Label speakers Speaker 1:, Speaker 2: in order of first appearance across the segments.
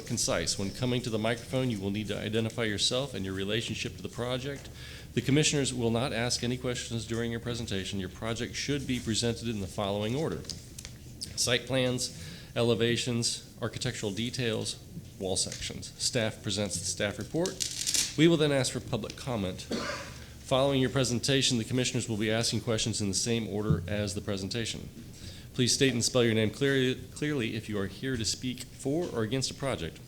Speaker 1: concise. When coming to the microphone, you will need to identify yourself and your relationship to the project. The commissioners will not ask any questions during your presentation. Your project should be presented in the following order: site plans, elevations, architectural details, wall sections. Staff presents the staff report. We will then ask for public comment. Following your presentation, the commissioners will be asking questions in the same order as the presentation. Please state and spell your name clearly if you are here to speak for or against a project.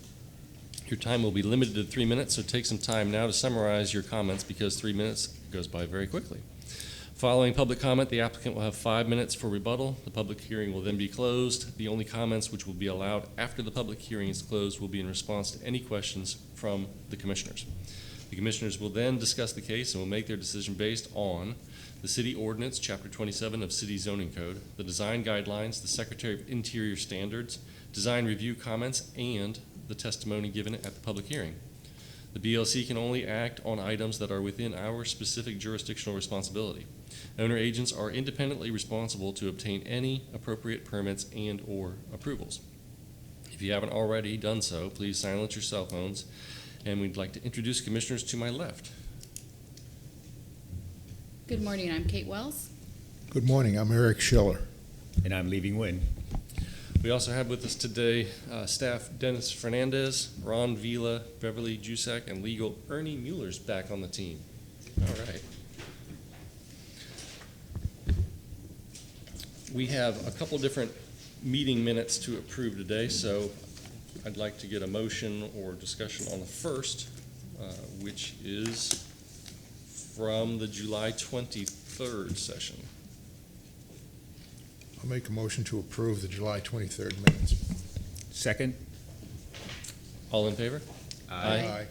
Speaker 1: Your time will be limited to 3 minutes, so take some time now to summarize your comments because 3 minutes goes by very quickly. Following public comment, the applicant will have 5 minutes for rebuttal. The public hearing will then be closed. The only comments which will be allowed after the public hearing is closed will be in response to any questions from the commissioners. The commissioners will then discuss the case and will make their decision based on the City Ordinance, Chapter 27 of City Zoning Code, the design guidelines, the Secretary of Interior standards, design review comments, and the testimony given at the public hearing. The BLC can only act on items that are within our specific jurisdictional responsibility. Owner agents are independently responsible to obtain any appropriate permits and/or approvals. If you haven't already done so, please silence your cell phones, and we'd like to introduce commissioners to my left.
Speaker 2: Good morning, I'm Kate Wells.
Speaker 3: Good morning, I'm Eric Schiller.
Speaker 4: And I'm leaving Wynn.
Speaker 1: We also have with us today staff Dennis Fernandez, Ron Vila, Beverly Jusak, and legal Ernie Mueller's back on the team. All right. We have a couple different meeting minutes to approve today, so I'd like to get a motion or discussion on the first, which is from the July 23rd session.
Speaker 3: I'll make a motion to approve the July 23rd minutes.
Speaker 4: Second?
Speaker 1: All in favor?
Speaker 3: Aye.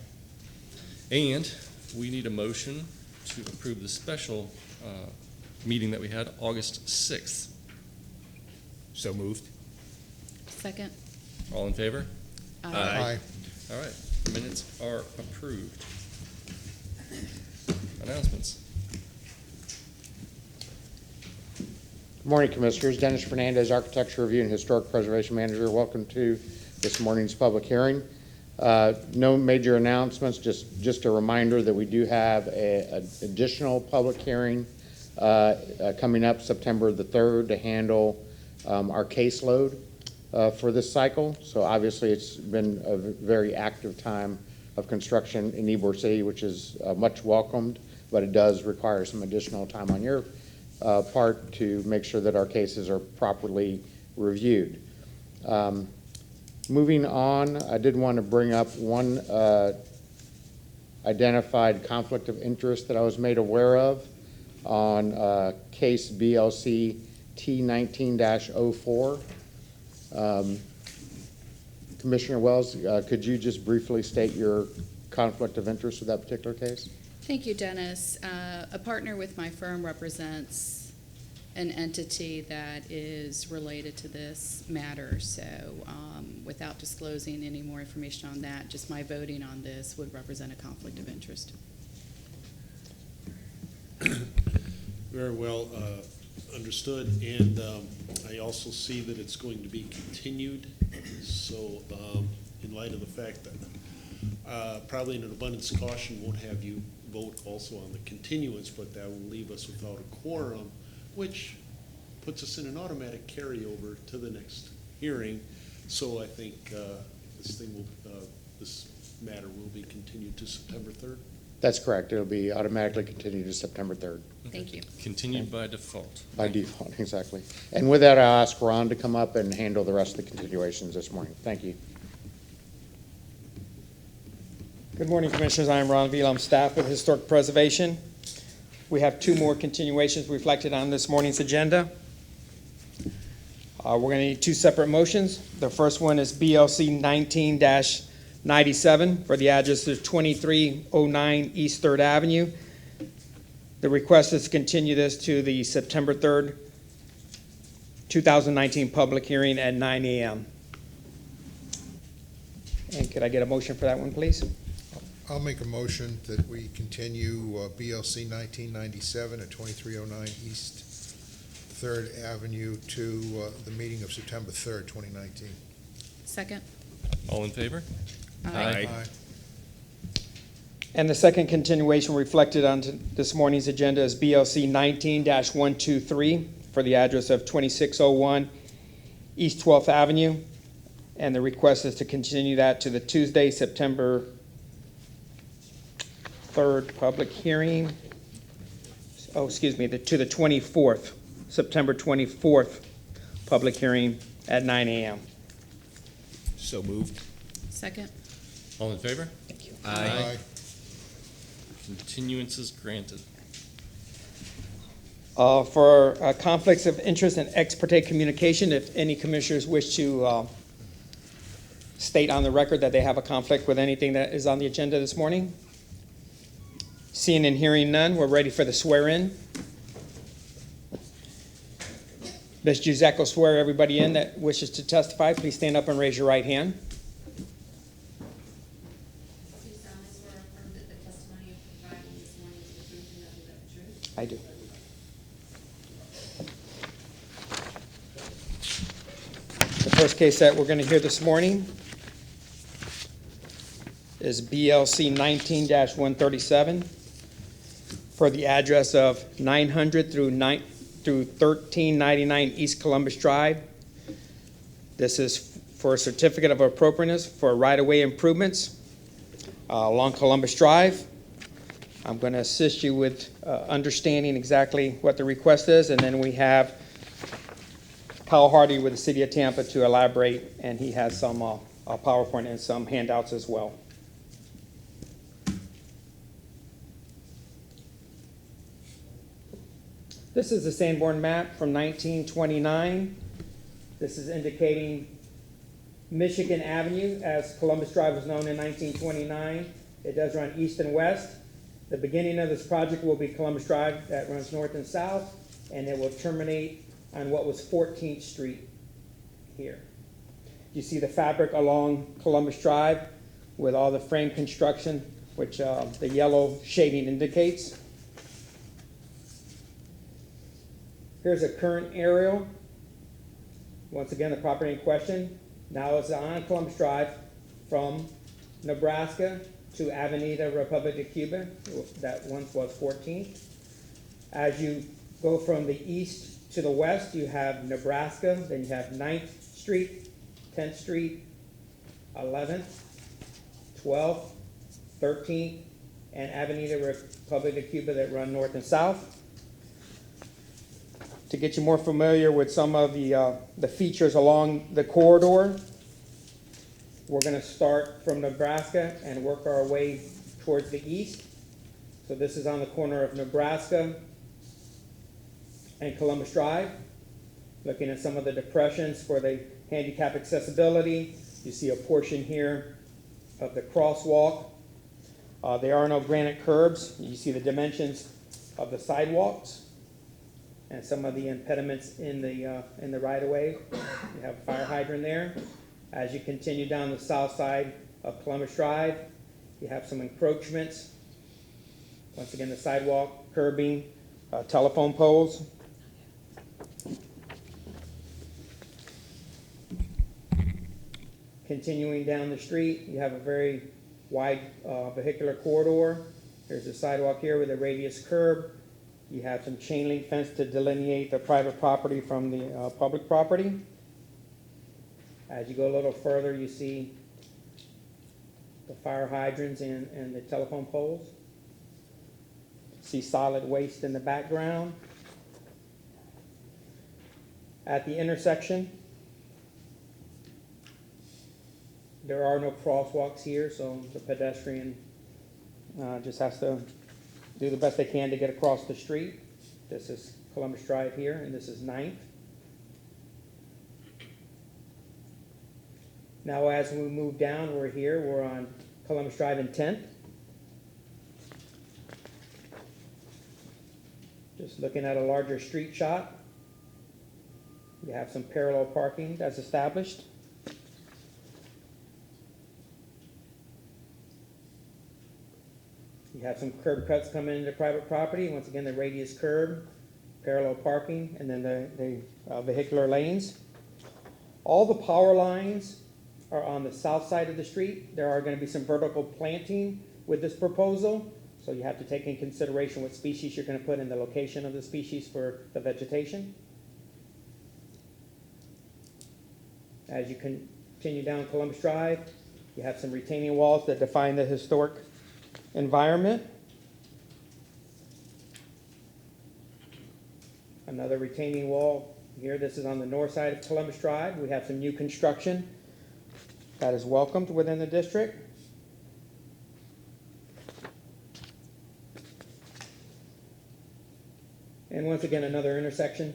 Speaker 1: And we need a motion to approve the special meeting that we had August 6th.
Speaker 4: So moved.
Speaker 2: Second.
Speaker 1: All in favor?
Speaker 3: Aye.
Speaker 1: All right, minutes are approved. Announcements.
Speaker 5: Good morning, Commissioners. Dennis Fernandez, Architecture Review and Historic Preservation Manager. Welcome to this morning's public hearing. No major announcements, just a reminder that we do have an additional public hearing coming up September the 3rd to handle our caseload for this cycle. So obviously it's been a very active time of construction in Ybor City, which is much welcomed, but it does require some additional time on your part to make sure that our cases are properly reviewed. Moving on, I did want to bring up one identified conflict of interest that I was made aware of on case BLC T19-04. Commissioner Wells, could you just briefly state your conflict of interest with that particular case?
Speaker 2: Thank you, Dennis. A partner with my firm represents an entity that is related to this matter, so without disclosing any more information on that, just my voting on this would represent a conflict of interest.
Speaker 6: Very well understood, and I also see that it's going to be continued. So in light of the fact that probably in an abundance of caution won't have you vote also on the continuance, but that will leave us without a quorum, which puts us in an automatic carryover to the next hearing. So I think this matter will be continued to September 3rd.
Speaker 5: That's correct. It'll be automatically continued to September 3rd.
Speaker 2: Thank you.
Speaker 1: Continued by default.
Speaker 5: By default, exactly. And with that, I'll ask Ron to come up and handle the rest of the continuations this morning. Thank you.
Speaker 7: Good morning, Commissioners. I am Ron Vila. I'm staff with Historic Preservation. We have two more continuations reflected on this morning's agenda. We're going to need two separate motions. The first one is BLC 19-97 for the address of 2309 East 3rd Avenue. The request is to continue this to the September 3rd, 2019 public hearing at 9 a.m. And could I get a motion for that one, please?
Speaker 3: I'll make a motion that we continue BLC 1997 at 2309 East 3rd Avenue to the meeting of September 3rd, 2019.
Speaker 2: Second.
Speaker 1: All in favor?
Speaker 4: Aye.
Speaker 7: And the second continuation reflected on this morning's agenda is BLC 19-123 for the address of 2601 East 12th Avenue. And the request is to continue that to the Tuesday, September 3rd public hearing. To the 24th, September 24th public hearing at 9 a.m.
Speaker 4: So moved.
Speaker 2: Second?
Speaker 1: All in favor?
Speaker 3: Aye.
Speaker 1: Continuance is granted.
Speaker 7: For conflicts of interest and ex parte communication, if any commissioners wish to state on the record that they have a conflict with anything that is on the agenda this morning. Seeing and hearing none, we're ready for the swear-in. Ms. Juzek will swear everybody in that wishes to testify. Please stand up and raise your right hand.
Speaker 8: Do you solemnly swear or affirm that the testimony you provide this morning is the truth and nothing but the truth?
Speaker 7: I do. The first case that we're going to hear this morning is BLC 19-137 for the address of 900 through 1399 East Columbus Drive. This is for a certificate of appropriateness for right-of-way improvements along Columbus Drive. I'm going to assist you with understanding exactly what the request is, and then we have Kyle Hardy with the City of Tampa to elaborate, and he has some PowerPoint and some handouts as well. This is the Sanborn map from 1929. This is indicating Michigan Avenue, as Columbus Drive was known in 1929. It does run east and west. The beginning of this project will be Columbus Drive that runs north and south, and it will terminate on what was 14th Street here. You see the fabric along Columbus Drive with all the frame construction, which the yellow shading indicates. Here's a current aerial. Once again, the property in question now is on Columbus Drive from Nebraska to Avenida Republic de Cuba, that once was 14th. As you go from the east to the west, you have Nebraska, then you have 9th Street, 10th Street, 11th, 12th, 13th, and Avenida Republic de Cuba that run north and south. To get you more familiar with some of the features along the corridor, we're going to start from Nebraska and work our way towards the east. So this is on the corner of Nebraska and Columbus Drive. Looking at some of the depressions for the handicap accessibility. You see a portion here of the crosswalk. There are no granite curbs. You see the dimensions of the sidewalks and some of the impediments in the right-of-way. You have a fire hydrant there. As you continue down the south side of Columbus Drive, you have some encroachments. Once again, the sidewalk, curbing, telephone poles. Continuing down the street, you have a very wide vehicular corridor. There's a sidewalk here with a radius curb. You have some chain link fence to delineate the private property from the public property. As you go a little further, you see the fire hydrants and the telephone poles. See solid waste in the background. At the intersection, there are no crosswalks here, so the pedestrian just has to do the best they can to get across the street. This is Columbus Drive here, and this is 9th. Now as we move down, we're on Columbus Drive and 10th. Just looking at a larger street shot. You have some parallel parking that's established. You have some curb cuts coming into private property. Once again, the radius curb, parallel parking, and then the vehicular lanes. All the power lines are on the south side of the street. There are going to be some vertical planting with this proposal, so you have to take in consideration what species you're going to put in the location of the species for the vegetation. As you continue down Columbus Drive, you have some retaining walls that define the historic environment. Another retaining wall here. This is on the north side of Columbus Drive. We have some new construction that is welcomed within the district. And once again, another intersection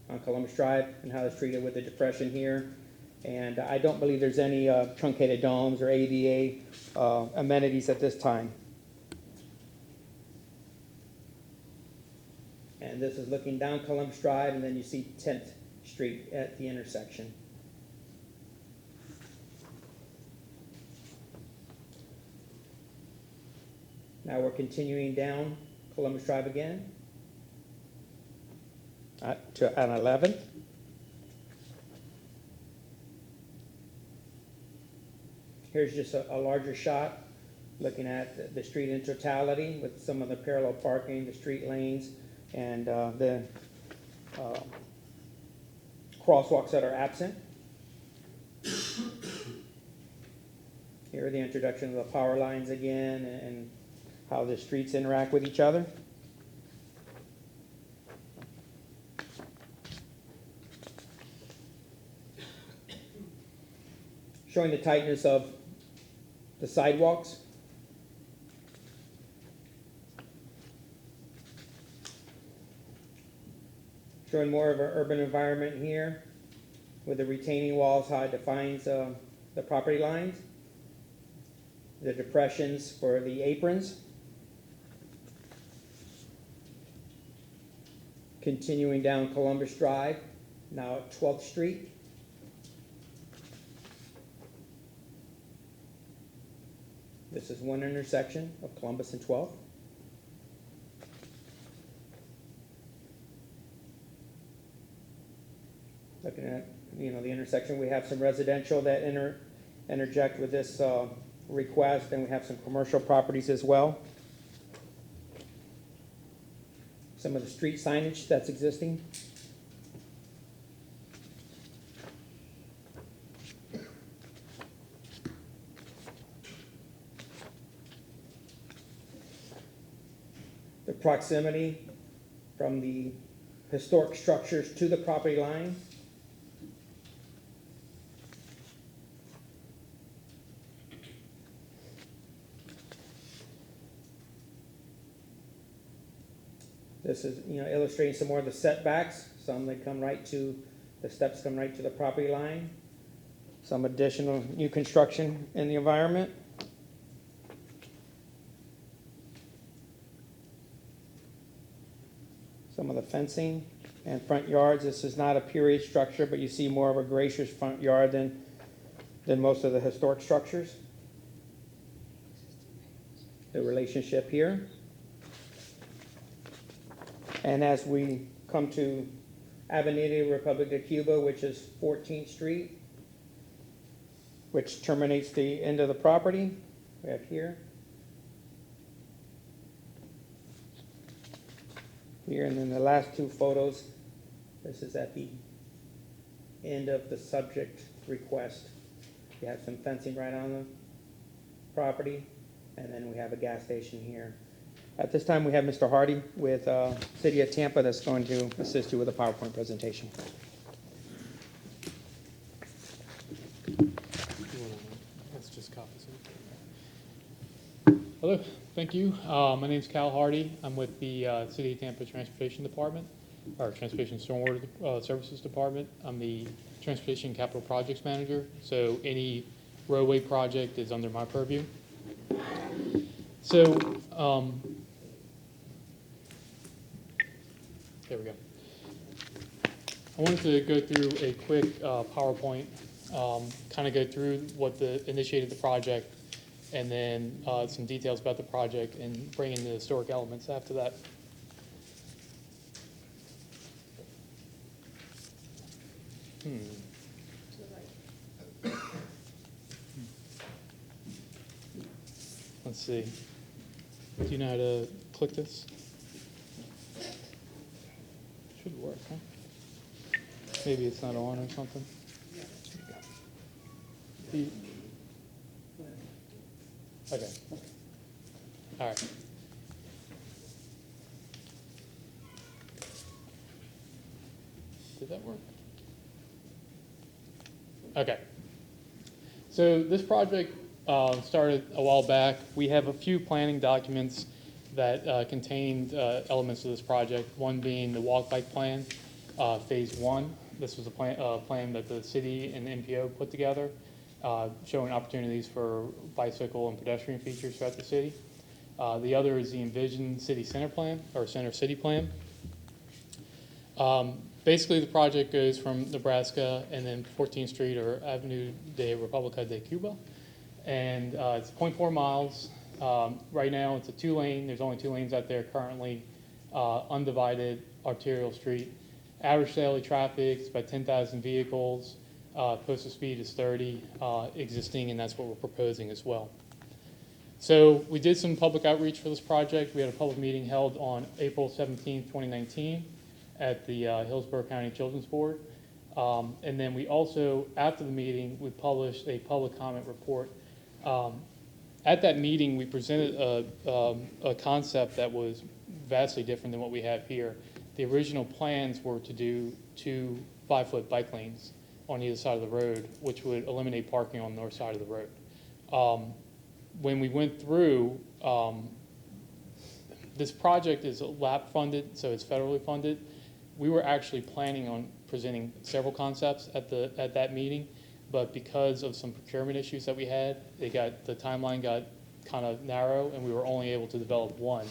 Speaker 7: on Columbus Drive and how it's treated with the depression here. And I don't believe there's any truncated domes or ADA amenities at this time. And this is looking down Columbus Drive, and then you see 10th Street at the intersection. Now we're continuing down Columbus Drive again to an 11th. Here's just a larger shot looking at the street in totality with some of the parallel parking, the street lanes, and the crosswalks that are absent. Here are the introduction of the power lines again and how the streets interact with each other. Showing the tightness of the sidewalks. Showing more of an urban environment here with the retaining walls, how it defines the property lines. The depressions for the aprons. Continuing down Columbus Drive, now at 12th Street. This is one intersection of Columbus and 12th. Looking at, the intersection, we have some residential that interject with this request, and we have some commercial properties as well. Some of the street signage that's existing. The proximity from the historic structures to the property line. This is, illustrating some more of the setbacks. Some that come right to, the steps come right to the property line. Some additional new construction in the environment. Some of the fencing and front yards. This is not a period structure, but you see more of a gracious front yard than most of the historic structures. The relationship here. And as we come to Avenida Republic de Cuba, which is 14th Street, which terminates the end of the property, we have here. Here, and then the last two photos, this is at the end of the subject request. You have some fencing right on the property, and then we have a gas station here. At this time, we have Mr. Hardy with City of Tampa that's going to assist you with a PowerPoint presentation.
Speaker 9: Let's just copy it. Hello, thank you. My name is Cal Hardy. I'm with the City of Tampa Transportation Department, or Transportation Stormwater Services Department. I'm the Transportation Capital Projects Manager, so any roadway project is under my purview. So, there we go. I wanted to go through a quick PowerPoint, kind of go through what initiated the project, and then some details about the project, and bring in the historic elements after that. let's see. Do you know how to click this? Should work, huh? Maybe it's not on or something. Okay. All right. Did that work? Okay. So this project started a while back. We have a few planning documents that contained elements of this project, one being the walk-bike plan, phase 1. This was a plan that the city and the NPO put together, showing opportunities for bicycle and pedestrian features throughout the city. The other is the Envision City Center Plan, or Center City Plan. Basically, the project goes from Nebraska and then 14th Street or Avenue de República de Cuba. And it's 0.4 miles. Right now, it's a 2-lane. There's only 2 lanes out there currently. Undivided arterial street. Average daily traffic is about 10,000 vehicles. Posted speed is 30 existing, and that's what we're proposing as well. So we did some public outreach for this project. We had a public meeting held on April 17, 2019 at the Hillsborough County Children's Board. And then we also, after the meeting, we published a public comment report. At that meeting, we presented a concept that was vastly different than what we have here. The original plans were to do 2 5-foot bike lanes on either side of the road, which would eliminate parking on the north side of the road. When we went through, this project is LAP funded, so it's federally funded. We were actually planning on presenting several concepts at that meeting, but because of some procurement issues that we had, the timeline got kind of narrow, and we were only able to develop one.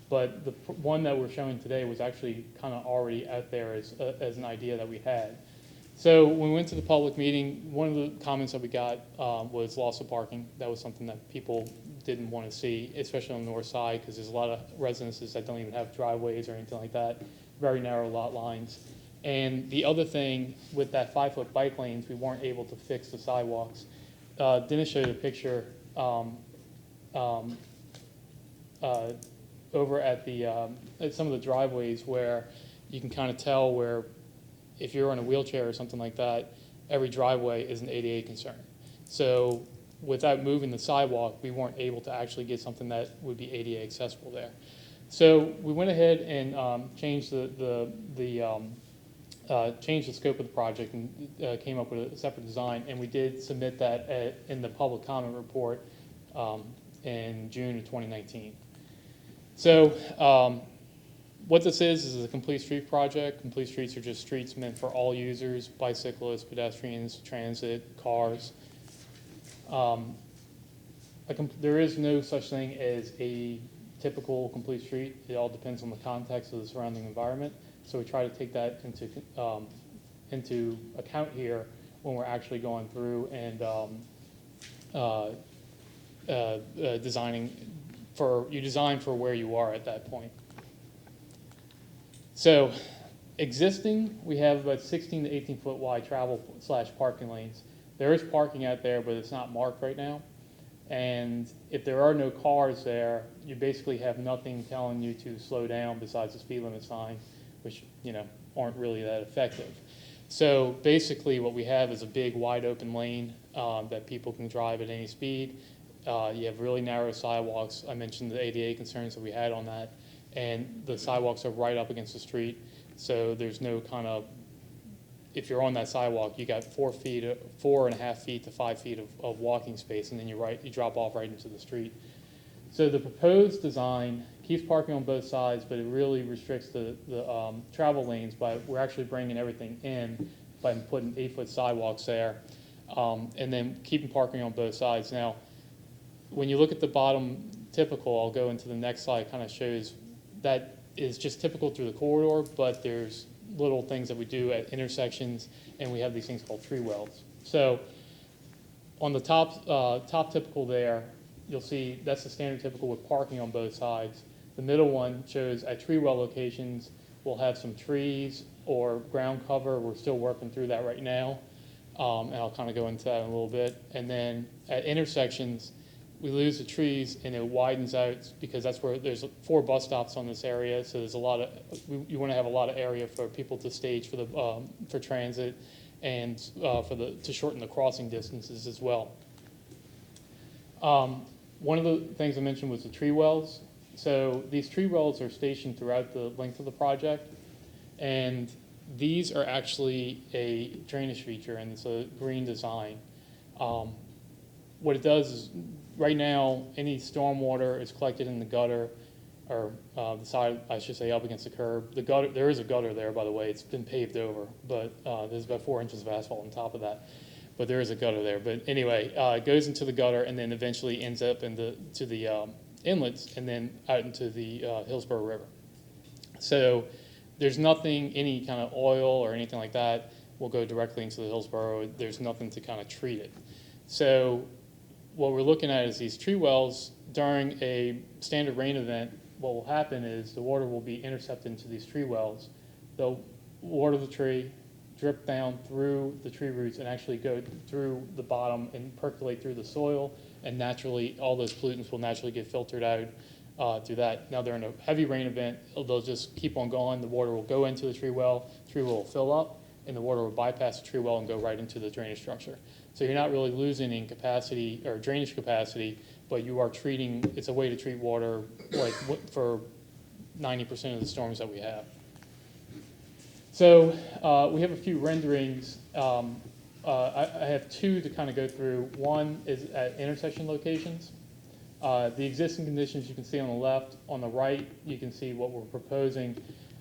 Speaker 9: But the one that we're showing today was actually kind of already out there as an idea that we had. So when we went to the public meeting, one of the comments that we got was loss of parking. That was something that people didn't want to see, especially on the north side, because there's a lot of residences that don't even have driveways or anything like that, very narrow lot lines. And the other thing with that 5-foot bike lanes, we weren't able to fix the sidewalks. Dennis showed a picture over at some of the driveways where you can kind of tell where if you're on a wheelchair or something like that, every driveway is an ADA concern. So without moving the sidewalk, we weren't able to actually get something that would be ADA accessible there. So we went ahead and changed the scope of the project and came up with a separate design, and we did submit that in the public comment report in June of 2019. So what this is a complete street project. Complete streets are just streets meant for all users, bicyclists, pedestrians, transit, cars. There is no such thing as a typical complete street. It all depends on the context of the surrounding environment. So we try to take that into account here when we're actually going through and you design for where you are at that point. So existing, we have about 16 to 18 foot wide travel / parking lanes. There is parking out there, but it's not marked right now. And if there are no cars there, you basically have nothing telling you to slow down besides the speed limit sign, which aren't really that effective. So basically what we have is a big wide open lane that people can drive at any speed. You have really narrow sidewalks. I mentioned the ADA concerns that we had on that. And the sidewalks are right up against the street. So there's no kind of, if you're on that sidewalk, you got 4.5 feet to 5 feet of walking space, and then you drop off right into the street. So the proposed design keeps parking on both sides, but it really restricts the travel lanes by, we're actually bringing everything in by putting 8-foot sidewalks there, and then keeping parking on both sides. Now, when you look at the bottom typical, I'll go into the next slide, kind of shows that is just typical through the corridor, but there's little things that we do at intersections, and we have these things called tree wells. So on the top typical there, you'll see that's the standard typical with parking on both sides. The middle one shows at tree well locations, we'll have some trees or ground cover. We're still working through that right now, and I'll kind of go into that in a little bit. And then at intersections, we lose the trees and it widens out because that's where there's 4 bus stops on this area. So there's a lot of, you want to have a lot of area for people to stage for the, for transit and to shorten the crossing distances as well. One of the things I mentioned was the tree wells. So these tree wells are stationed throughout the length of the project, and these are actually a drainage feature, and it's a green design. What it does is, right now, any stormwater is collected in the gutter, or the side, I should say, up against the curb. The gutter, there is a gutter there, by the way. It's been paved over, but there's about 4 inches of asphalt on top of that. But there is a gutter there. But anyway, it goes into the gutter and then eventually ends up to the inlets and then out into the Hillsborough River. So there's nothing, any kind of oil or anything like that will go directly into the Hillsborough. There's nothing to kind of treat it. So what we're looking at is these tree wells. During a standard rain event, what will happen is the water will be intercepted into these tree wells. They'll water the tree, drip down through the tree roots, and actually go through the bottom and percolate through the soil, and naturally all those pollutants will naturally get filtered out through that. Now during a heavy rain event, they'll just keep on going. The water will go into the tree well will fill up, and the water will bypass the tree well and go right into the drainage structure. So you're not really losing in capacity or drainage capacity, but you are treating, it's a way to treat water like for 90% of the storms that we have. So we have a few renderings. I have 2 to kind of go through. One is at intersection locations. The existing conditions you can see on the left. On the right, you can see what we're proposing.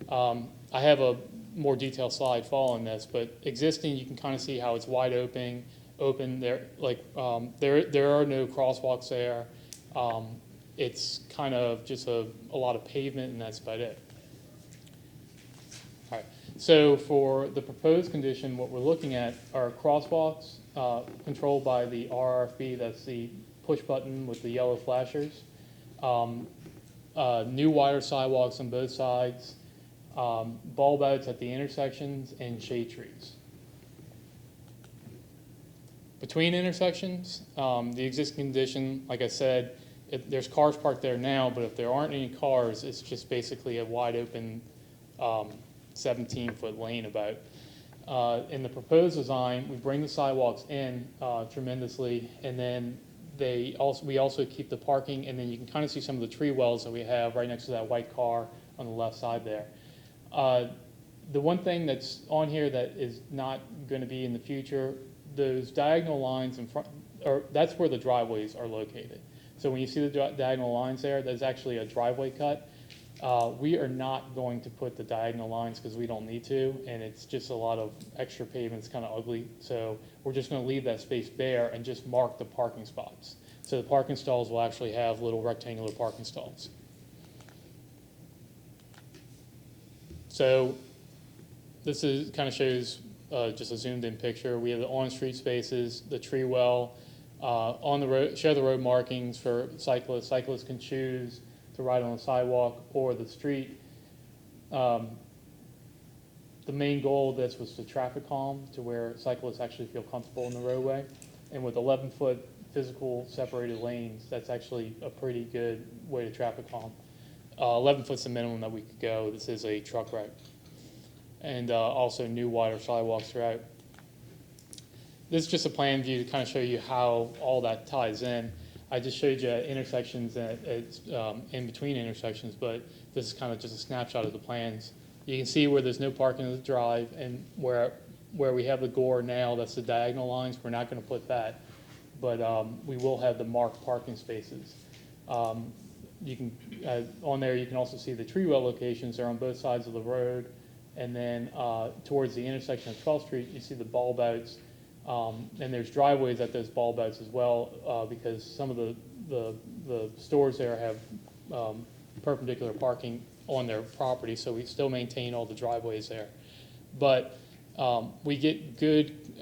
Speaker 9: I have a more detailed slide following this, but existing, you can kind of see how it's wide open there. Like there are no crosswalks there. It's kind of just a lot of pavement, and that's about it. All right. So for the proposed condition, what we're looking at are crosswalks controlled by the RRFB. That's the push button with the yellow flashers. New wider sidewalks on both sides. Bulb outs at the intersections, and shade trees. Between intersections, the existing condition, like I said, there's cars parked there now, but if there aren't any cars, it's just basically a wide open 17-foot lane about. In the proposed design, we bring the sidewalks in tremendously, and then we also keep the parking, and then you can kind of see some of the tree wells that we have right next to that white car on the left side there. The one thing that's on here that is not going to be in the future, those diagonal lines in front, or that's where the driveways are located. So when you see the diagonal lines there, there's actually a driveway cut. We are not going to put the diagonal lines because we don't need to, and it's just a lot of extra pavement. It's kind of ugly. So we're just going to leave that space bare and just mark the parking spots. So the parking stalls will actually have little rectangular parking stalls. So this is kind of shows just a zoomed in picture. We have the on-street spaces, the tree well, on the road, share the road markings for cyclists. Cyclists can choose to ride on the sidewalk or the street. The main goal of this was to traffic calm, to where cyclists actually feel comfortable in the roadway. And with 11-foot physical separated lanes, that's actually a pretty good way to traffic calm. 11 foot's the minimum that we could go. This is a truck route. And also new wider sidewalks throughout. This is just a plan view to kind of show you how all that ties in. I just showed you intersections in between intersections, but this is kind of just a snapshot of the plans. You can see where there's no parking on the drive, and where we have the gore now, that's the diagonal lines. We're not going to put that, but we will have the marked parking spaces. You can on there. You can also see the tree well locations. They're on both sides of the road, and then towards the intersection of 12th Street, you see the bulb outs. And there's driveways at those bulb outs as well, because some of the stores there have perpendicular parking on their property, so we still maintain all the driveways there. But we get good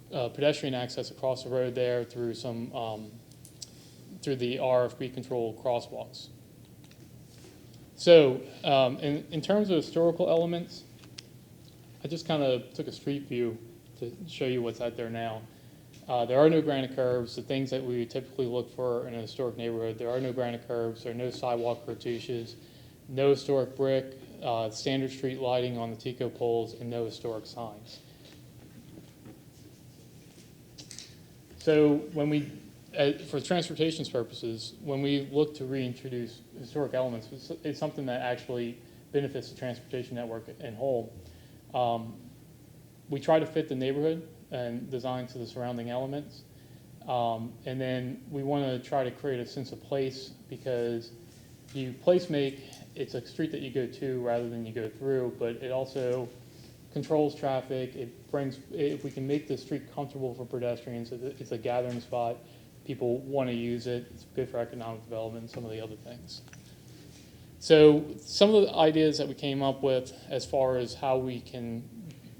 Speaker 9: pedestrian access across the road there through some through the RFB controlled crosswalks. So in terms of historical elements, I just kind of took a street view to show you what's out there now. There are no granite curbs. The things that we would typically look for in a historic neighborhood, there are no granite curbs, there are no sidewalk cartouches, no historic brick, standard street lighting on the Tico poles, and no historic signs. So when we, for transportation purposes, when we look to reintroduce historic elements, it's something that actually benefits the transportation network in whole. We try to fit the neighborhood and design to the surrounding elements. And then we want to try to create a sense of place, because if you place make, it's a street that you go to rather than you go through, but it also controls traffic. It brings, if we can make the street comfortable for pedestrians, it's a gathering spot. People want to use it. It's good for economic development and some of the other things. So some of the ideas that we came up with as far as how we can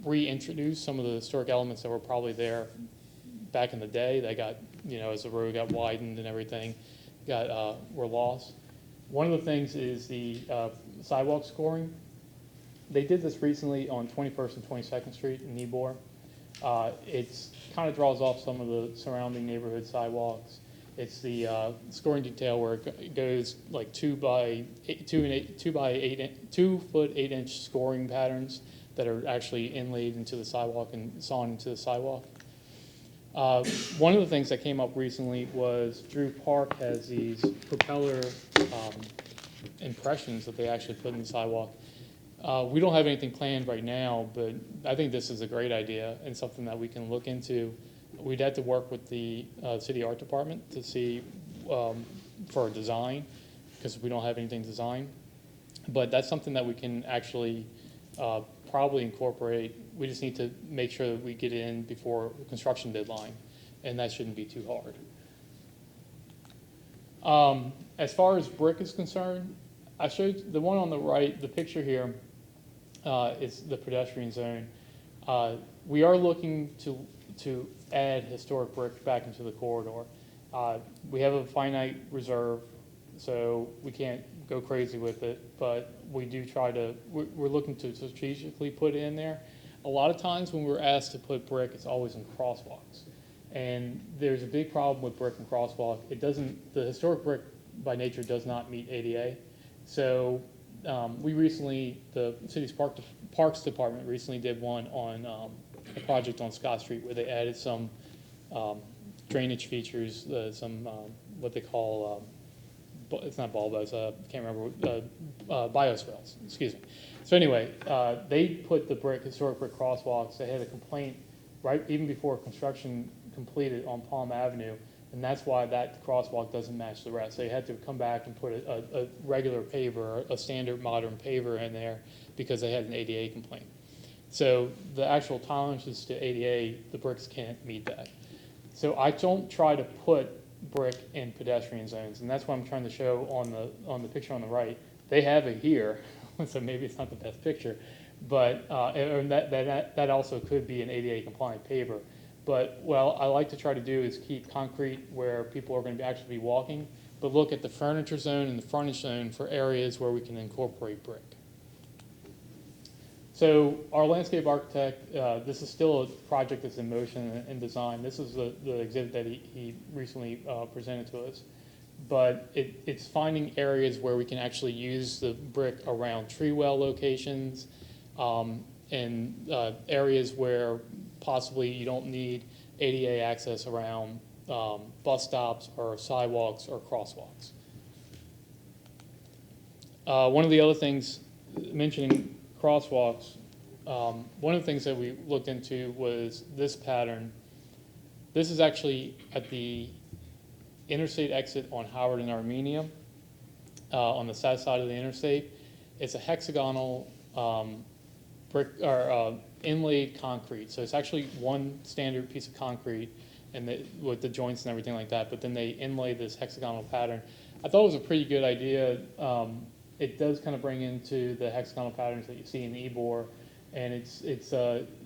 Speaker 9: reintroduce some of the historic elements that were probably there back in the day that got, as the road got widened and everything, were lost. One of the things is the sidewalk scoring. They did this recently on 21st and 22nd Street in Ybor. It's kind of draws off some of the surrounding neighborhood sidewalks. It's the scoring detail where it goes like 2 foot 8 inch scoring patterns that are actually inlaid into the sidewalk and sawn into the sidewalk. One of the things that came up recently was Drew Park has these propeller impressions that they actually put in the sidewalk. We don't have anything planned right now, but I think this is a great idea and something that we can look into. We'd have to work with the city art department to see for a design, because we don't have anything designed. But that's something that we can actually probably incorporate. We just need to make sure that we get it in before the construction deadline, and that shouldn't be too hard. As far as brick is concerned, I showed the one on the right, the picture here is the pedestrian zone. We are looking to add historic brick back into the corridor. We have a finite reserve, so we can't go crazy with it, but we do try to, we're looking to strategically put it in there. A lot of times when we're asked to put brick, it's always in crosswalks. And there's a big problem with brick and crosswalk. It doesn't, the historic brick by nature does not meet ADA. So we recently, the city's Parks Department recently did one on a project on Scott Street where they added some drainage features, some what they call, it's not bulbous, I can't remember, bioswales, excuse me. So anyway, they put the historic brick crosswalks. They had a complaint right even before construction completed on Palm Avenue, and that's why that crosswalk doesn't match the rest. They had to come back and put a regular paver, a standard modern paver in there because they had an ADA complaint. So the actual tolerances to ADA, the bricks can't meet that. So I don't try to put brick in pedestrian zones, and that's what I'm trying to show on the picture on the right. They have it here, so maybe it's not the best picture, but that also could be an ADA compliant paver. But what I like to try to do is keep concrete where people are going to actually be walking, but look at the furniture zone and the frontage zone for areas where we can incorporate brick. So our landscape architect, this is still a project that's in motion and design. This is the exhibit that he recently presented to us. But it's finding areas where we can actually use the brick around tree well locations and areas where possibly you don't need ADA access around bus stops or sidewalks or crosswalks. One of the other things, mentioning crosswalks, one of the things that we looked into was this pattern. This is actually at the interstate exit on Howard and Armenia on the south side of the interstate. It's a hexagonal brick or inlaid concrete. So it's actually one standard piece of concrete and with the joints and everything like that, but then they inlay this hexagonal pattern. I thought it was a pretty good idea. It does kind of bring into the hexagonal patterns that you see in Ybor, and it's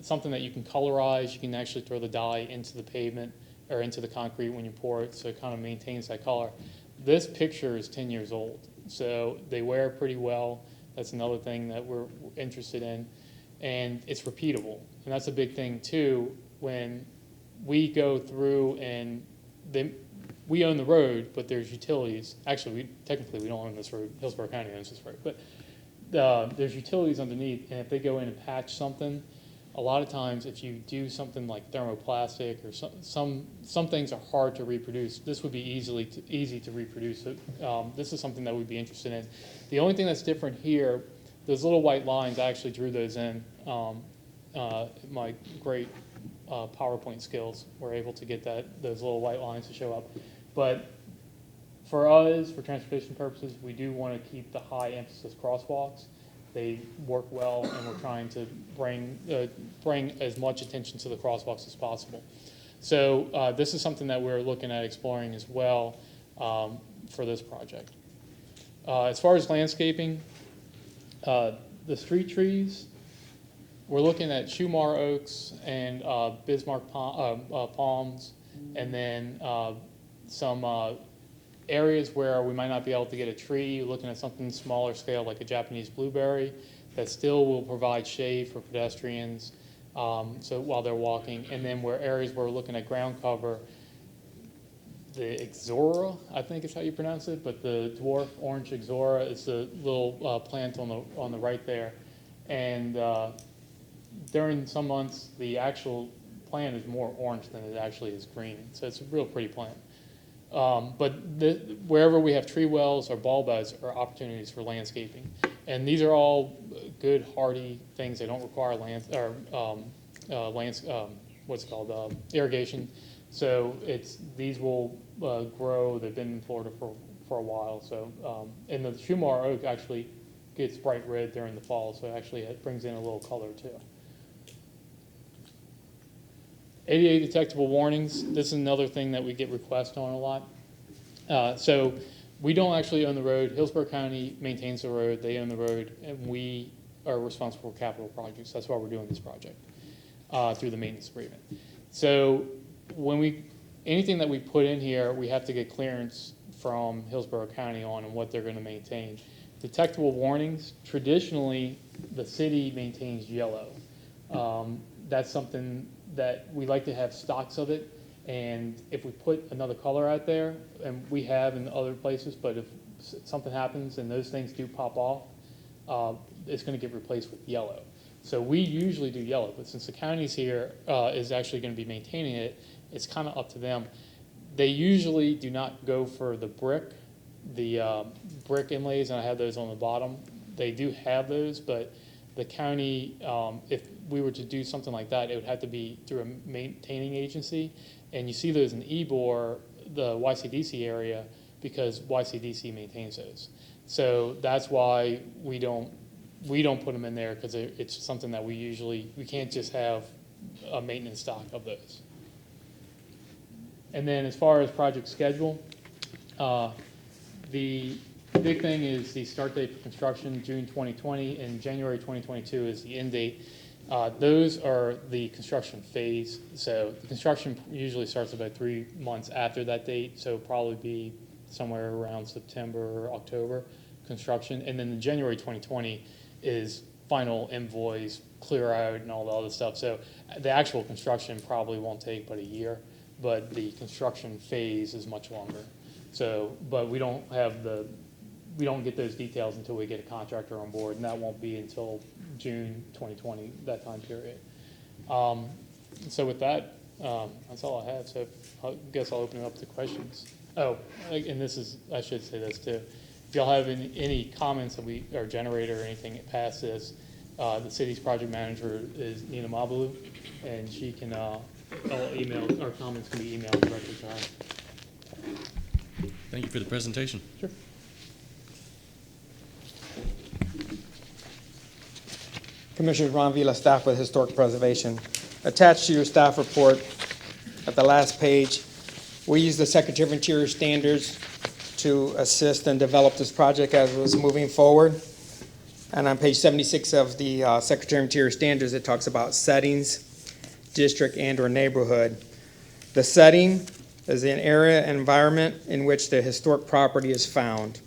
Speaker 9: something that you can colorize. You can actually throw the dye into the pavement or into the concrete when you pour it, so it kind of maintains that color. This picture is 10 years old, so they wear pretty well. That's another thing that we're interested in, and it's repeatable, and that's a big thing too. When we go through and we own the road, but there's utilities. Actually, technically we don't own this road. Hillsborough County owns this road, but there's utilities underneath, and if they go in and patch something, a lot of times if you do something like thermoplastic or some things are hard to reproduce. This would be easy to reproduce. This is something that we'd be interested in. The only thing that's different here, those little white lines, I actually drew those in. My great PowerPoint skills were able to get those little white lines to show up. But for us, for transportation purposes, we do want to keep the high emphasis crosswalks. They work well, and we're trying to bring as much attention to the crosswalks as possible. So this is something that we're looking at exploring as well for this project. As far as landscaping, the street trees, we're looking at Shumar oaks and Bismarck palms, and then some areas where we might not be able to get a tree, looking at something smaller scale like a Japanese blueberry that still will provide shade for pedestrians so while they're walking. And then areas where we're looking at ground cover, the Ixora, I think is how you pronounce it, but the dwarf orange Ixora is the little plant on the right there. And during some months, the actual plant is more orange than it actually is green. So it's a real pretty plant. But wherever we have tree wells or bulb beds are opportunities for landscaping. And these are all good, hardy things. They don't require irrigation. So these will grow. They've been in Florida for a while. So and the Shumar oak actually gets bright red during the fall. So actually it brings in a little color too. ADA detectable warnings. This is another thing that we get requests on a lot. So we don't actually own the road. Hillsborough County maintains the road. They own the road, and we are responsible for capital projects. That's why we're doing this project through the maintenance agreement. So anything that we put in here, we have to get clearance from Hillsborough County on and what they're going to maintain. Detectable warnings. Traditionally, the city maintains yellow. That's something that we like to have stocks of it, and if we put another color out there, and we have in other places, but if something happens and those things do pop off, it's going to get replaced with yellow. So we usually do yellow, but since the county's here is actually going to be maintaining it, it's kind of up to them. They usually do not go for the brick inlays, and I have those on the bottom. They do have those, but the county, if we were to do something like that, it would have to be through a maintaining agency. And you see those in Ybor, the YCDC area, because YCDC maintains those. So that's why we don't put them in there, because it's something that we can't just have a maintenance stock of those. And then as far as project schedule, the big thing is the start date for construction, June 2020, and January 2022 is the end date. Those are the construction phase. So the construction usually starts about 3 months after that date, so probably be somewhere around September or October construction. And then the January 2020 is final invoice, clear out, and all the other stuff. So the actual construction probably won't take but a year, but the construction phase is much longer. So, but we don't get those details until we get a contractor on board, and that won't be until June 2020, that time period. So with that, that's all I have. So I guess I'll open it up to questions. Oh, and I should say this too. If y'all have any comments or generator or anything past this, the city's project manager is Nina Mabalu, and she can, our comments can be emailed directly to her.
Speaker 1: Thank you for the presentation.
Speaker 9: Sure.
Speaker 7: Commissioner Ron Vila, staff with Historic Preservation. Attached to your staff report at the last page, we use the Secretary of Interior standards to assist and develop this project as it was moving forward. And on page 76 of the Secretary of Interior standards, it talks about settings, district, and/or neighborhood. The setting is an area and environment in which the historic property is found.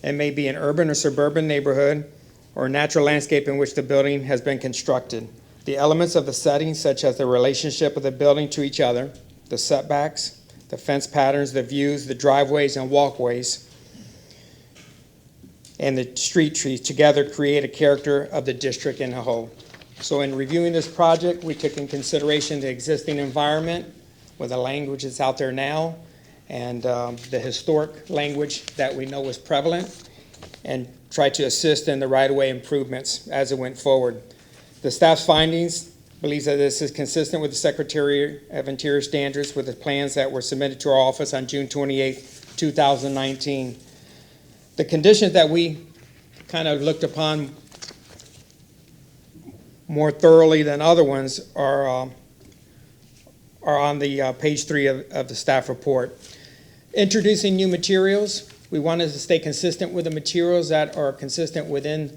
Speaker 7: It may be an urban or suburban neighborhood or a natural landscape in which the building has been constructed. The elements of the setting, such as the relationship of the building to each other, the setbacks, the fence patterns, the views, the driveways and walkways, and the street trees together create a character of the district in a whole. So in reviewing this project, we took in consideration the existing environment with the language that's out there now and the historic language that we know is prevalent, and tried to assist in the right-of-way improvements as it went forward. The staff's findings believes that this is consistent with the Secretary of Interior standards with the plans that were submitted to our office on June 28, 2019. The conditions that we kind of looked upon more thoroughly than other ones are on the page 3 of the staff report. Introducing new materials. We wanted to stay consistent with the materials that are consistent within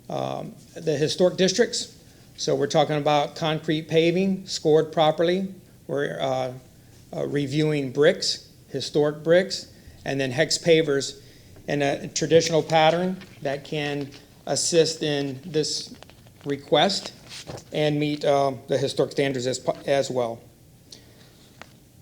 Speaker 7: the historic districts. So we're talking about concrete paving, scored properly. We're reviewing bricks, historic bricks, and then hex pavers in a traditional pattern that can assist in this request and meet the historic standards as well.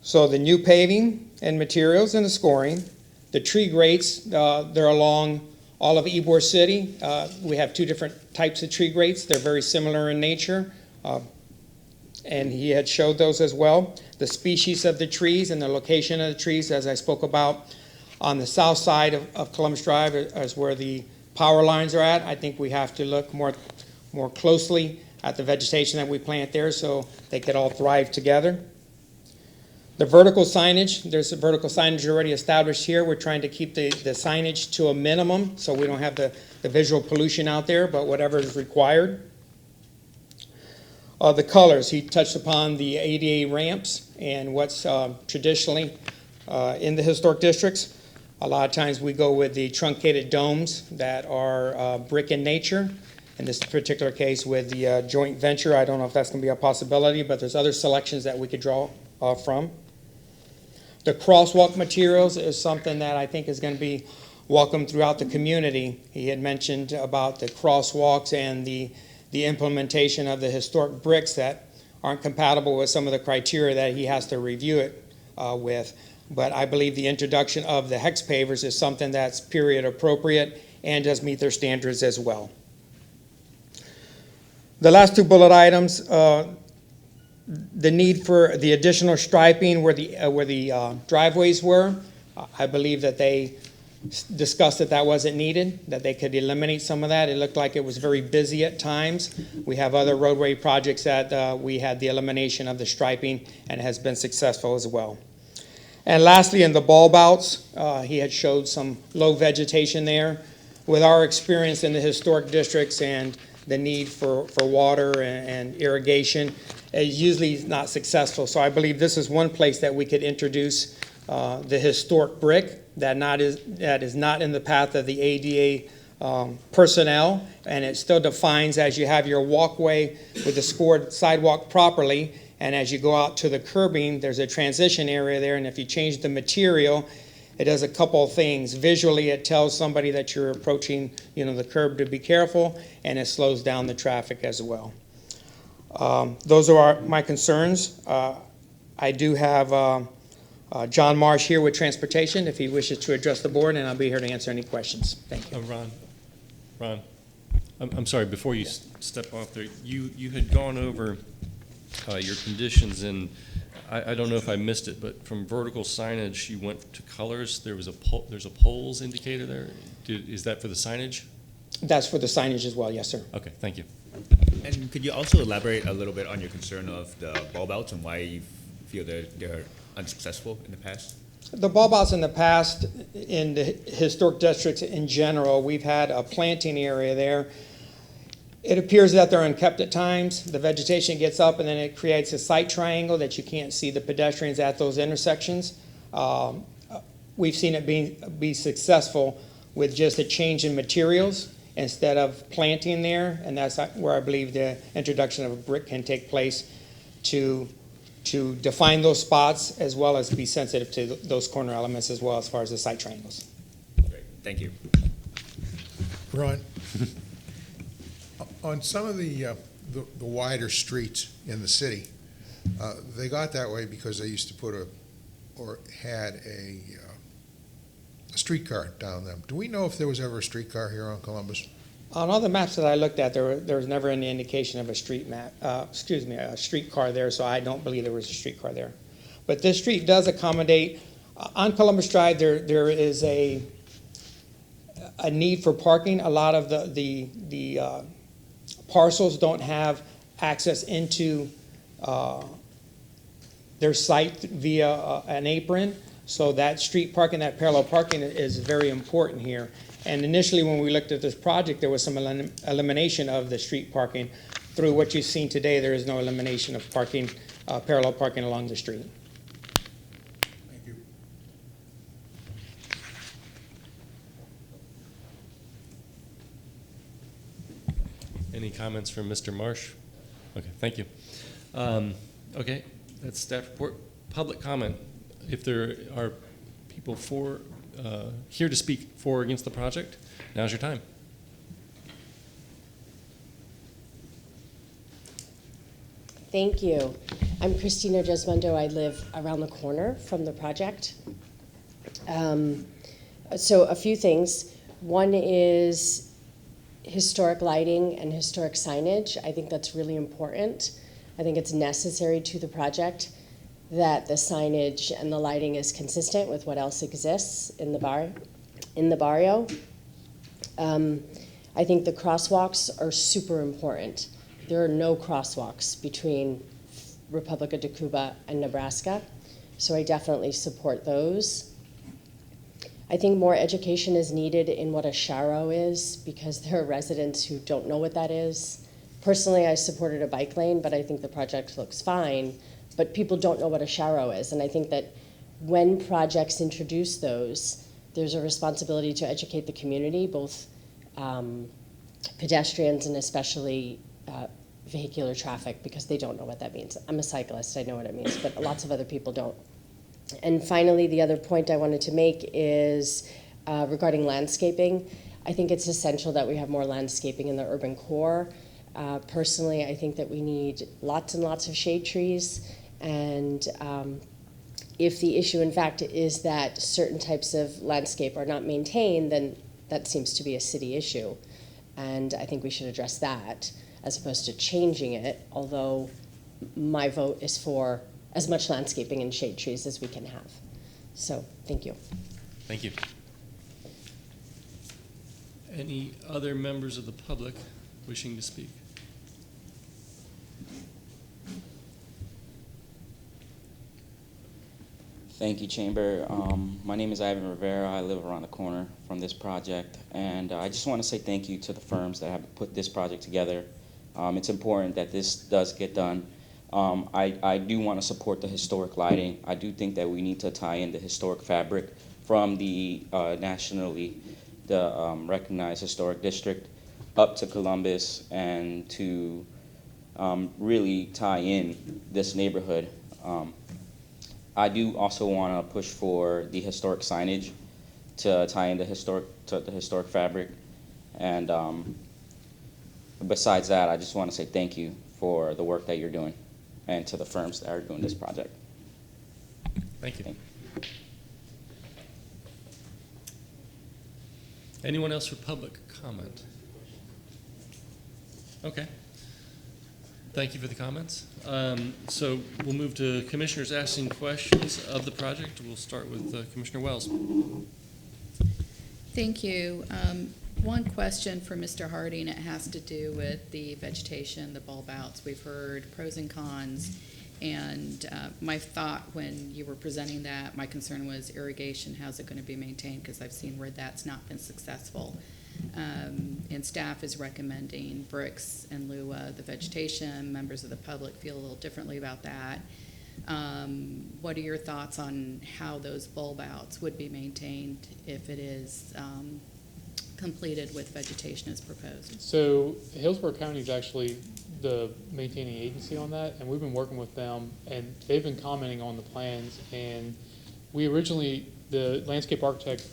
Speaker 7: So the new paving and materials and the scoring, the tree grates, they're along all of Ybor City. We have 2 different types of tree grates. They're very similar in nature, and he had showed those as well. The species of the trees and the location of the trees, as I spoke about, on the south side of Columbus Drive is where the power lines are at. I think we have to look more closely at the vegetation that we plant there so they could all thrive together. The vertical signage, there's a vertical signage already established here. We're trying to keep the signage to a minimum so we don't have the visual pollution out there, but whatever is required. The colors, he touched upon the ADA ramps and what's traditionally in the historic districts. A lot of times we go with the truncated domes that are brick in nature. In this particular case with the joint venture, I don't know if that's going to be a possibility, but there's other selections that we could draw from. The crosswalk materials is something that I think is going to be welcome throughout the community. He had mentioned about the crosswalks and the implementation of the historic bricks that aren't compatible with some of the criteria that he has to review it with. But I believe the introduction of the hex pavers is something that's period appropriate and does meet their standards as well. The last 2 bullet items, the need for the additional striping where the driveways were. I believe that they discussed that wasn't needed, that they could eliminate some of that. It looked like it was very busy at times. We have other roadway projects that we had the elimination of the striping, and it has been successful as well. And lastly, in the bulb outs, he had showed some low vegetation there. With our experience in the historic districts and the need for water and irrigation, it usually is not successful. So I believe this is one place that we could introduce the historic brick that is not in the path of the ADA personnel, and it still defines as you have your walkway with the scored sidewalk properly, and as you go out to the curbing, there's a transition area there, and if you change the material, it does a couple of things. Visually, it tells somebody that you're approaching, the curb to be careful, and it slows down the traffic as well. Those are my concerns. I do have John Marsh here with Transportation if he wishes to address the board, and I'll be here to answer any questions. Thank you.
Speaker 1: Ron, I'm sorry, before you step off there, you had gone over your conditions, and I don't know if I missed it, but from vertical signage, you went to colors. There's a poles indicator there. Is that for the signage?
Speaker 7: That's for the signage as well, yes, sir.
Speaker 1: Okay, thank you.
Speaker 4: And could you also elaborate a little bit on your concern of the bulb outs and why you feel that they're unsuccessful in the past?
Speaker 7: The bulb outs in the past, in the historic districts in general, we've had a planting area there. It appears that they're unkept at times. The vegetation gets up and then it creates a sight triangle that you can't see the pedestrians at those intersections. We've seen it be successful with just a change in materials instead of planting there, and that's where I believe the introduction of a brick can take place to define those spots as well as be sensitive to those corner elements as well as far as the sight triangles.
Speaker 4: Great, thank you.
Speaker 3: Ron, on some of the the wider streets in the city. They got that way because they used to put had a streetcar down them. Do we know if there was ever a streetcar here on Columbus?
Speaker 7: On all the maps that I looked at, there was never any indication of a a streetcar there, so I don't believe there was a streetcar there. But this street does accommodate, on Columbus Drive, there is a need for parking. A lot of the parcels don't have access into their site via an apron, so that street parking, that parallel parking is very important here. And initially, when we looked at this project, there was some elimination of the street parking. Through what you've seen today, there is no elimination of parking, parallel parking along the street.
Speaker 3: Thank you.
Speaker 1: Any comments from Mr. Marsh? Okay, thank you. Okay, that's staff report. Public comment. If there are people here to speak for or against the project, now's your time.
Speaker 10: Thank you. I'm Christina Jesmondo. I live around the corner from the project. So a few things. One is historic lighting and historic signage. I think that's really important. I think it's necessary to the project that the signage and the lighting is consistent with what else exists in the barrio. I think the crosswalks are super important. There are no crosswalks between Republic of Cuba and Nebraska, so I definitely support those. I think more education is needed in what a sharrow is, because there are residents who don't know what that is. Personally, I supported a bike lane, but I think the project looks fine, but people don't know what a sharrow is, and I think that when projects introduce those, there's a responsibility to educate the community, both pedestrians and especially vehicular traffic, because they don't know what that means. I'm a cyclist, I know what it means, but lots of other people don't. And finally, the other point I wanted to make is regarding landscaping. I think it's essential that we have more landscaping in the urban core. Personally, I think that we need lots and lots of shade trees, and if the issue, in fact, is that certain types of landscape are not maintained, then that seems to be a city issue, and I think we should address that as opposed to changing it, although my vote is for as much landscaping and shade trees as we can have. So, thank you.
Speaker 1: Thank you. Any other members of the public wishing to speak?
Speaker 11: Thank you, Chamber. My name is Ivan Rivera. I live around the corner from this project, and I just want to say thank you to the firms that have put this project together. It's important that this does get done. I do want to support the historic lighting. I do think that we need to tie in the historic fabric from the nationally recognized historic district up to Columbus, and to really tie in this neighborhood. I do also want to push for the historic signage to tie in the historic fabric. And besides that, I just want to say thank you for the work that you're doing, and to the firms that are doing this project.
Speaker 1: Thank you. Anyone else for public comment? Okay. Thank you for the comments. So we'll move to commissioners asking questions of the project. We'll start with Commissioner Wells.
Speaker 2: Thank you. One question for Mr. Harding. It has to do with the vegetation, the bulb outs. We've heard pros and cons, and my thought when you were presenting that, my concern was irrigation. How's it going to be maintained? Because I've seen where that's not been successful. And staff is recommending bricks in lieu of the vegetation. Members of the public feel a little differently about that. What are your thoughts on how those bulb outs would be maintained if it is completed with vegetation as proposed?
Speaker 9: So Hillsborough County is actually the maintaining agency on that, and we've been working with them, and they've been commenting on the plans. And the landscape architect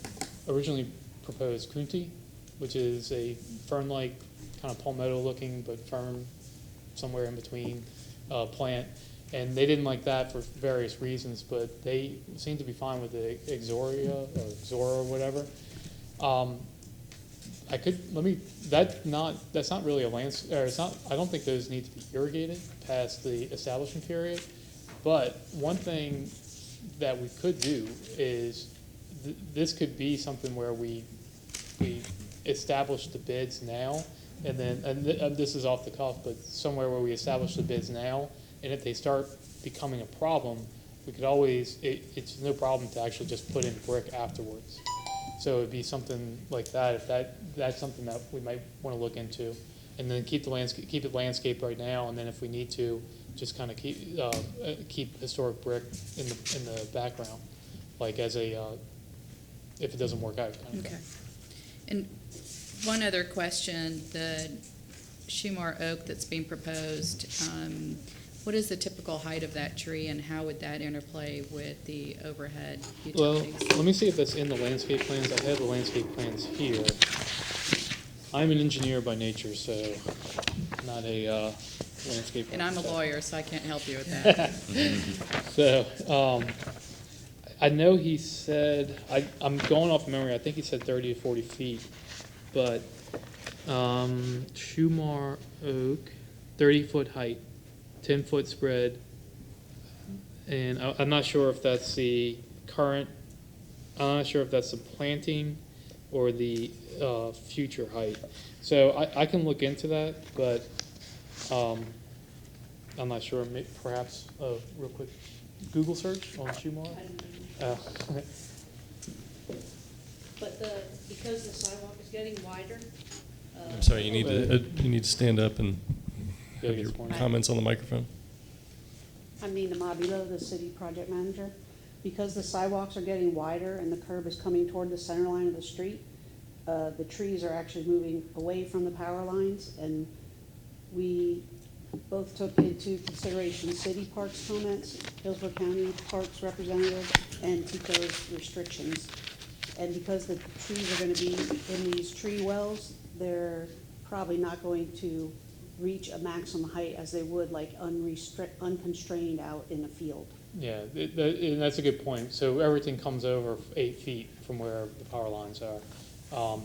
Speaker 9: originally proposed Kunti, which is a fern-like, kind of palmetto-looking but fern somewhere in between plant. And they didn't like that for various reasons, but they seem to be fine with the Exoria or Xora or whatever. That's not really a landscape, or it's not, I don't think those need to be irrigated past the establishment period. But one thing that we could do is, this could be something where we establish the bids now, and then, this is off the cuff, but somewhere where we establish the bids now, and if they start becoming a problem, we could always, it's no problem to actually just put in brick afterwards. So it'd be something like that, if that's something that we might want to look into. And then keep it landscape right now, and then if we need to, just kind of keep historic brick in the background, like as a, if it doesn't work out kind of
Speaker 2: Okay.
Speaker 9: thing.
Speaker 2: And one other question, the Shumar oak that's being proposed, what is the typical height of that tree, and how would that interplay with the overhead
Speaker 9: Well,
Speaker 2: utilities?
Speaker 9: let me see if that's in the landscape plans. I have the landscape plans here. I'm an engineer by nature, so not a landscape.
Speaker 2: And I'm a
Speaker 9: architect.
Speaker 2: lawyer, so I can't help you with that.
Speaker 9: So, I know he said, I'm going off memory, I think he said 30 to 40 feet, but Shumar oak, 30-foot height, 10-foot spread, and I'm not sure if that's the current, I'm not sure if that's the planting or the future height. So I can look into that, but I'm not sure. Perhaps a real quick Google search on Shumar.
Speaker 12: But because the sidewalk is getting wider.
Speaker 1: I'm sorry, you need to stand up and
Speaker 9: Yeah,
Speaker 1: have
Speaker 9: get
Speaker 1: your
Speaker 9: sworn in.
Speaker 1: comments on the microphone.
Speaker 12: I'm Nina Mobilo, the city project manager. Because the sidewalks are getting wider and the curb is coming toward the center line of the street, the trees are actually moving away from the power lines, and we both took into consideration city parks comments, Hillsborough County Parks representative, and TICO's restrictions. And because the trees are gonna be in these tree wells, they're probably not going to reach a maximum height as they would like unconstrained out in the field.
Speaker 9: Yeah, and that's a good point. So everything comes over 8 feet from where the power lines are. I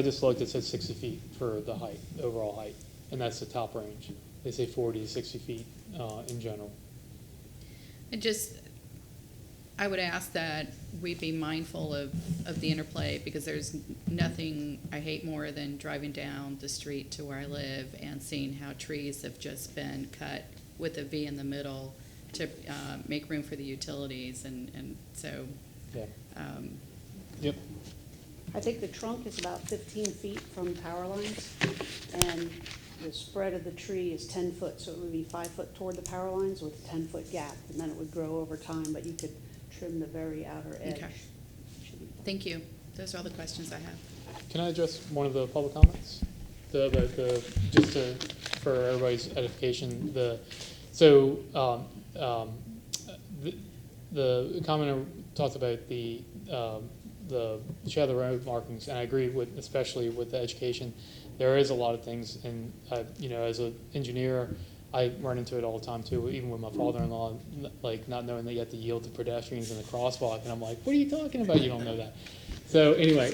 Speaker 9: just looked, it says 60 feet for the height, the overall height, and that's the top range. They say 40 to 60 feet in general.
Speaker 2: I would ask that we be mindful of the interplay, because there's nothing I hate more than driving down the street to where I live and seeing how trees have just been cut with a V in the middle to make room for the utilities, and so.
Speaker 9: Yeah. Yep.
Speaker 12: I think the trunk is about 15 feet from power lines, and the spread of the tree is 10 foot, so it would be 5 foot toward the power lines with a 10-foot gap, and then it would grow over time, but you could trim the very outer edge.
Speaker 2: Okay. Thank you. Those are all the questions I have.
Speaker 9: Can I address one of the public comments? For everybody's edification, the commenter talked about the shadow road markings, and I agree with, especially with the education. There is a lot of things, and as an engineer, I run into it all the time too, even with my father-in-law, like not knowing that you have to yield to pedestrians in the crosswalk, and I'm like, what are you talking about? You don't know that. So anyway,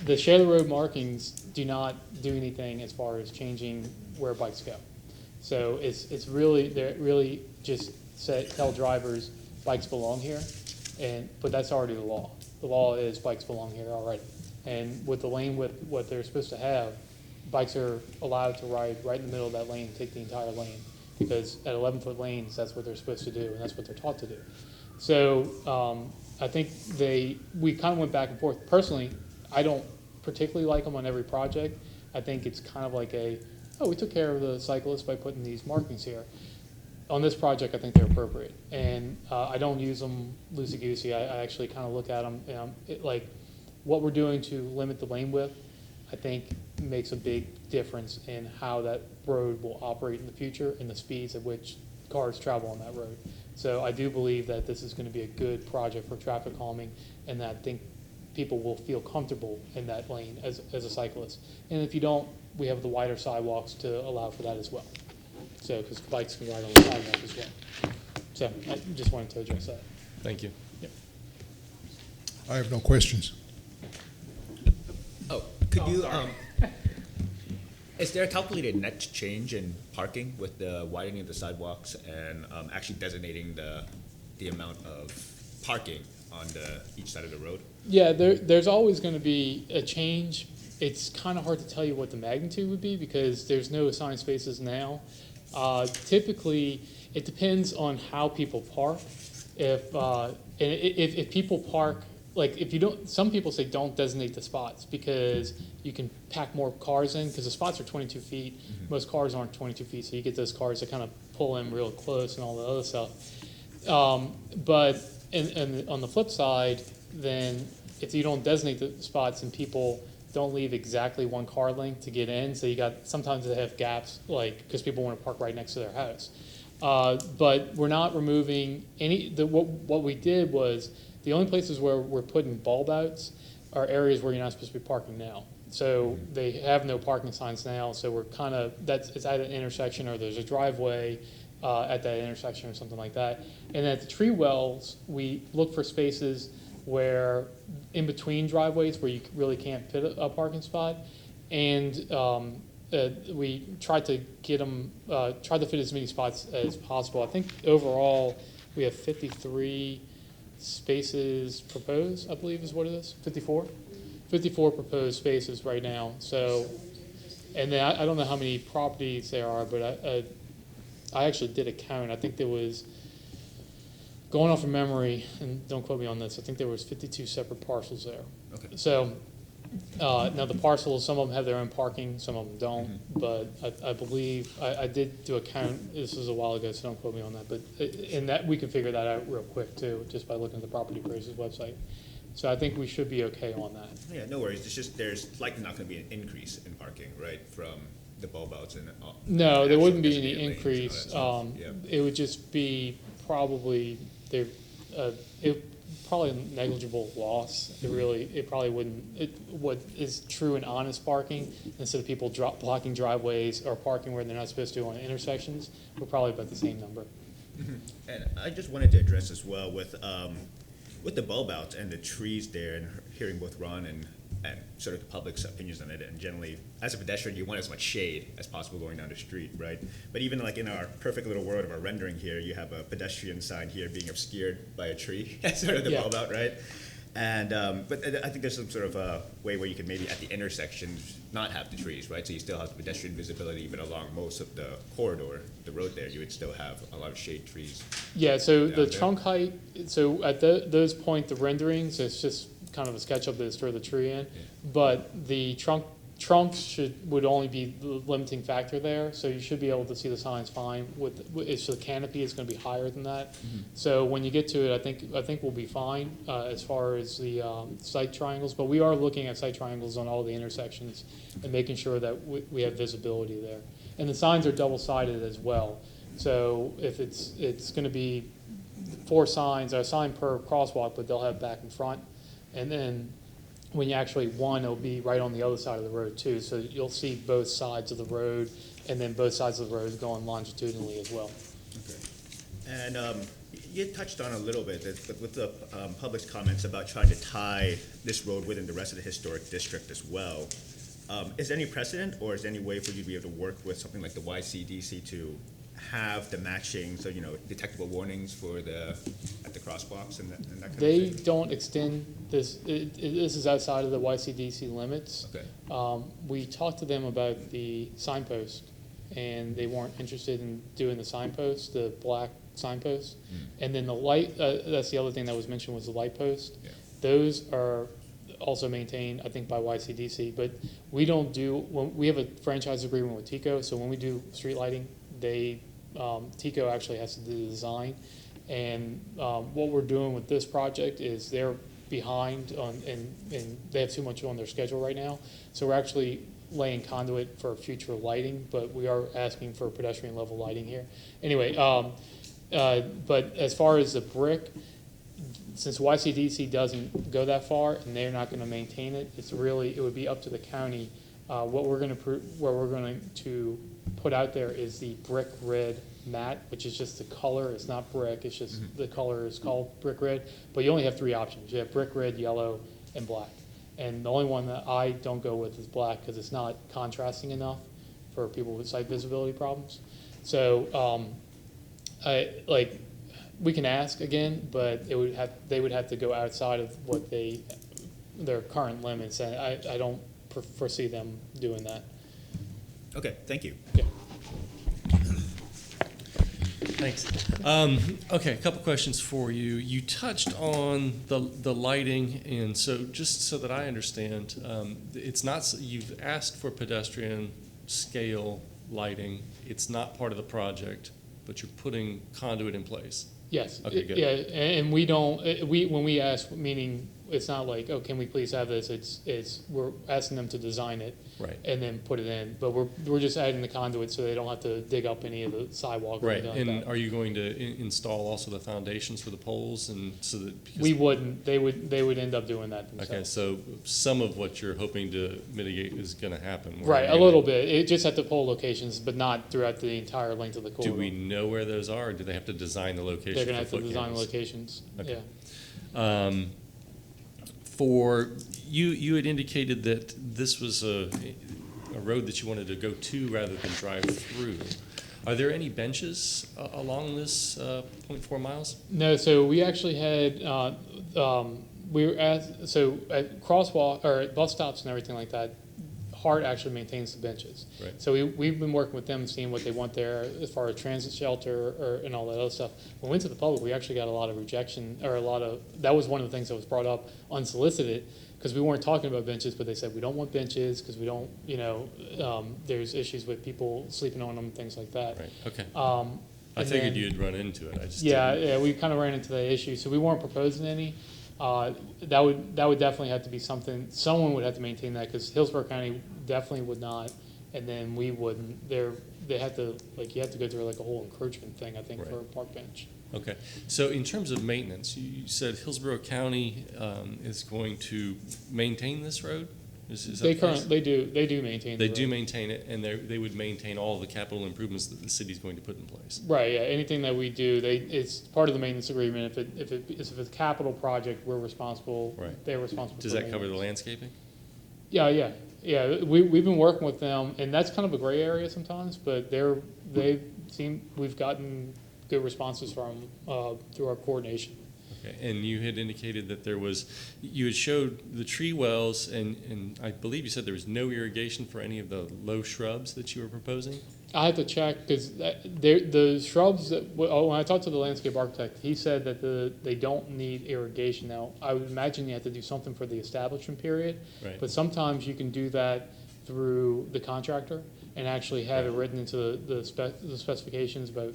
Speaker 9: the share the road markings do not do anything as far as changing where bikes go. So it's really, they're really just tell drivers bikes belong here, but that's already the law. The law is bikes belong here already. And with the lane width, what they're supposed to have, bikes are allowed to ride right in the middle of that lane, take the entire lane, because at 11-foot lanes, that's what they're supposed to do, and that's what they're taught to do. So I think we kind of went back and forth. Personally, I don't particularly like them on every project. I think it's kind of like we took care of the cyclists by putting these markings here. On this project, I think they're appropriate, and I don't use them loosey-goosey. I actually kind of look at them, like what we're doing to limit the lane width, I think makes a big difference in how that road will operate in the future and the speeds at which cars travel on that road. So I do believe that this is going to be a good project for traffic calming, and that I think people will feel comfortable in that lane as a cyclist. And if you don't, we have the wider sidewalks to allow for that as well. So, because bikes can ride on the sidewalk as well. So I just wanted to address that.
Speaker 1: Thank you.
Speaker 3: I have no questions.
Speaker 4: Oh, could you, is there a calculated net change in parking with the widening of the sidewalks and actually designating the amount of parking on each side of the road?
Speaker 9: Yeah, there's always going to be a change. It's kind of hard to tell you what the magnitude would be because there's no assigned spaces now. Typically, it depends on how people park. If people park, like if you don't, some people say don't designate the spots because you can pack more cars in because the spots are 22 feet. Mm-hmm. Most cars aren't 22 feet, so you get those cars that kind of pull in real close and all the other stuff. But on the flip side, then if you don't designate the spots and people don't leave exactly one car length to get in, so you got, sometimes they have gaps, like, because people want to park right next to their house. But we're not removing what we did was, the only places where we're putting bulb outs are areas where you're not supposed to be parking now. So they have no parking signs now, so we're kind of, it's at an intersection or there's a driveway at that intersection or something like that. And at the tree wells, we look for spaces where in between driveways where you really can't fit a parking spot. And we tried to get them, tried to fit as many spots as possible. I think overall we have 53 spaces proposed, I believe is what it is, 54? 54 proposed spaces right now. So, and then I don't know how many properties there are, but I actually did a count. I think there was, going off of memory, and don't quote me on this, I think there was 52 separate parcels there.
Speaker 4: Okay.
Speaker 9: So, now the parcels, some of them have their own parking, some of them don't, but I believe, I did do a count, this was a while ago, so don't quote me on that, but in that, we can figure that out real quick too, just by looking at the property appraiser's website. So I think we should be okay on that.
Speaker 4: Yeah, no worries. It's just there's likely not going to be an increase in parking, right, from the bulb outs and all.
Speaker 9: No, there wouldn't be any
Speaker 4: lanes and all that
Speaker 9: increase.
Speaker 4: stuff. Yeah.
Speaker 9: It would just be probably probably a negligible loss. It probably wouldn't. What is true and honest parking, instead of people blocking driveways or parking where they're not supposed to on intersections, we're probably about the same number.
Speaker 4: Mm-hmm. And I just wanted to address as well with the bulb outs and the trees there, and hearing both Ron and sort of the public's opinions on it, and generally, as a pedestrian, you want as much shade as possible going down the street, right? But even like in our perfect little world of our rendering here, you have a pedestrian sign here being obscured by a tree. That's sort of the bulb out, right? And but I think there's some sort of a way where you can maybe at the intersections not have the trees, right? So you still have the pedestrian visibility even along most of the corridor, the road there. You would still have a lot of shade trees.
Speaker 9: Yeah. So the
Speaker 4: there.
Speaker 9: trunk height. So at those point, the renderings, it's just kind of a SketchUp that throw the tree in, but the trunks would only be the limiting factor there. So you should be able to see the signs fine. So the canopy is going to be higher than that. Mm-hmm. So when you get to it, I think we'll be fine as far as the sight triangles. But we are looking at sight triangles on all the intersections and making sure that we have visibility there. And the signs are double-sided as well. So if it's going to be 4 signs, a sign per crosswalk, but they'll have back and front. And then when you actually it'll be right on the other side of the road too. So you'll see both sides of the road, and then both sides of the road going longitudinally as well.
Speaker 4: Okay. And you touched on a little bit but with the public's comments about trying to tie this road within the rest of the historic district as well. Is there any precedent, or is there any way for you to be able to work with something like the YCDC to have the matching, so detectable warnings for at the crosswalks and that kind of thing?
Speaker 9: They don't extend this. This is outside of the YCDC limits.
Speaker 4: Okay.
Speaker 9: We talked to them about the signpost, and they weren't interested in doing the signpost, the black signpost. And then the light. That's the other thing that was mentioned was the light post.
Speaker 4: Yeah.
Speaker 9: Those are also maintained, I think, by YCDC. But we don't do. We have a franchise agreement with Tico, so when we do street lighting, Tico actually has to do the design, and what we're doing with this project is they're behind and they have too much on their schedule right now, so we're actually laying conduit for future lighting, but we are asking for pedestrian level lighting here. Anyway, but as far as the brick, since YCDC doesn't go that far and they're not gonna maintain it, it would be up to the county. What we're going to put out there is the brick red mat, which is just the color. It's not brick. It's just the color is called brick red. But you only have 3 options. You have brick red, yellow, and black. And the only one that I don't go with is black because it's not contrasting enough for people with sight visibility problems. So we can ask again, but they would have to go outside of what their current limits, and I don't foresee them doing that.
Speaker 4: Okay, thank you.
Speaker 9: Yeah.
Speaker 1: Thanks. Okay, a couple questions for you. You touched on the lighting, and so just so that I understand, it's not, you've asked for pedestrian scale lighting. It's not part of the project, but you're putting conduit in place.
Speaker 9: Yes.
Speaker 1: Okay, good.
Speaker 9: Yeah, and we don't, when we ask, meaning it's not like, oh, can we please have this? It's we're asking them to design it.
Speaker 1: Right.
Speaker 9: And then put it in. But we're just adding the conduit so they don't have to dig up any of the sidewalk. Or
Speaker 1: Right,
Speaker 9: anything like
Speaker 1: and
Speaker 9: that.
Speaker 1: are you going to install also the foundations for the poles, and so that? Because,
Speaker 9: We wouldn't. They would end up doing that themselves.
Speaker 1: okay, so some of what you're hoping to mitigate is going to happen. where
Speaker 9: Right,
Speaker 1: you're
Speaker 9: a
Speaker 1: gonna-
Speaker 9: little bit. It just at the pole locations, but not throughout the entire length of the corridor.
Speaker 1: Do we know where those are, or do they have to design the location?
Speaker 9: They're going to
Speaker 1: for
Speaker 9: have to
Speaker 1: foot
Speaker 9: design
Speaker 1: candles?
Speaker 9: locations.
Speaker 1: Okay.
Speaker 9: Yeah.
Speaker 1: For you had indicated that this was a road that you wanted to go to rather than drive through. Are there any benches along this 0.4 miles?
Speaker 9: No, so we actually had, we were at Crosswalk, or at bus stops and everything like that, Hart actually maintains the benches.
Speaker 1: Right.
Speaker 9: So we've been working with them, seeing what they want there as far as transit shelter and all that other stuff. When we went to the public, we actually got a lot of rejection, or that was one of the things that was brought up unsolicited, because we weren't talking about benches, but they said, we don't want benches, because we don't, there's issues with people sleeping on them, things like that.
Speaker 1: Right, okay.
Speaker 9: I
Speaker 1: I figured you'd run into it, I just
Speaker 9: Yeah,
Speaker 1: didn't.
Speaker 9: yeah, we kind of ran into that issue, so we weren't proposing any. That would definitely have to be something, someone would have to maintain that, because Hillsborough County definitely would not, and then we wouldn't. They have to, you have to go through like a whole encroachment thing, I think,
Speaker 1: Right.
Speaker 9: for a park bench.
Speaker 1: Okay, so in terms of maintenance, you said Hillsborough County is going to maintain this road? Is that the case?
Speaker 9: They do maintain the
Speaker 1: They do
Speaker 9: road.
Speaker 1: maintain it, and they would maintain all the capital improvements that the city's going to put in place.
Speaker 9: Right, yeah, anything that we do, it's part of the maintenance agreement. If it's a capital project, we're responsible.
Speaker 1: Right.
Speaker 9: They're responsible.
Speaker 1: Does
Speaker 9: for
Speaker 1: that cover the
Speaker 9: maintenance.
Speaker 1: landscaping?
Speaker 9: Yeah. We've been working with them, and that's kind of a gray area sometimes, but we've gotten good responses from, through our coordination.
Speaker 1: Okay, and you had indicated that you had showed the tree wells, and I believe you said there was no irrigation for any of the low shrubs that you were proposing?
Speaker 9: I have to check, because the shrubs, when I talked to the landscape architect, he said that they don't need irrigation. Now, I would imagine you have to do something for the establishment period,
Speaker 1: Right.
Speaker 9: but sometimes you can do that through the contractor and actually have it written into the specifications about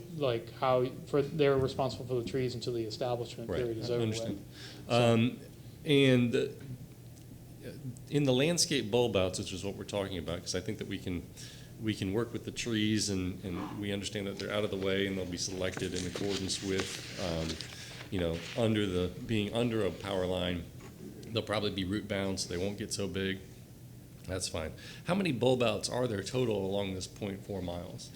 Speaker 9: they're responsible for the trees until the establishment
Speaker 1: Right,
Speaker 9: period is
Speaker 1: I
Speaker 9: over
Speaker 1: understand.
Speaker 9: with.
Speaker 1: And in the landscape bulb outs, which is what we're talking about, because I think that we can work with the trees, and we understand that they're out of the way and they'll be selected in accordance with, being under a power line. They'll probably be root bound, so they won't get so big. That's fine. How many bulb outs are there total along this 0.4 miles?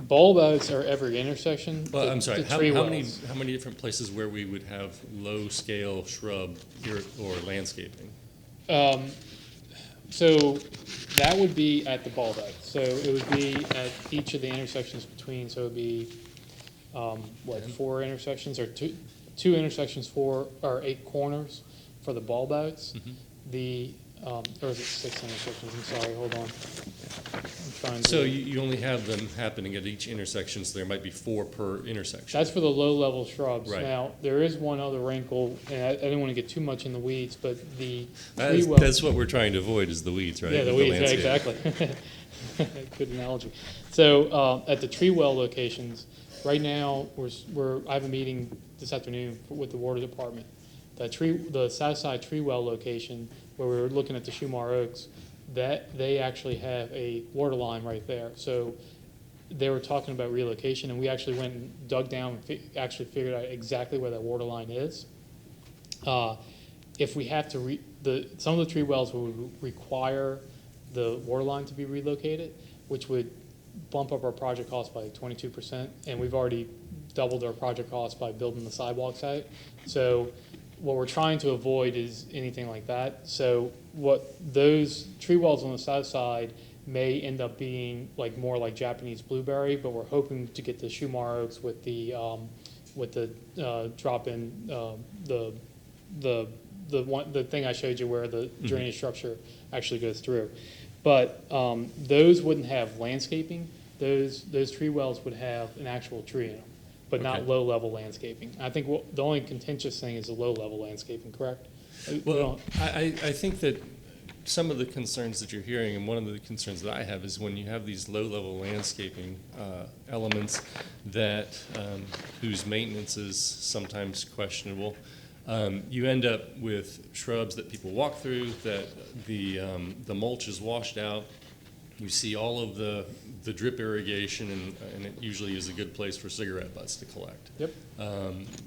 Speaker 9: Bulb outs are every intersection.
Speaker 1: Well,
Speaker 9: The-
Speaker 1: I'm sorry,
Speaker 9: the
Speaker 1: how
Speaker 9: tree
Speaker 1: many
Speaker 9: wells.
Speaker 1: different places where we would have low-scale shrub or landscaping?
Speaker 9: So that would be at the bulb out. So it would be at each of the intersections between, so it would be, 4 intersections, or two intersections, 8 corners for the bulb outs. Or is it 6 intersections? I'm sorry, hold on. I'm trying to.
Speaker 1: So you only have them happening at each intersection, so there might be 4 per intersection.
Speaker 9: That's for the low-level shrubs.
Speaker 1: Right.
Speaker 9: Now, there is one other wrinkle, and I didn't want to get too much in the weeds, but the tree well.
Speaker 1: That's what we're trying to avoid, is the weeds, right?
Speaker 9: Yeah, the
Speaker 1: With
Speaker 9: weeds, yeah,
Speaker 1: landscape.
Speaker 9: exactly. Good analogy. So, at the tree well locations, right now, I have a meeting this afternoon with the water department. The south side tree well location, where we were looking at the Shumar Oaks, that they actually have a water line right there. So they were talking about relocation, and we actually went and dug down and actually figured out exactly where that water line is. If we have to, some of the tree wells would require the water line to be relocated, which would bump up our project cost by 22%, and we've already doubled our project cost by building the sidewalks out. So what we're trying to avoid is anything like that. So what those tree wells on the south side may end up being like more like Japanese blueberry, but we're hoping to get the Shumar oaks with the drop-in the thing I showed you where the drainage structure actually goes through. But those wouldn't have landscaping. Those tree wells would have an actual tree in them, but not low-level landscaping. I think the only contentious thing is the low-level landscaping, correct?
Speaker 1: Well, I think that some of the concerns that you're hearing, and one of the concerns that I have, is when you have these low-level landscaping elements that whose maintenance is sometimes questionable. You end up with shrubs that people walk through, that the mulch is washed out. You see all of the drip irrigation, and it usually is a good place for cigarette butts to collect.
Speaker 9: Yep.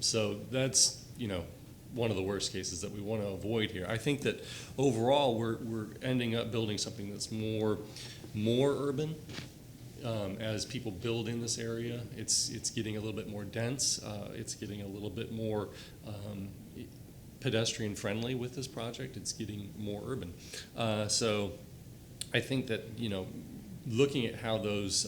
Speaker 1: So that's, one of the worst cases that we want to avoid here. I think that overall we're ending up building something that's more urban. As people build in this area, it's getting a little bit more dense. It's getting a little bit more pedestrian friendly with this project. It's getting more urban. So I think that, looking at how those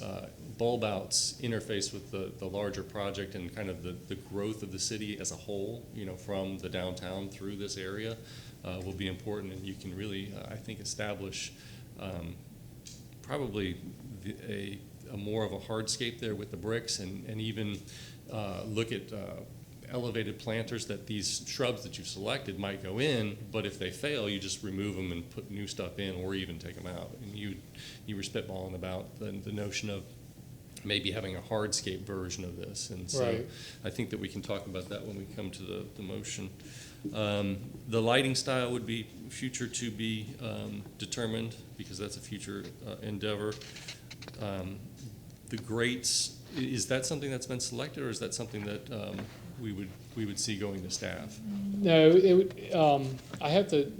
Speaker 1: bulb outs interface with the larger project and kind of the growth of the city as a whole, from the downtown through this area, will be important. And you can really, I think, establish probably a more of a hardscape there with the bricks, and even look at elevated planters that these shrubs that you've selected might go in, but if they fail, you just remove them and put new stuff in, or even take them out. And you were spitballing about the notion of maybe having a hardscape version of this, and so
Speaker 9: Right.
Speaker 1: I think that we can talk about that when we come to the motion. The lighting style would be future to be determined, because that's a future endeavor. The grates, is that something that's been selected, or is that something that we would see going to staff?
Speaker 9: No, it would, I have to,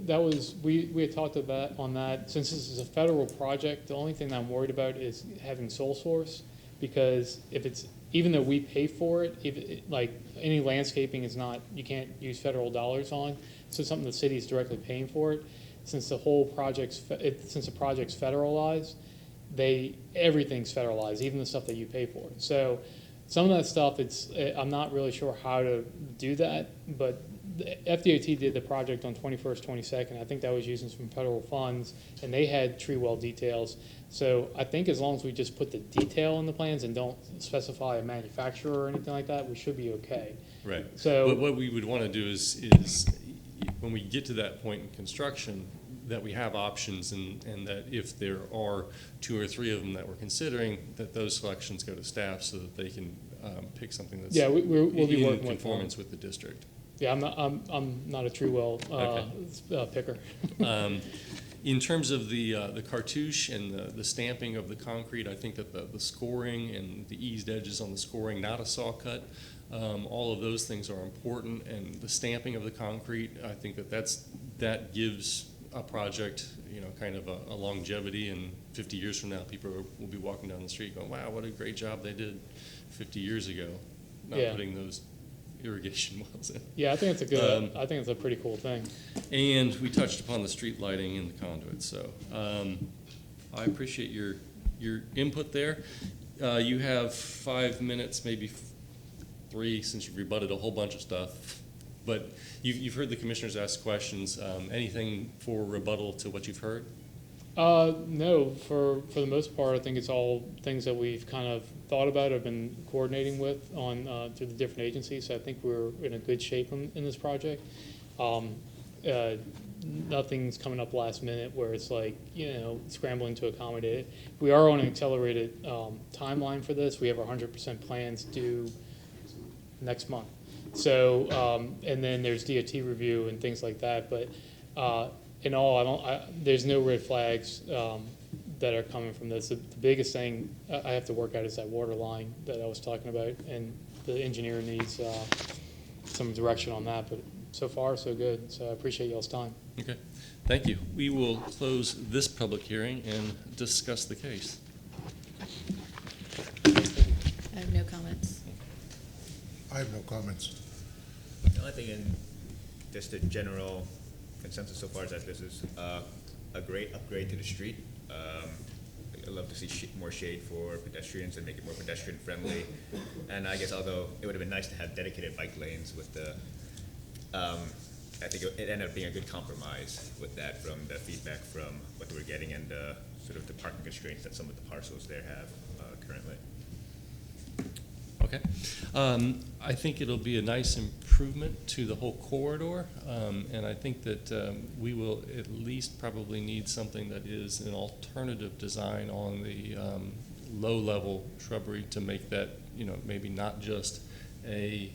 Speaker 9: we had talked about on that. Since this is a federal project, the only thing that I'm worried about is having sole source, because even though we pay for it, like any landscaping is not, you can't use federal dollars on, so something the city is directly paying for it. Since the project's federalized, everything's federalized, even the stuff that you pay for. So some of that stuff, I'm not really sure how to do that, but the FDOT did the project on 21st, 22nd. I think that was using some federal funds, and they had tree well details. So I think as long as we just put the detail in the plans and don't specify a manufacturer or anything like that, we should be okay.
Speaker 1: Right.
Speaker 9: So,
Speaker 1: but what we would want to do is when we get to that point in construction, that we have options, and that if there are 2 or 3 of them that we're considering, that those selections go to staff so that they can pick something that's
Speaker 9: we'll be
Speaker 1: in
Speaker 9: working
Speaker 1: conformance with the district.
Speaker 9: Yeah, I'm not a tree well picker.
Speaker 1: In terms of the cartouche and the stamping of the concrete, I think that the scoring and the eased edges on the scoring, not a saw cut, all of those things are important. And the stamping of the concrete, I think that gives a project, kind of a longevity. And 50 years from now, people will be walking down the street going, "Wow, what a great job they did 50 years ago," not putting those irrigation wells in.
Speaker 9: Yeah, I think it's a good. I think it's a pretty cool thing.
Speaker 1: And we touched upon the street lighting and the conduit. So I appreciate your input there. You have 5 minutes, maybe 3, since you've rebutted a whole bunch of stuff. But you've heard the commissioners ask questions. Anything for rebuttal to what you've heard?
Speaker 9: No, for the most part, I think it's all things that we've kind of thought about, have been coordinating with on through the different agencies. So I think we're in a good shape in this project. Nothing's coming up last minute where it's like, scrambling to accommodate it. We are on an accelerated timeline for this. We have our 100% plans due next month. So, and then there's DOT review and things like that. But in all, there's no red flags that are coming from this. The biggest thing I have to work out is that water line that I was talking about, and the engineer needs some direction on that. But so far, so good. So I appreciate y'all's time.
Speaker 1: Okay, thank you. We will close this public hearing and discuss the case.
Speaker 2: I have no comments.
Speaker 3: I have no comments.
Speaker 4: The only thing in just a general consensus so far is that this is a great upgrade to the street. I'd love to see more shade for pedestrians and make it more pedestrian friendly. And I guess although it would have been nice to have dedicated bike lanes with the, I think it ended up being a good compromise with that from the feedback from what we're getting and sort of the parking constraints that some of the parcels there have currently.
Speaker 1: Okay. I think it'll be a nice improvement to the whole corridor, and I think that we will at least probably need something that is an alternative design on the low-level shrubbery to make that, maybe not just a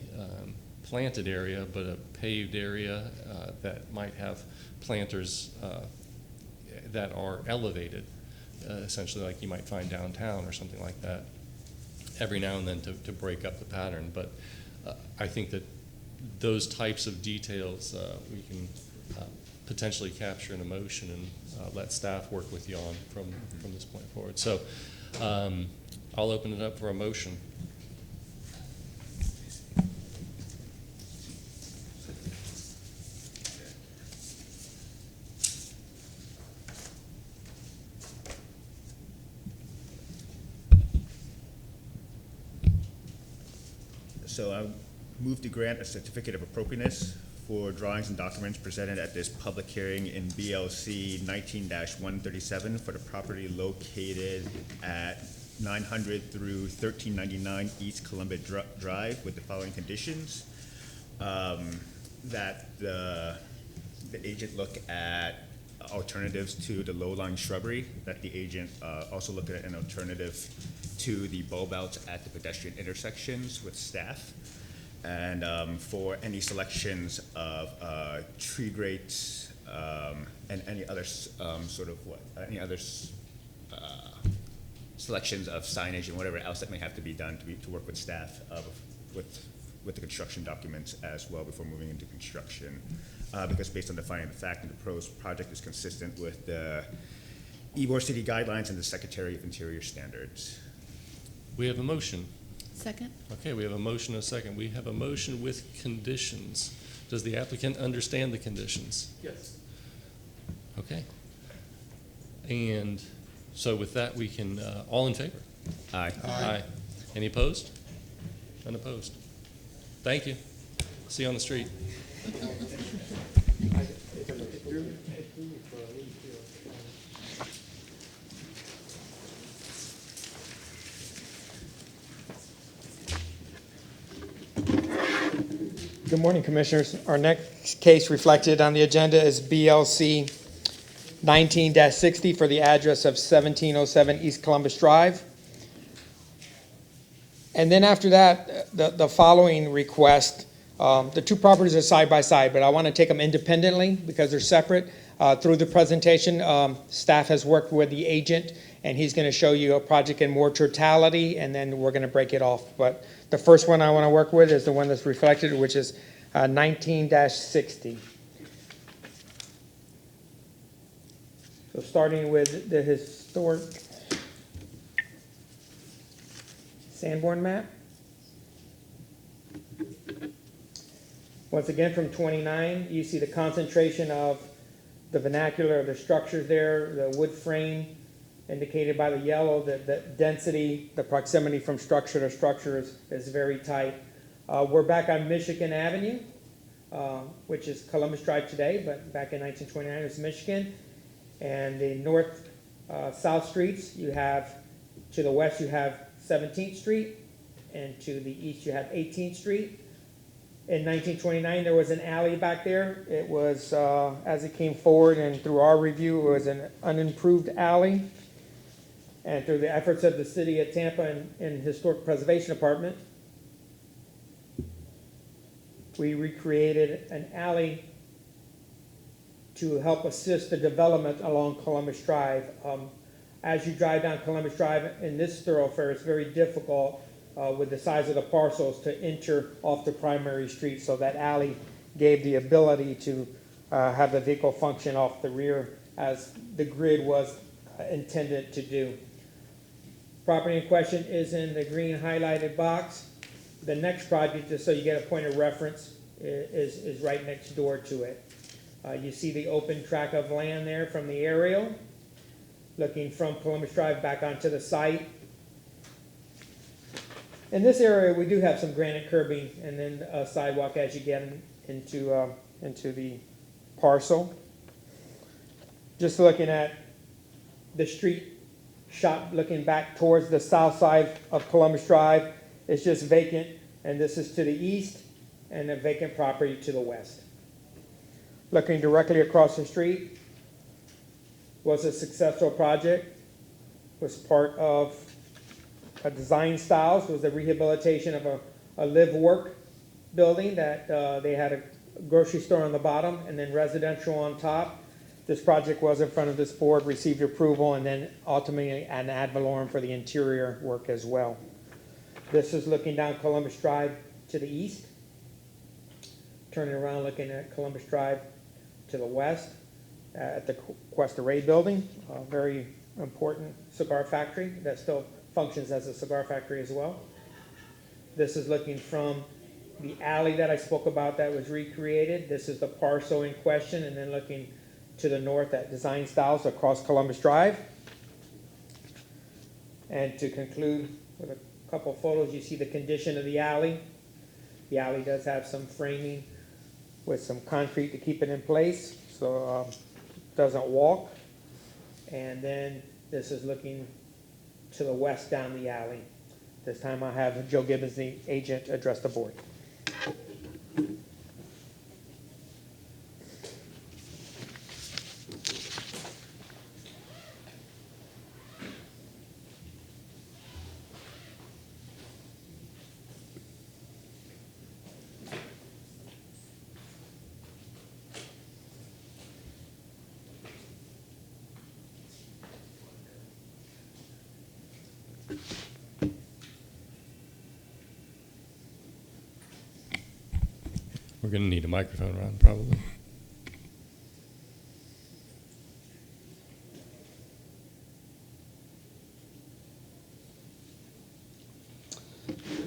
Speaker 1: planted area, but a paved area that might have planters that are elevated, essentially like you might find downtown or something like that, every now and then to break up the pattern. But I think that those types of details we can potentially capture in a motion and let staff work with you on from this point forward. So I'll open it up for a motion.
Speaker 4: So I move to grant a certificate of appropriateness for drawings and documents presented at this public hearing in BLC 19-137 for the property located at 900 through 1399 East Columbia Drive with the following conditions. That the agent look at alternatives to the low-lying shrubbery, that the agent also look at an alternative to the bulb outs at the pedestrian intersections with staff, and for any selections of tree grates and any other selections of signage and whatever else that may have to be done to work with staff with the construction documents as well before moving into construction, because based on the finding of fact, the proposed project is consistent with the Ybor City guidelines and the Secretary of Interior standards.
Speaker 1: We have a motion.
Speaker 2: Second?
Speaker 1: Okay, we have a motion and a second. We have a motion with conditions. Does the applicant understand the conditions?
Speaker 6: Yes.
Speaker 1: Okay. And so with that, we can, all in favor?
Speaker 4: Aye.
Speaker 1: Aye. Any opposed? None opposed. Thank you. See you on the street.
Speaker 7: Good morning, Commissioners. Our next case reflected on the agenda is BLC 19-60 for the address of 1707 East Columbus Drive. And then after that, the following request, the two properties are side by side, but I want to take them independently because they're separate. Through the presentation, staff has worked with the agent, and he's going to show you a project in more totality, and then we're going to break it off. But the first one I want to work with is the one that's reflected, which is 19-60. So starting with the historic Sanborn map. Once again, from 29, you see the concentration of the vernacular of the structures there, the wood frame indicated by the yellow, the density, the proximity from structure to structure is very tight. We're back on Michigan Avenue, which is Columbus Drive today, but back in 1929 it was Michigan. And the north-south streets, you have, to the west you have 17th Street, and to the east you have 18th Street. In 1929, there was an alley back there. It was, as it came forward and through our review, it was an unimproved alley. And through the efforts of the city of Tampa and Historic Preservation Department, we recreated an alley to help assist the development along Columbus Drive. As you drive down Columbus Drive in this thoroughfare, it's very difficult with the size of the parcels to enter off the primary street. So that alley gave the ability to have the vehicle function off the rear as the grid was intended to do. Property in question is in the green highlighted box. The next project, just so you get a point of reference, is right next door to it. You see the open tract of land there from the aerial, looking from Columbus Drive back onto the site. In this area, we do have some granite curbing and then a sidewalk as you get into the parcel. Just looking at the street shot looking back towards the south side of Columbus Drive, it's just vacant, and this is to the east, and a vacant property to the west. Looking directly across the street was a successful project, was part of a design styles, was the rehabilitation of a live-work building that they had a grocery store on the bottom and then residential on top. This project was in front of this board, received approval, and then ultimately an ad valorem for the interior work as well. This is looking down Columbus Drive to the east, turning around looking at Columbus Drive to the west at the Quest Array building, a very important cigar factory that still functions as a cigar factory as well. This is looking from the alley that I spoke about that was recreated. This is the parcel in question, and then looking to the north at Design Styles across Columbus Drive. And to conclude with a couple photos, you see the condition of the alley. The alley does have some framing with some concrete to keep it in place so it doesn't walk. And then this is looking to the west down the alley. This time I have Joe Gibbons, the agent, address the board.
Speaker 1: We're going to need a microphone, Ron, probably.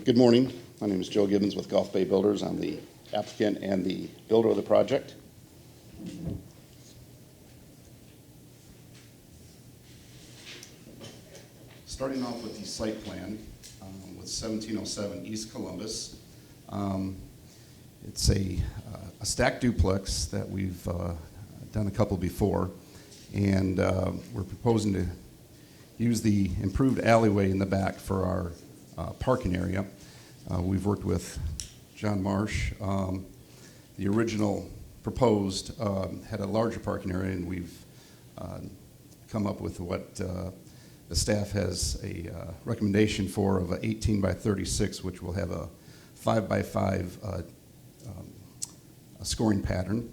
Speaker 13: Good morning. My name is Joe Gibbons with Gulf Bay Builders. I'm the applicant and the builder of the project. Starting off with the site plan with 1707 East Columbus. It's a stacked duplex that we've done a couple before, and we're proposing to use the improved alleyway in the back for our parking area. We've worked with John Marsh. The original proposed had a larger parking area, and we've come up with what the staff has a recommendation for of an 18 by 36, which will have a 5 by 5 a scoring pattern.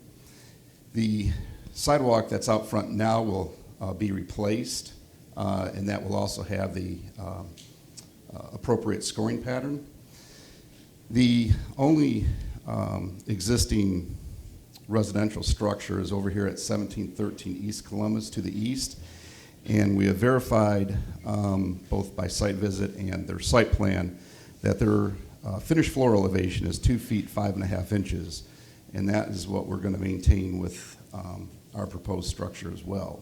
Speaker 13: The sidewalk that's out front now will be replaced, and that will also have the appropriate scoring pattern. The only existing residential structure is over here at 1713 East Columbus to the east, and we have verified both by site visit and their site plan that their finished floor elevation is 2 feet 5.5 inches, and that is what we're going to maintain with our proposed structure as well.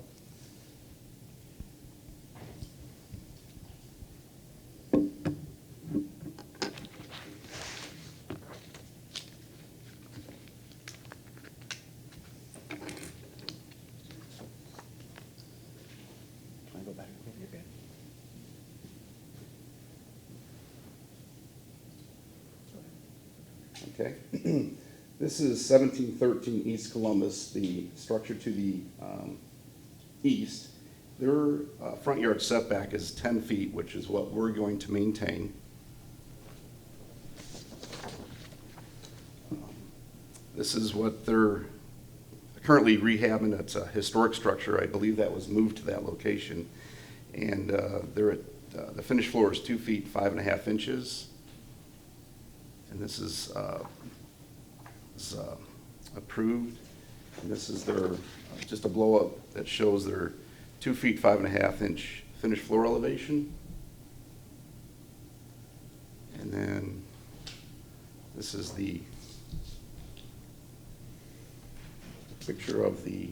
Speaker 13: Okay. This is 1713 East Columbus, the structure to the east. Their front yard setback is 10 feet, which is what we're going to maintain. This is what they're currently rehabbing. It's a historic structure. I believe that was moved to that location. And they're at, the finished floor is 2 feet 5.5 inches. And this is approved. And this is their, just a blow-up that shows their 2 feet 5.5 inch finished floor elevation. And then this is the picture of the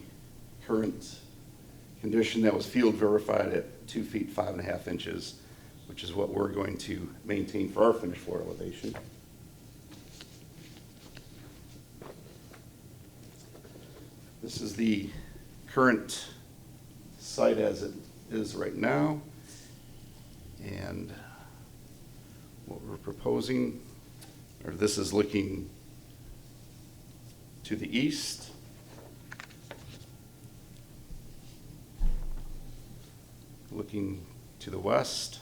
Speaker 13: current condition that was field verified at 2 feet 5.5 inches, which is what we're going to maintain for our finished floor elevation. This is the current site as it is right now. And what we're proposing, or this is looking to the east. Looking to the west.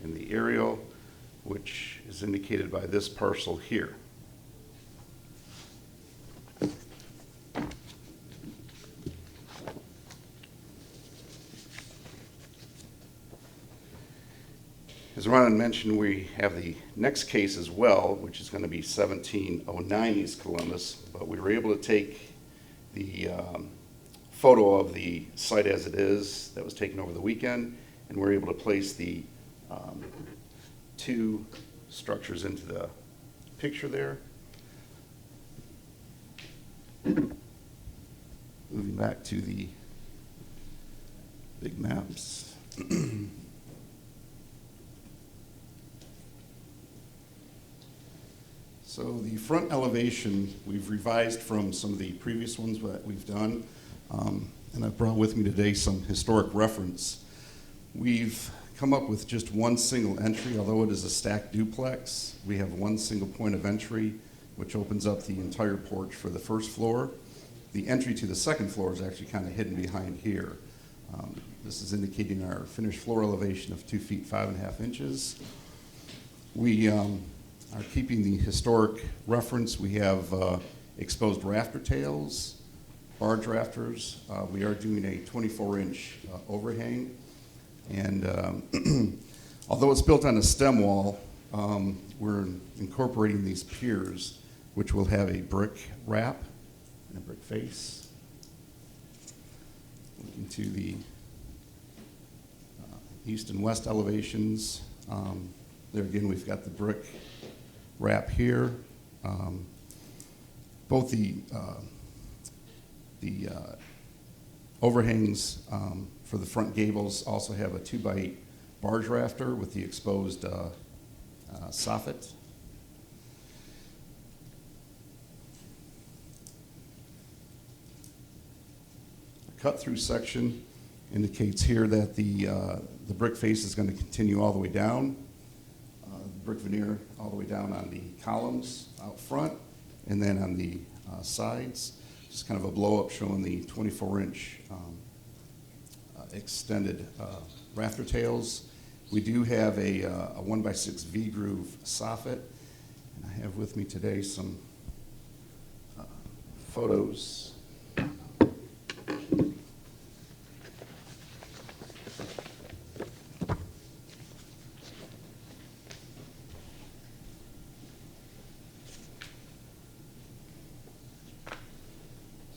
Speaker 13: And the aerial, which is indicated by this parcel here. As Ron mentioned, we have the next case as well, which is going to be 1709 East Columbus, but we were able to take the photo of the site as it is that was taken over the weekend, and we're able to place the two structures into the picture there. Moving back to the big maps. So the front elevation, we've revised from some of the previous ones that we've done, and I've brought with me today some historic reference. We've come up with just one single entry, although it is a stacked duplex. We have one single point of entry, which opens up the entire porch for the first floor. The entry to the second floor is actually kind of hidden behind here. This is indicating our finished floor elevation of 2 feet 5.5 inches. We are keeping the historic reference. We have exposed rafter tails, barge rafters. We are doing a 24-inch overhang. And although it's built on a stem wall, we're incorporating these piers, which will have a brick wrap and a brick face. Looking to the east and west elevations, there again we've got the brick wrap here. Both the overhangs for the front gables also have a 2x8 barge rafter with the exposed soffit. A cut-through section indicates here that the brick face is going to continue all the way down. Brick veneer all the way down on the columns out front, and then on the sides, just kind of a blow-up showing the 24-inch extended rafter tails. We do have a 1x6 V-groove soffit, and I have with me today some photos.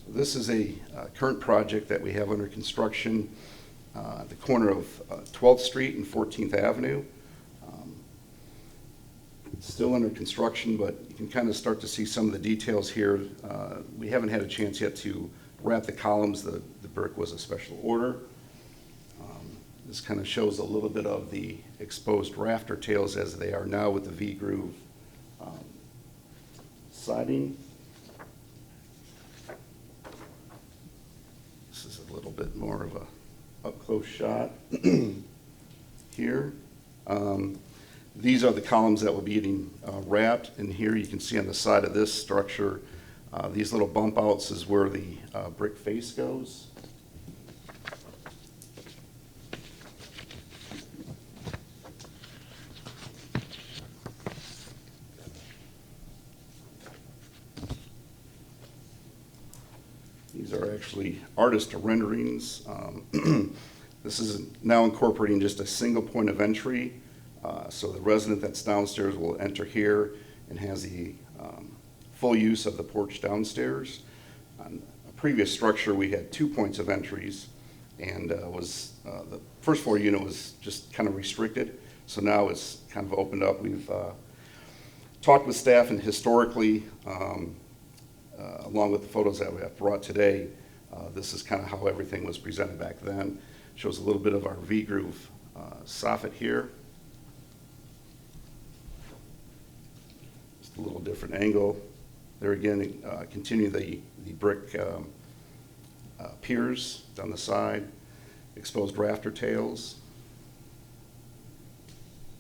Speaker 13: This is a current project that we have under construction at the corner of 12th Street and 14th Avenue. It's still under construction, but you can kind of start to see some of the details here. We haven't had a chance yet to wrap the columns. The brick was a special order. This kind of shows a little bit of the exposed rafter tails as they are now with the V-groove siding. A little bit more of a up-close shot here. These are the columns that will be getting wrapped, and here you can see on the side of this structure, these little bump outs is where the brick face goes. These are actually artist renderings. This is now incorporating just a single point of entry So the resident that's downstairs will enter here and has the full use of the porch downstairs. On a previous structure, we had 2 points of entries, and the first floor unit was just kind of restricted. So now it's kind of opened up. We've talked with staff, and historically, along with the photos that we have brought today, this is kind of how everything was presented back then. Shows a little bit of our V-groove soffit here. Just a little different angle. There again, continue the brick piers down the side, exposed rafter tails.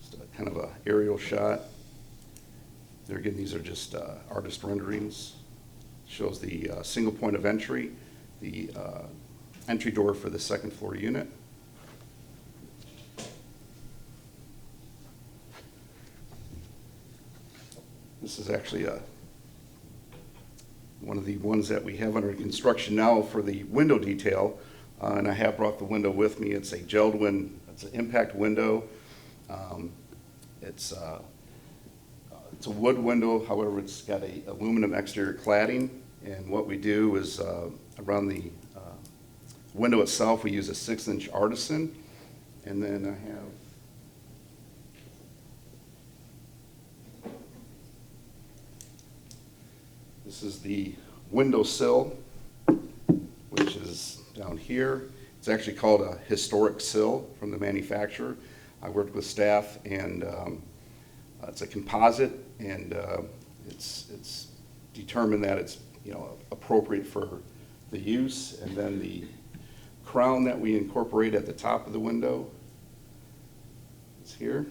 Speaker 13: Just a kind of a aerial shot. There again, these are just artist renderings. Shows the single point of entry, the entry door for the second floor unit. This is actually one of the ones that we have under construction now for the window detail, and I have brought the window with me. It's a gelled it's an impact window. It's a wood window, however, it's got a aluminum exterior cladding, and what we do is around the window itself, we use a 6-inch artisan, and then I have this is the window sill, which is down here. It's actually called a historic sill from the manufacturer. I worked with staff, and it's a composite, and it's determined that it's appropriate for the use. And then the crown that we incorporate at the top of the window is here.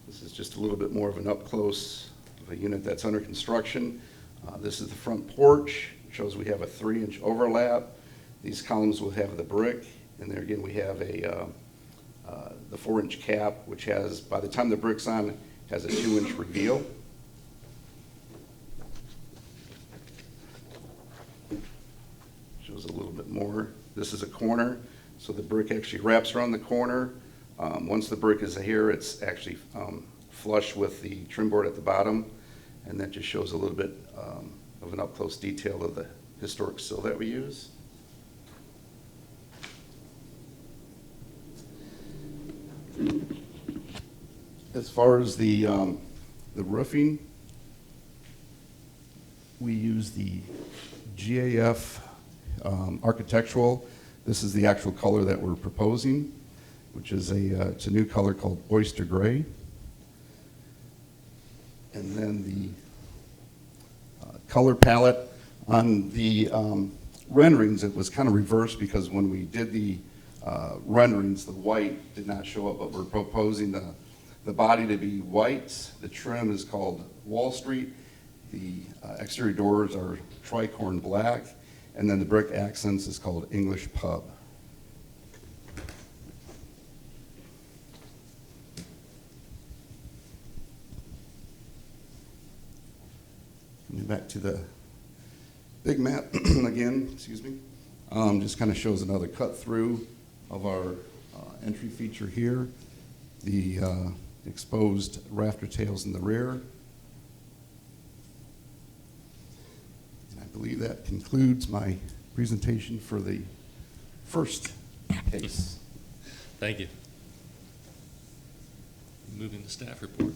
Speaker 13: This is just a little bit more of an up close of a unit that's under construction. This is the front porch. It shows we have a 3-inch overlap. These columns will have the brick, and there again we have the 4-inch cap, which has, by the time the brick's on, has a 2-inch reveal. Shows a little bit more. This is a corner, so the brick actually wraps around the corner. Once the brick is here, it's actually flush with the trim board at the bottom, and that just shows a little bit of an up-close detail of the historic sill that we use. As far as the roofing, we use the GAF architectural. This is the actual color that we're proposing, which is it's a new color called oyster gray. And then the color palette on the renderings, it was kind of reversed, because when we did the renderings, the white did not show up, but we're proposing the body to be white. The trim is called Wall Street. The exterior doors are tricorn black, and then the brick accents is called English Pub. Coming back to the big map again, excuse me, just kind of shows another cut through of our entry feature here. The exposed rafter tails in the rear. And I believe that concludes my presentation for the first case.
Speaker 1: Thank you. Moving to staff report.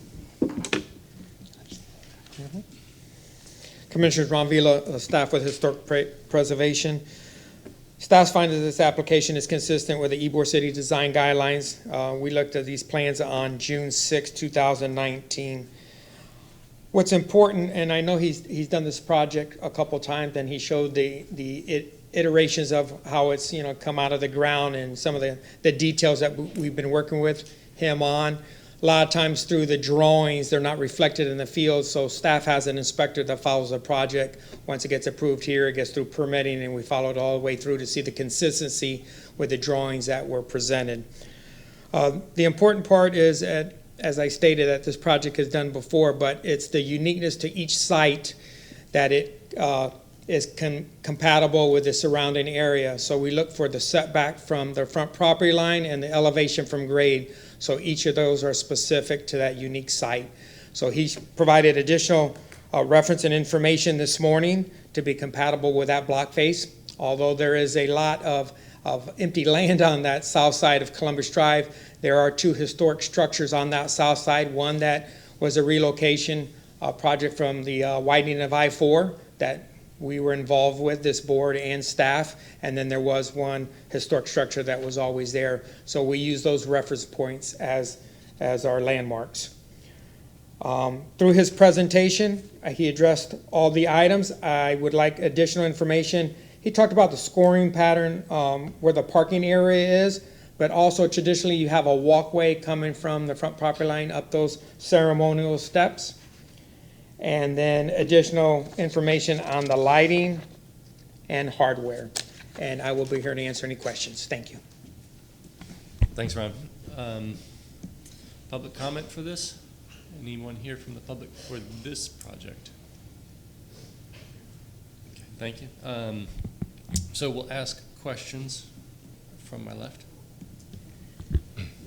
Speaker 7: Commissioners, Ron Vila, staff with Historic Preservation. Staff's finding that this application is consistent with the Ybor City Design Guidelines. We looked at these plans on June 6, 2019. What's important, and I know he's done this project a couple times, and he showed the iterations of how it's come out of the ground and some of the details that we've been working with him on. A lot of times through the drawings, they're not reflected in the field, so staff has an inspector that follows the project. Once it gets approved here, it gets through permitting, and we follow it all the way through to see the consistency with the drawings that were presented. The important part is that as I stated, that this project has done before, but it's the uniqueness to each site that it is compatible with the surrounding area. So we look for the setback from the front property line and the elevation from grade. So each of those are specific to that unique site. So he's provided additional reference and information this morning to be compatible with that block face. Although there is a lot of empty land on that south side of Columbus Drive, there are two historic structures on that south side. One that was a relocation project from the widening of I-4 that we were involved with, this board and staff, and then there was one historic structure that was always there. So we use those reference points as our landmarks. Through his presentation, he addressed all the items. I would like additional information. He talked about the scoring pattern where the parking area is, but also traditionally you have a walkway coming from the front property line up those ceremonial steps. And then additional information on the lighting and hardware. And I will be here to answer any questions. Thank you.
Speaker 1: Thanks, Ron. Public comment for this? Anyone here from the public for this project? Okay, thank you. So we'll ask questions from my left.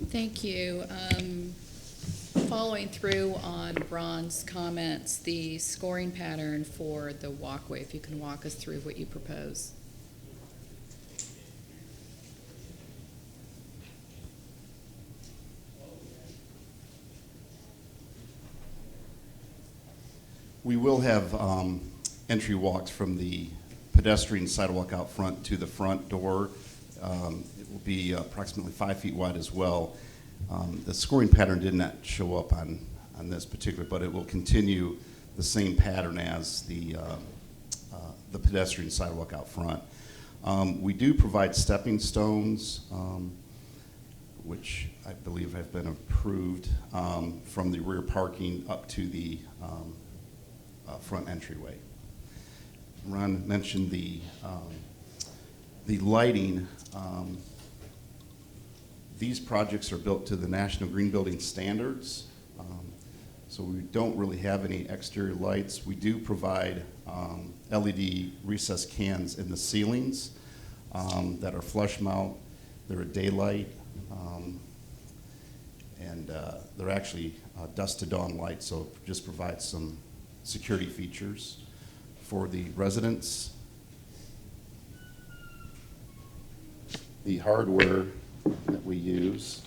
Speaker 2: Thank you. Following through on Ron's comments, the scoring pattern for the walkway, if you can walk us through what you propose.
Speaker 13: We will have entry walks from the pedestrian sidewalk out front to the front door. It will be approximately 5 feet wide as well. The scoring pattern did not show up on this particular, but it will continue the same pattern as the pedestrian sidewalk out front. We do provide stepping stones, which I believe have been approved from the rear parking up to the front entryway. Ron mentioned the lighting. These projects are built to the National Green Building Standards, so we don't really have any exterior lights. We do provide LED recessed cans in the ceilings that are flush mount. They're a daylight, and they're actually dusk to dawn lights, so it just provides some security features for the residents. The hardware that we use.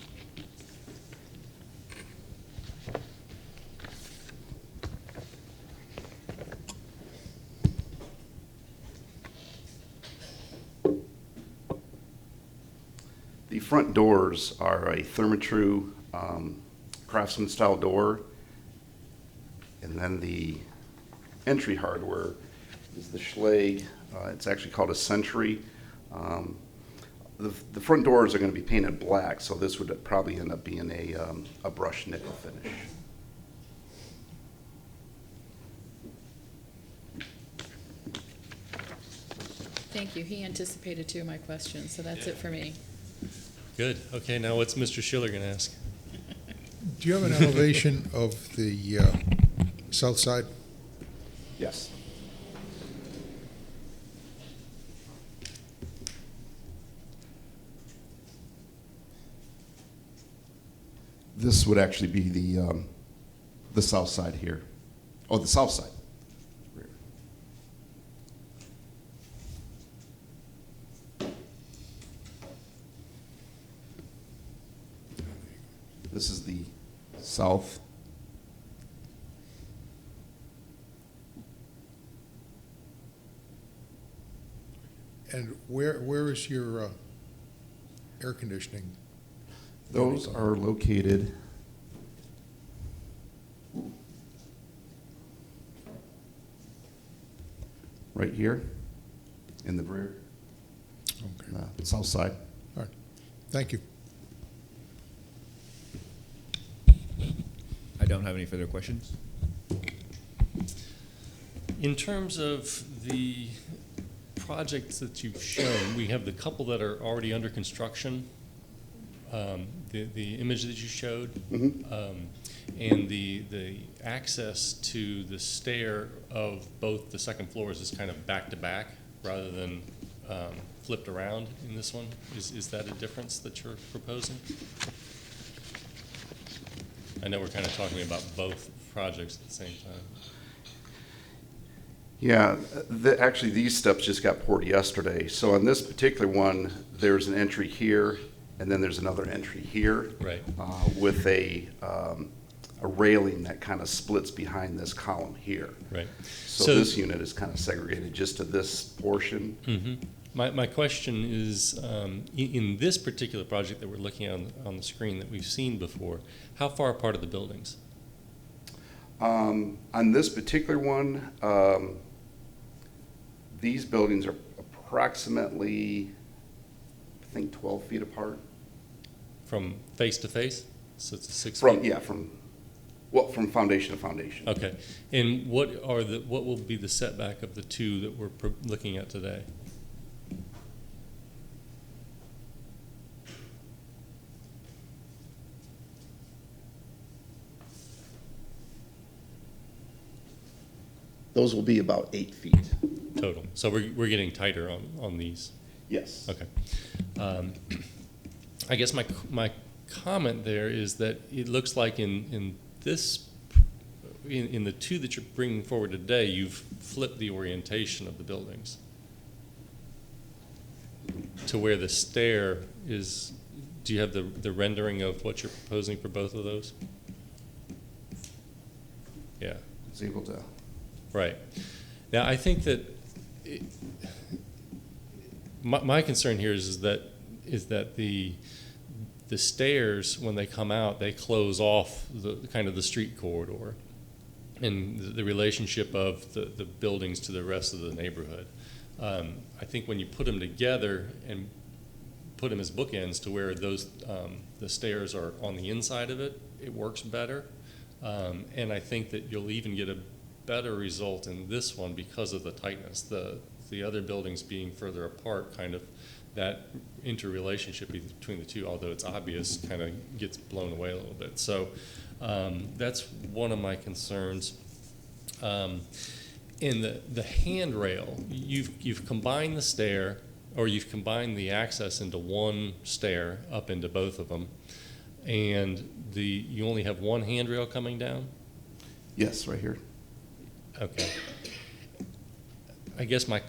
Speaker 13: The front doors are a Therma-Tru Craftsman style door, and then the entry hardware is the Schlage. It's actually called a Century. The front doors are going to be painted black, so this would probably end up being a brushed nickel finish.
Speaker 2: Thank you. He anticipated two of my questions, so that's it for me.
Speaker 1: Good. Okay, now what's Mr. Schiller going to ask?
Speaker 3: Do you have an elevation of the south side?
Speaker 13: Yes. This would actually be the south side here. Oh, the south side. Rear. This is the south.
Speaker 3: And where is your air conditioning?
Speaker 13: Those are located right here in the rear,
Speaker 3: Okay.
Speaker 13: south side.
Speaker 3: All right. Thank you.
Speaker 4: I don't have any further questions.
Speaker 1: In terms of the projects that you've shown, we have the couple that are already under construction. the image that you showed,
Speaker 13: Mhm.
Speaker 1: and the access to the stair of both the second floors is kind of back to back rather than flipped around in this one. Is that a difference that you're proposing? I know we're kind of talking about both projects at the same time.
Speaker 13: Yeah, actually, these steps just got poured yesterday. So on this particular one, there's an entry here, and then there's another entry here.
Speaker 1: Right.
Speaker 13: With a railing that kind of splits behind this column here.
Speaker 1: Right.
Speaker 13: So this unit is kind of segregated just to this portion.
Speaker 1: Mm-hmm. My question is, in this particular project that we're looking at on the screen that we've seen before, how far apart are the buildings?
Speaker 13: On this particular one, these buildings are approximately, I think, 12 feet apart.
Speaker 1: From face to face? So it's a 6
Speaker 13: From,
Speaker 1: feet?
Speaker 13: yeah, from foundation to foundation.
Speaker 1: Okay. And what will be the setback of the two that we're looking at today?
Speaker 13: Those will be about 8 feet.
Speaker 1: Total. So we're getting tighter on these.
Speaker 13: Yes.
Speaker 1: Okay. I guess my comment there is that it looks like in the two that you're bringing forward today, you've flipped the orientation of the buildings to where the stair is. Do you have the rendering of what you're proposing for both of those? Yeah.
Speaker 13: It's able to.
Speaker 1: Right. Now, I think that my concern here is that the stairs, when they come out, they close off the kind of the street corridor and the relationship of the buildings to the rest of the neighborhood. I think when you put them together and put them as bookends to where those the stairs are on the inside of it, it works better. And I think that you'll even get a better result in this one because of the tightness. The other buildings being further apart, kind of that interrelationship between the two, although it's obvious, kind of gets blown away a little bit. So that's one of my concerns. In the handrail, you've combined the stair, or you've combined the access into one stair up into both of them, and you only have one handrail coming down?
Speaker 13: Yes, right here.
Speaker 1: Okay. I guess when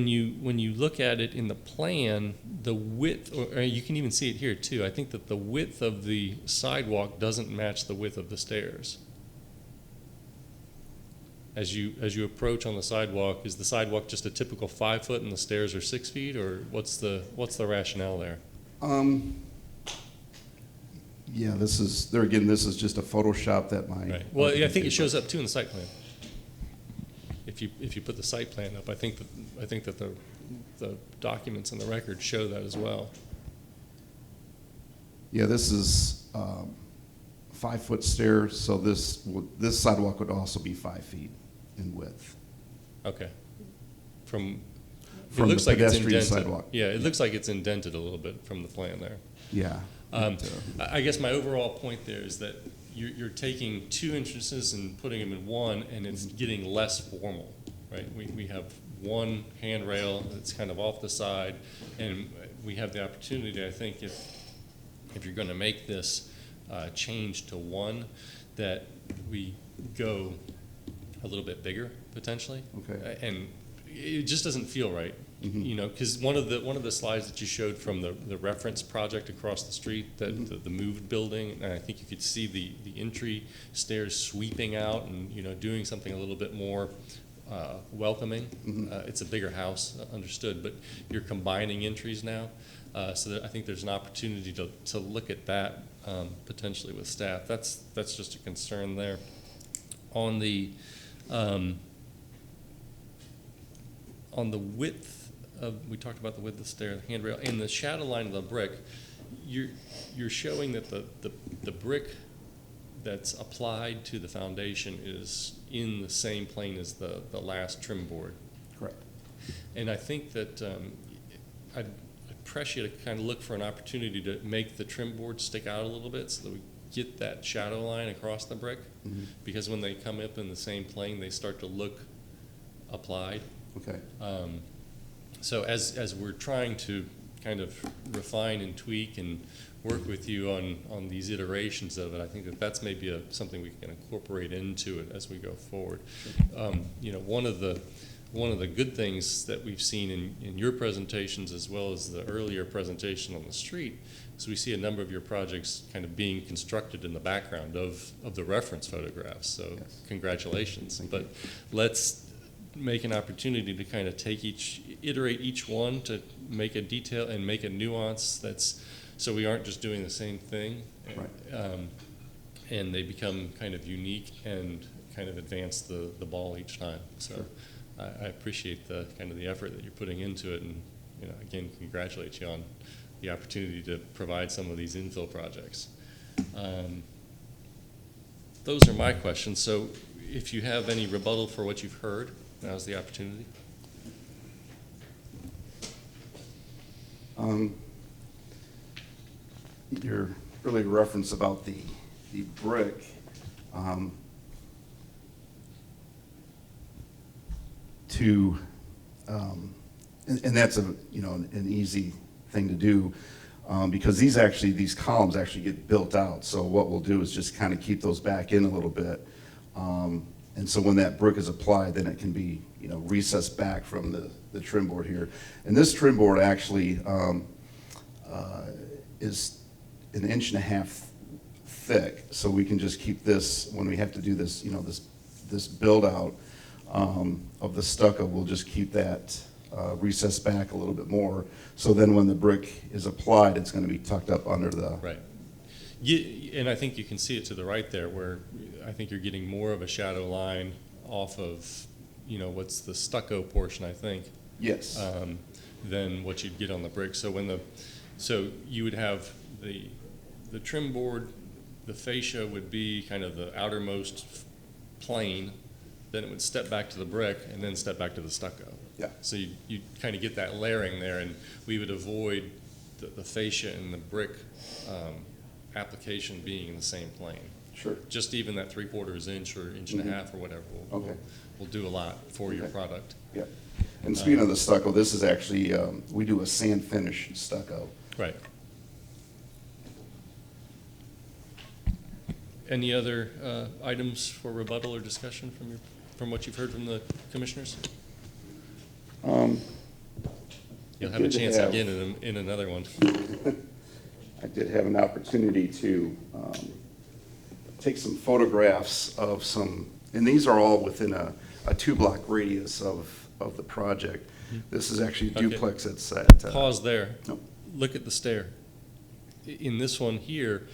Speaker 1: you look at it in the plan, the width, or you can even see it here too, I think that the width of the sidewalk doesn't match the width of the stairs. As you approach on the sidewalk, is the sidewalk just a typical 5 foot and the stairs are 6 feet, or what's the rationale there?
Speaker 13: Yeah, this is just a Photoshop that my.
Speaker 1: Right. Well, yeah, I think it shows up too in the site plan. If you put the site plan up, I think that the documents in the record show that as well.
Speaker 13: Yeah, this is 5 foot stairs, so this sidewalk would also be 5 feet in width.
Speaker 1: Okay. From
Speaker 13: the
Speaker 1: it looks like it's
Speaker 13: pedestrian
Speaker 1: indented.
Speaker 13: sidewalk.
Speaker 1: Yeah, it looks like it's indented a little bit from the plan there.
Speaker 13: Yeah.
Speaker 1: I guess my overall point there is that you're taking two entrances and putting them in one, and it's getting less formal, right? We have one handrail that's kind of off the side, and we have the opportunity, I think, if you're going to make this change to one, that we go a little bit bigger potentially.
Speaker 13: Okay.
Speaker 1: And it just doesn't feel right.
Speaker 13: Mm-hmm.
Speaker 1: You know, because one of the slides that you showed from the reference project across the street, that
Speaker 13: Mm-hmm.
Speaker 1: the moved building, and I think you could see the entry stairs sweeping out and, you know, doing something a little bit more welcoming.
Speaker 13: Mm-hmm.
Speaker 1: It's a bigger house, understood, but you're combining entries now, so that I think there's an opportunity to look at that potentially with staff. That's just a concern there. On the width we talked about the width of the stair, the handrail, and the shadow line of the brick. You're showing that the brick that's applied to the foundation is in the same plane as the last trim board.
Speaker 13: Correct.
Speaker 1: And I think that I'd press you to kind of look for an opportunity to make the trim board stick out a little bit so that we get that shadow line across the brick.
Speaker 13: Mhm.
Speaker 1: Because when they come up in the same plane, they start to look applied.
Speaker 13: Okay.
Speaker 1: So as we're trying to kind of refine and tweak and work with you on these iterations of it, I think that's maybe something we can incorporate into it as we go forward. You know, one of the good things that we've seen in your presentations as well as the earlier presentation on the street is we see a number of your projects kind of being constructed in the background of the reference photographs. So
Speaker 13: Yes.
Speaker 1: Congratulations.
Speaker 13: Thank
Speaker 1: But
Speaker 13: you.
Speaker 1: let's make an opportunity to kind of iterate each one to make a detail and make a nuance so we aren't just doing the same thing.
Speaker 13: Right.
Speaker 1: And they become kind of unique and kind of advance the ball each time. So
Speaker 13: Sure.
Speaker 1: I appreciate the kind of the effort that you're putting into it, and you know, again, congratulate you on the opportunity to provide some of these infill projects. Those are my questions. So if you have any rebuttal for what you've heard, now's the opportunity.
Speaker 13: Your earlier reference about the brick, and that's an easy thing to do, because these columns actually get built out. So what we'll do is just kind of keep those back in a little bit. And so when that brick is applied, then it can be, recessed back from the trim board here. And this trim board actually is 1.5 inches thick. So we can just keep this, when we have to do this, this build out of the stucco, we'll just keep that recessed back a little bit more. So then when the brick is applied, it's going to be tucked up under the.
Speaker 1: Right. And I think you can see it to the right there, where I think you're getting more of a shadow line off of, what's the stucco portion, I think.
Speaker 13: Yes.
Speaker 1: Than what you'd get on the brick. So you would have the trim board, the fascia would be kind of the outermost plane, then it would step back to the brick and then step back to the stucco.
Speaker 13: Yeah.
Speaker 1: So you kind of get that layering there, and we would avoid the fascia and the brick application being in the same plane.
Speaker 13: Sure.
Speaker 1: Just even that 3/4 inch or inch and a half or whatever will do a lot for your product.
Speaker 13: Yeah. And speaking of the stucco, this is actually, we do a sand finish stucco.
Speaker 1: Right. Any other items for rebuttal or discussion from what you've heard from the commissioners? You'll have a chance again in another one.
Speaker 13: I did have an opportunity to take some photographs of and these are all within a 2-block radius of the project. This is actually a duplex that's at.
Speaker 1: Pause there.
Speaker 13: No.
Speaker 1: Look at the stair. In this one here,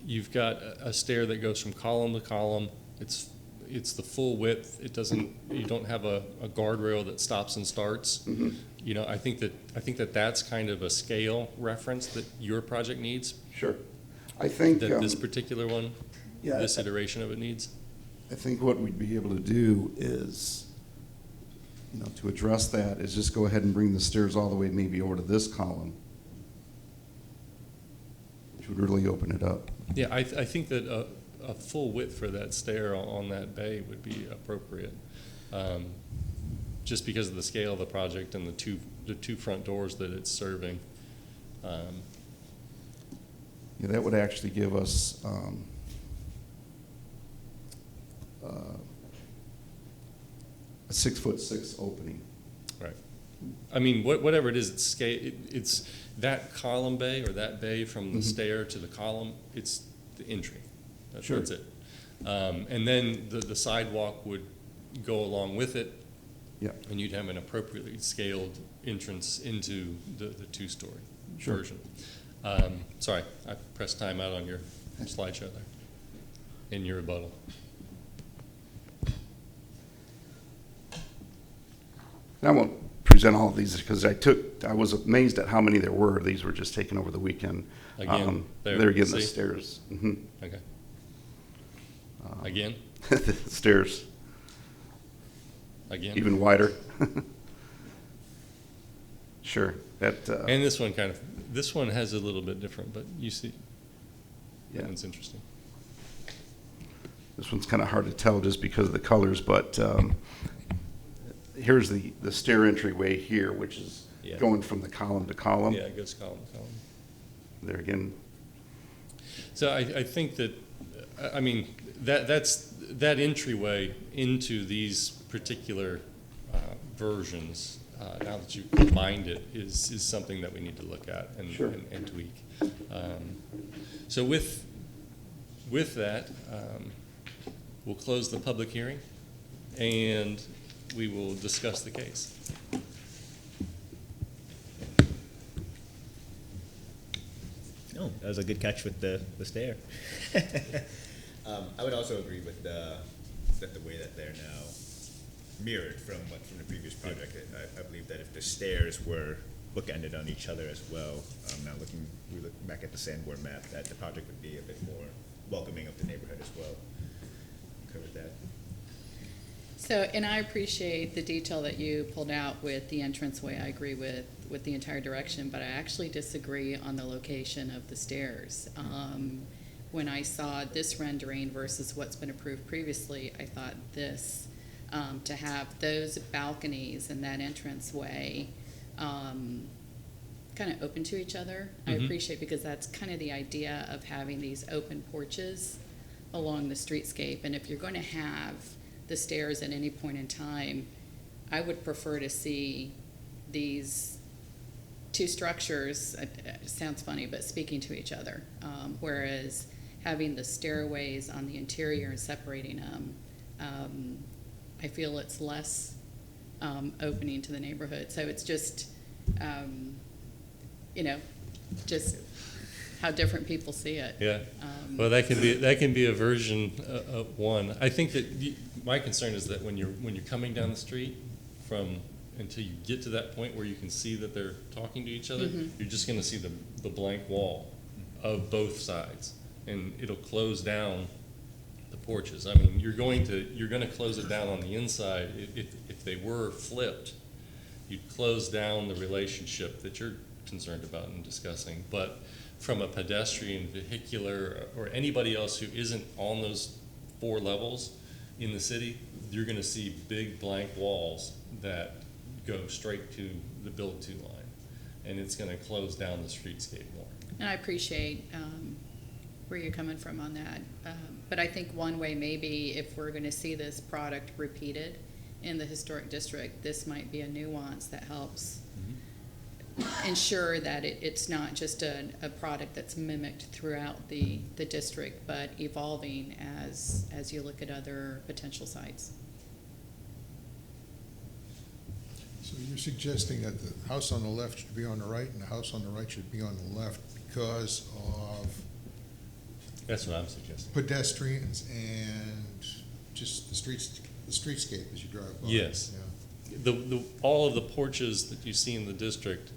Speaker 1: you've got a stair that goes from column to column. It's the full width. You don't have a guardrail that stops and starts.
Speaker 13: Mm-hmm.
Speaker 1: I think that that's kind of a scale reference that your project needs.
Speaker 13: Sure. I think
Speaker 1: That this particular one,
Speaker 13: yeah,
Speaker 1: this iteration of it needs.
Speaker 13: I think what we'd be able to do is, to address that, is just go ahead and bring the stairs all the way maybe over to this column, which would really open it up.
Speaker 1: Yeah, I think that a full width for that stair on that bay would be appropriate, just because of the scale of the project and the two front doors that it's serving.
Speaker 13: Yeah, that would actually give us a 6'6" opening.
Speaker 1: Right. I mean, whatever it is, it's that column bay or that bay from the stair to the column. It's the entry. That's it. And then the sidewalk would go along with it.
Speaker 13: Yeah.
Speaker 1: And you'd have an appropriately scaled entrance into the two-story version. Sorry, I pressed time out on your slideshow there in your rebuttal.
Speaker 13: And I won't present all of these because I was amazed at how many there were. These were just taken over the weekend.
Speaker 1: Again,
Speaker 13: they're getting the
Speaker 1: see?
Speaker 13: stairs.
Speaker 1: Okay. Again?
Speaker 13: The stairs.
Speaker 1: Again?
Speaker 13: Even wider. Sure. That,
Speaker 1: And this one this one has a little bit different, but you see,
Speaker 13: Yeah.
Speaker 1: that one's interesting.
Speaker 13: this one's kind of hard to tell just because of the colors, but here's the stair entryway here, which is
Speaker 1: Yeah.
Speaker 13: going from the column to column.
Speaker 1: Yeah, it goes column to column.
Speaker 13: There again,
Speaker 1: So I think that, I mean, that entryway into these particular versions, now that you've combined it, is something that we need to look at and,
Speaker 13: Sure.
Speaker 1: and tweak. So with that, we'll close the public hearing and we will discuss the case.
Speaker 4: No, that was a good catch with the stair. I would also agree with that the way that they're now mirrored from the previous project. I believe that if the stairs were bookended on each other as well, now we look back at the Sanborn map, that the project would be a bit more welcoming of the neighborhood as well. Covered that.
Speaker 2: So, and I appreciate the detail that you pulled out with the entranceway. I agree with the entire direction, but I actually disagree on the location of the stairs. When I saw this rendering versus what's been approved previously, I thought this, to have those balconies and that entranceway kind of open to each other, I appreciate, because that's kind of the idea of having these open porches along the streetscape. And if you're going to have the stairs at any point in time, I would prefer to see these two structures, it sounds funny, but speaking to each other, whereas having the stairways on the interior and separating them, I feel it's less opening to the neighborhood. So it's just, just how different people see it.
Speaker 1: Yeah. Well, that can be a version of one. I think that my concern is that when you're coming down the street until you get to that point where you can see that they're talking to each other, you're just going to see the blank wall of both sides, and it'll close down the porches. I mean, you're going to close it down on the inside. If they were flipped, you'd close down the relationship that you're concerned about and discussing. But from a pedestrian, vehicular, or anybody else who isn't on those 4 levels in the city, you're going to see big blank walls that go straight to the build-to line, and it's going to close down the streetscape more.
Speaker 2: And I appreciate where you're coming from on that. But I think one way maybe, if we're going to see this product repeated in the historic district, this might be a nuance that helps ensure that it's not just a product that's mimicked throughout the district, but evolving as you look at other potential sites.
Speaker 3: So you're suggesting that the house on the left should be on the right and the house on the right should be on the left because of
Speaker 1: That's what I'm suggesting.
Speaker 3: pedestrians and just the streetscape as you drive by?
Speaker 1: Yes.
Speaker 3: Yeah.
Speaker 1: All of the porches that you see in the district,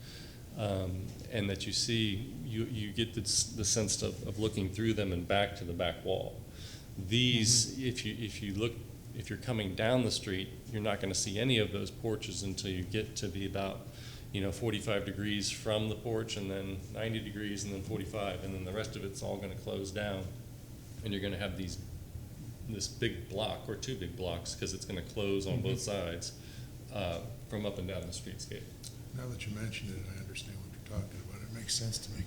Speaker 1: and that you see, you get the sense of looking through them and back to the back wall. These, if you're coming down the street, you're not going to see any of those porches until you get to be about 45 degrees from the porch, and then 90 degrees, and then 45, and then the rest of it's all going to close down, and you're going to have this big block or 2 big blocks, because it's going to close on both sides from up and down the streetscape.
Speaker 3: Now that you mention it, I understand what you're talking about. It makes sense to me.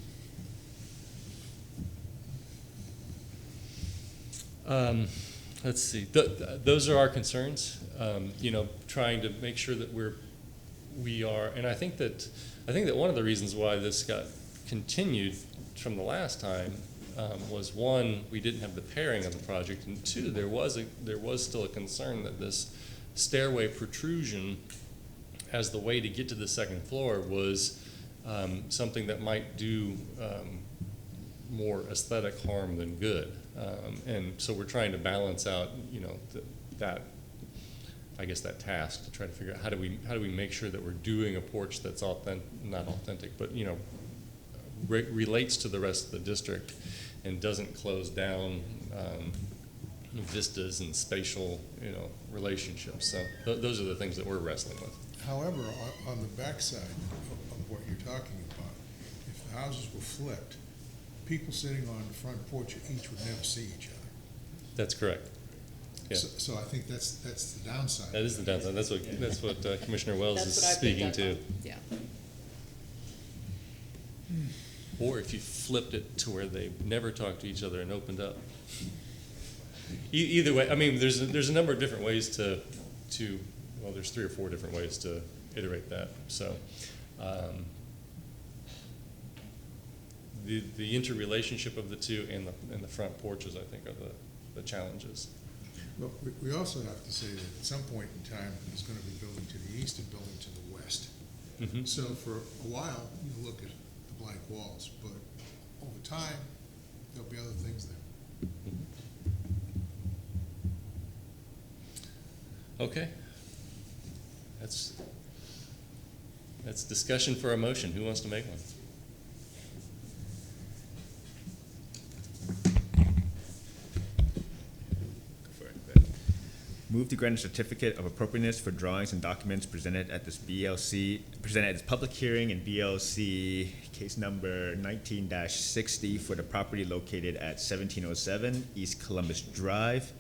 Speaker 1: Let's see. Those are our concerns. Trying to make sure that we are, and I think that one of the reasons why this got continued from the last time was, 1, we didn't have the pairing of the project, and 2, there was still a concern that this stairway protrusion as the way to get to the second floor was something that might do more aesthetic harm than good. And so we're trying to balance out, that task to try to figure out how do we make sure that we're doing a porch that's not authentic, but relates to the rest of the district and doesn't close down vistas and spatial relationships. So those are the things that we're wrestling with.
Speaker 3: However, on the backside talking about, if the houses were flipped, people sitting on the front porch of each would never see each other.
Speaker 1: That's correct. Yeah.
Speaker 3: So I think that's the downside.
Speaker 1: That is the downside. That's what Commissioner Wells is
Speaker 2: That's what I picked
Speaker 1: speaking
Speaker 2: up
Speaker 1: to.
Speaker 2: on. Yeah.
Speaker 1: Or if you flipped it to where they never talked to each other and opened up. Either way, I mean, there's a number of different ways to well, there's 3 or 4 different ways to iterate that. So the interrelationship of the two and the front porches, I think, are the challenges.
Speaker 3: Well, we also have to say that at some point in time, there's going to be building to the east and building to the west.
Speaker 1: Mm-hmm.
Speaker 3: So for a while, you look at the blank walls, but over time, there'll be other things there.
Speaker 1: Okay. That's discussion for a motion. Who wants to make one?
Speaker 4: Move to grant a certificate of appropriateness for drawings and documents presented at this public hearing in BLC case number 19-60 for the property located at 1707 East Columbus Drive,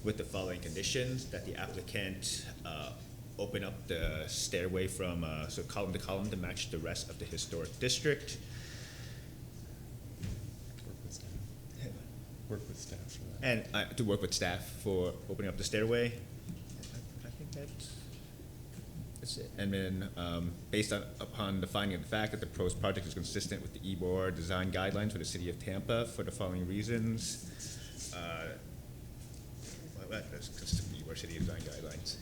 Speaker 4: with the following conditions: that the applicant open up the stairway from so column to column to match the rest of the historic district.
Speaker 1: Work with staff for that.
Speaker 4: And to work with staff for opening up the stairway. I think that's it. And then, based upon the finding of the fact that the proposed project is consistent with the EBOR design guidelines for the city of Tampa for the following reasons. That's consistent with the EBOR city design guidelines.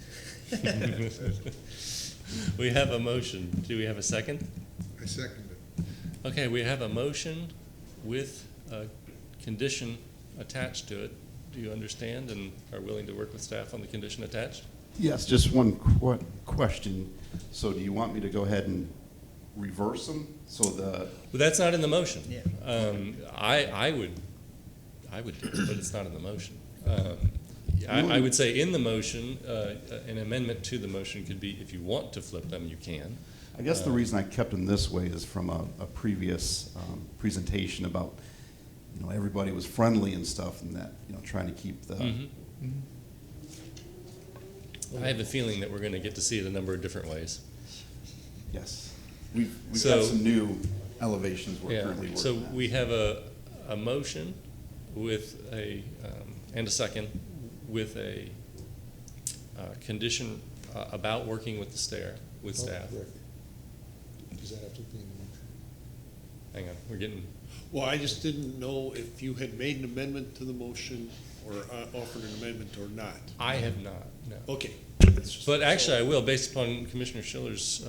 Speaker 1: We have a motion. Do we have a second?
Speaker 3: I second it.
Speaker 1: Okay, we have a motion with a condition attached to it. Do you understand and are willing to work with staff on the condition attached?
Speaker 13: Yes, just one question. So do you want me to go ahead and reverse them? So
Speaker 1: Well, that's not in the motion.
Speaker 4: Yeah.
Speaker 1: I would do it, but it's not in the motion. I would say in the motion, an amendment to the motion could be, if you want to flip them, you can.
Speaker 13: I guess the reason I kept them this way is from a previous presentation about, everybody was friendly and stuff, and that, trying to keep the.
Speaker 1: Mm-hmm. I have a feeling that we're going to get to see it a number of different ways.
Speaker 13: Yes. We've
Speaker 1: So-
Speaker 13: got some new elevations we're
Speaker 1: Yeah,
Speaker 13: currently working
Speaker 1: so
Speaker 13: on.
Speaker 1: we have a motion with and a second with a condition about working with staff.
Speaker 3: Does that have to be in the motion?
Speaker 1: Hang on, we're getting,
Speaker 6: Well, I just didn't know if you had made an amendment to the motion or offered an amendment or not.
Speaker 1: I have not, no.
Speaker 6: Okay.
Speaker 1: But actually, I will, based upon Commissioner Schiller's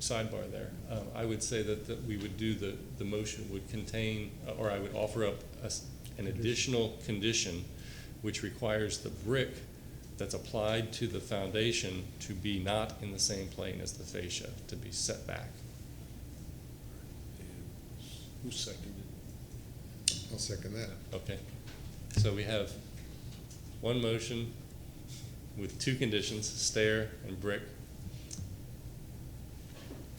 Speaker 1: sidebar there. I would say that we would do the motion would contain, or I would offer up an additional condition which requires the brick that's applied to the foundation to be not in the same plane as the fascia, to be set back.
Speaker 6: Who seconded?
Speaker 3: I'll second that.
Speaker 1: Okay. So we have one motion with 2 conditions, stair and brick.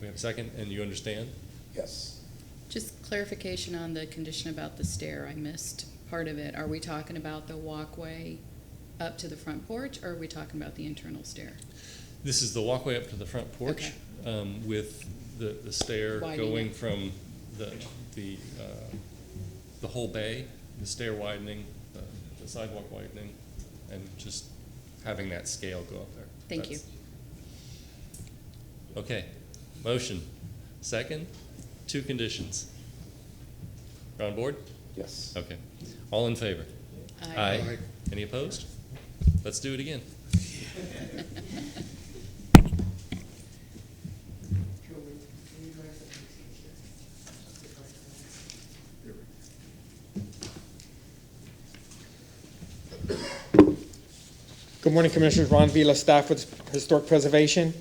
Speaker 1: We have a second, and you understand?
Speaker 13: Yes.
Speaker 2: Just clarification on the condition about the stair. I missed part of it. Are we talking about the walkway up to the front porch, or are we talking about the internal stair?
Speaker 1: This is the walkway up to the front porch, with the stair
Speaker 2: Widening
Speaker 1: going
Speaker 2: it.
Speaker 1: from the whole bay, the stair widening, the sidewalk widening, and just having that scale go up there.
Speaker 2: Thank you.
Speaker 1: Okay, motion. Second, 2 conditions. You're on board?
Speaker 13: Yes.
Speaker 1: Okay. All in favor?
Speaker 2: Aye.
Speaker 3: Aye.
Speaker 1: Any opposed? Let's do it again.
Speaker 7: Good morning, Commissioners. Ron Vila, staff with Historic Preservation.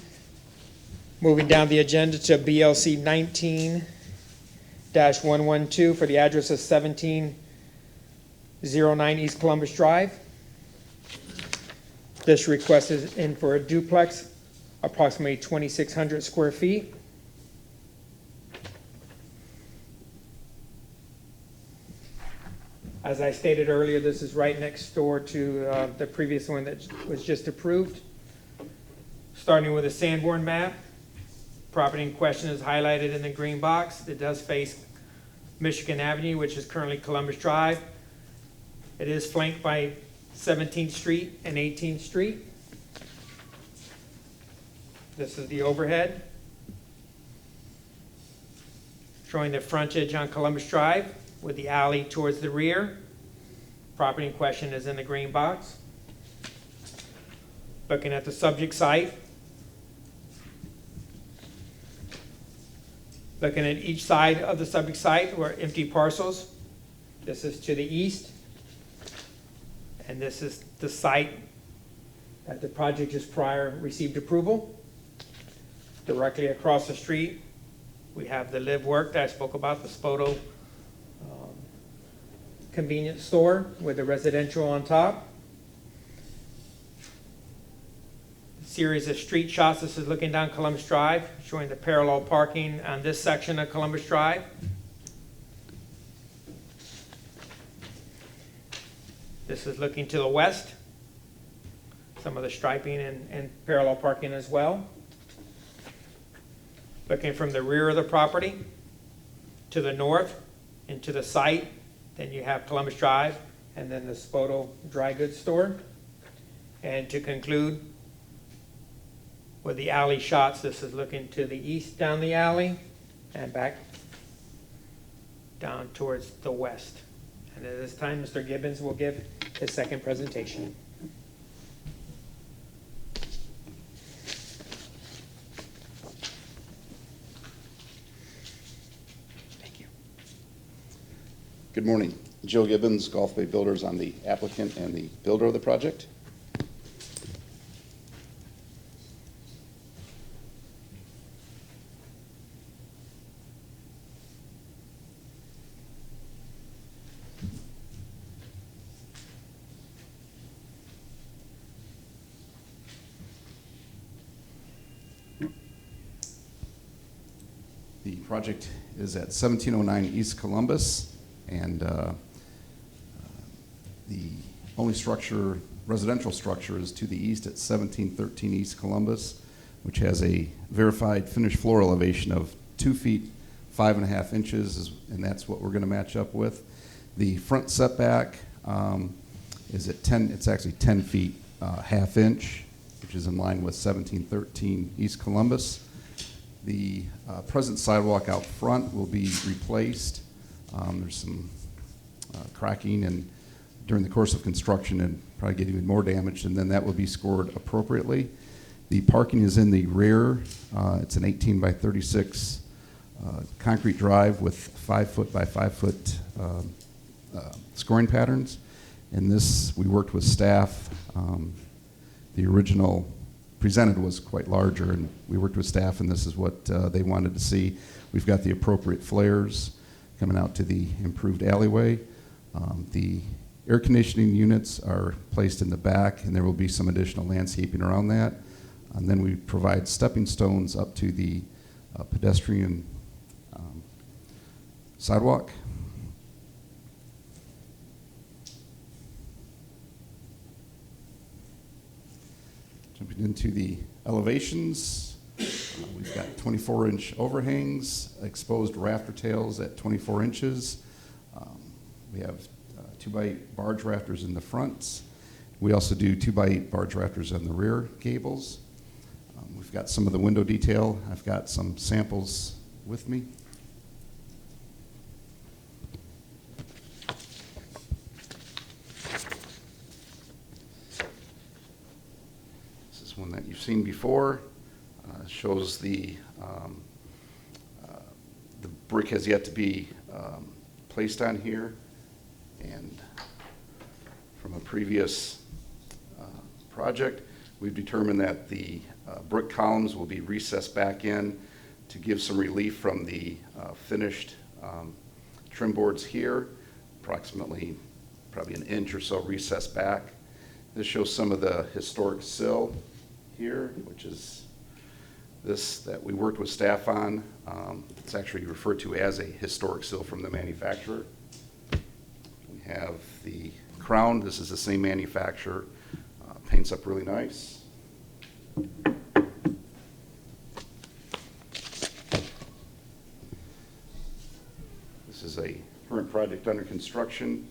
Speaker 7: Moving down the agenda to BLC 19-112 for the address of 1709 East Columbus Drive. This request is in for a duplex, approximately 2,600 square feet. As I stated earlier, this is right next door to the previous one that was just approved. Starting with a Sanborn map, property in question is highlighted in the green box. It does face Michigan Avenue, which is currently Columbus Drive. It is flanked by 17th Street and 18th Street. This is the overhead, showing the frontage on Columbus Drive with the alley towards the rear. Property in question is in the green box. Looking at the subject site, looking at each side of the subject site were empty parcels. This is to the east, and this is the site that the project just prior received approval. Directly across the street, we have the live work that I spoke about, the Spoto convenience store with the residential on top. Series of street shots. This is looking down Columbus Drive, showing the parallel parking on this section of Columbus Drive. This is looking to the west, some of the striping and parallel parking as well. Looking from the rear of the property to the north into the site, then you have Columbus Drive and then the Spoto dry goods store. And to conclude with the alley shots, this is looking to the east down the alley and back down towards the west. And at this time, Mr. Gibbons will give his second presentation.
Speaker 13: Good morning. Joe Gibbons, Gulf Bay Builders. I'm the applicant and the builder of the project. The project is at 1709 East Columbus. And the only structure, residential structure, is to the east at 1713 East Columbus, which has a verified finished floor elevation of 2 feet 5.5 inches, and that's what we're going to match up with. The front setback is at 10. It's actually 10 feet ½ inch, which is in line with 1713 East Columbus. The present sidewalk out front will be replaced. There's some cracking and during the course of construction and probably get even more damage, and then that will be scored appropriately. The parking is in the rear. It's an 18 by 36 concrete drive with 5 foot by 5 foot scoring patterns. And this, we worked with staff. The original presented was quite larger, and we worked with staff, and this is what they wanted to see. We've got the appropriate flares coming out to the improved alleyway. The air conditioning units are placed in the back, and there will be some additional landscaping around that. And then we provide stepping stones up to the pedestrian sidewalk. Jumping into the elevations. We've got 24-inch overhangs, exposed rafter tails at 24 inches. We have 2x8 barge rafters in the front. We also do 2x8 barge rafters on the rear gables. We've got some of the window detail. I've got some samples with me. This is one that you've seen before. Shows the brick has yet to be placed on here, and from a previous project, we've determined that the brick columns will be recessed back in to give some relief from the finished trim boards here, approximately probably an inch or so recessed back. This shows some of the historic sill here, which is this that we worked with staff on. It's actually referred to as a historic sill from the manufacturer. We have the crown. This is the same manufacturer. Paints up really nice. This is a current project under construction.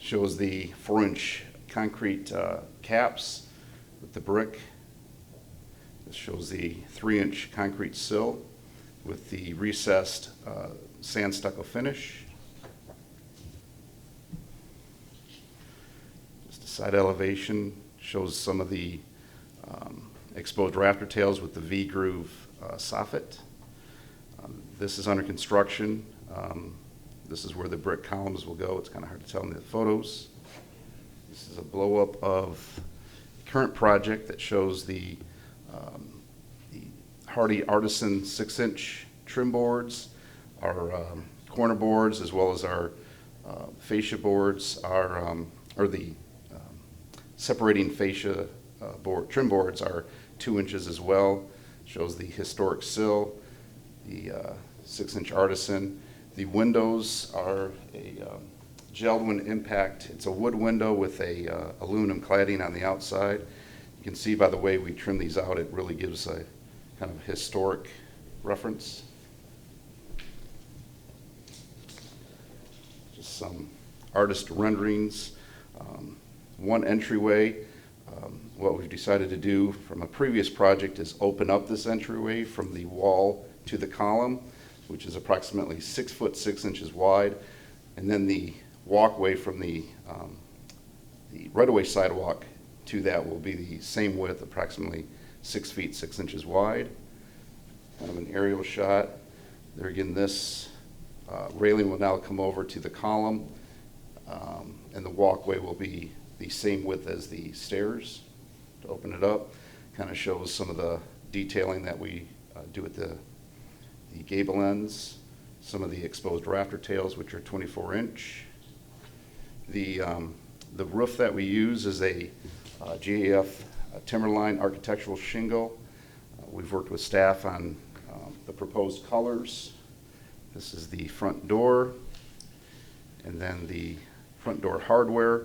Speaker 13: Shows the 4-inch concrete caps with the brick. This shows the 3-inch concrete sill with the recessed sand stucco finish. Just a side elevation shows some of the exposed rafter tails with the V-groove soffit. This is under construction. This is where the brick columns will go. It's kind of hard to tell in the photos. This is a blow-up of the current project that shows the Hardy Artisan 6-inch trim boards, our corner boards, as well as our fascia boards, or the separating fascia trim boards are 2 inches as well. Shows the historic sill, the 6-inch Artisan. The windows are a gelled impact. It's a wood window with a aluminum cladding on the outside. You can see by the way we trim these out, it really gives a kind of historic reference. Just some artist renderings. One entryway. What we've decided to do from a previous project is open up this entryway from the wall to the column, which is approximately 6 foot 6 inches wide, and then the walkway from the right-of-way sidewalk to that will be the same width, approximately 6 feet 6 inches wide. Kind of an aerial shot. There again, this railing will now come over to the column, and the walkway will be the same width as the stairs. To open it up, kind of shows some of the detailing that we do at the gable ends, some of the exposed rafter tails, which are 24-inch. The roof that we use is a GAF Timberline architectural shingle. We've worked with staff on the proposed colors. This is the front door, and then the front door hardware.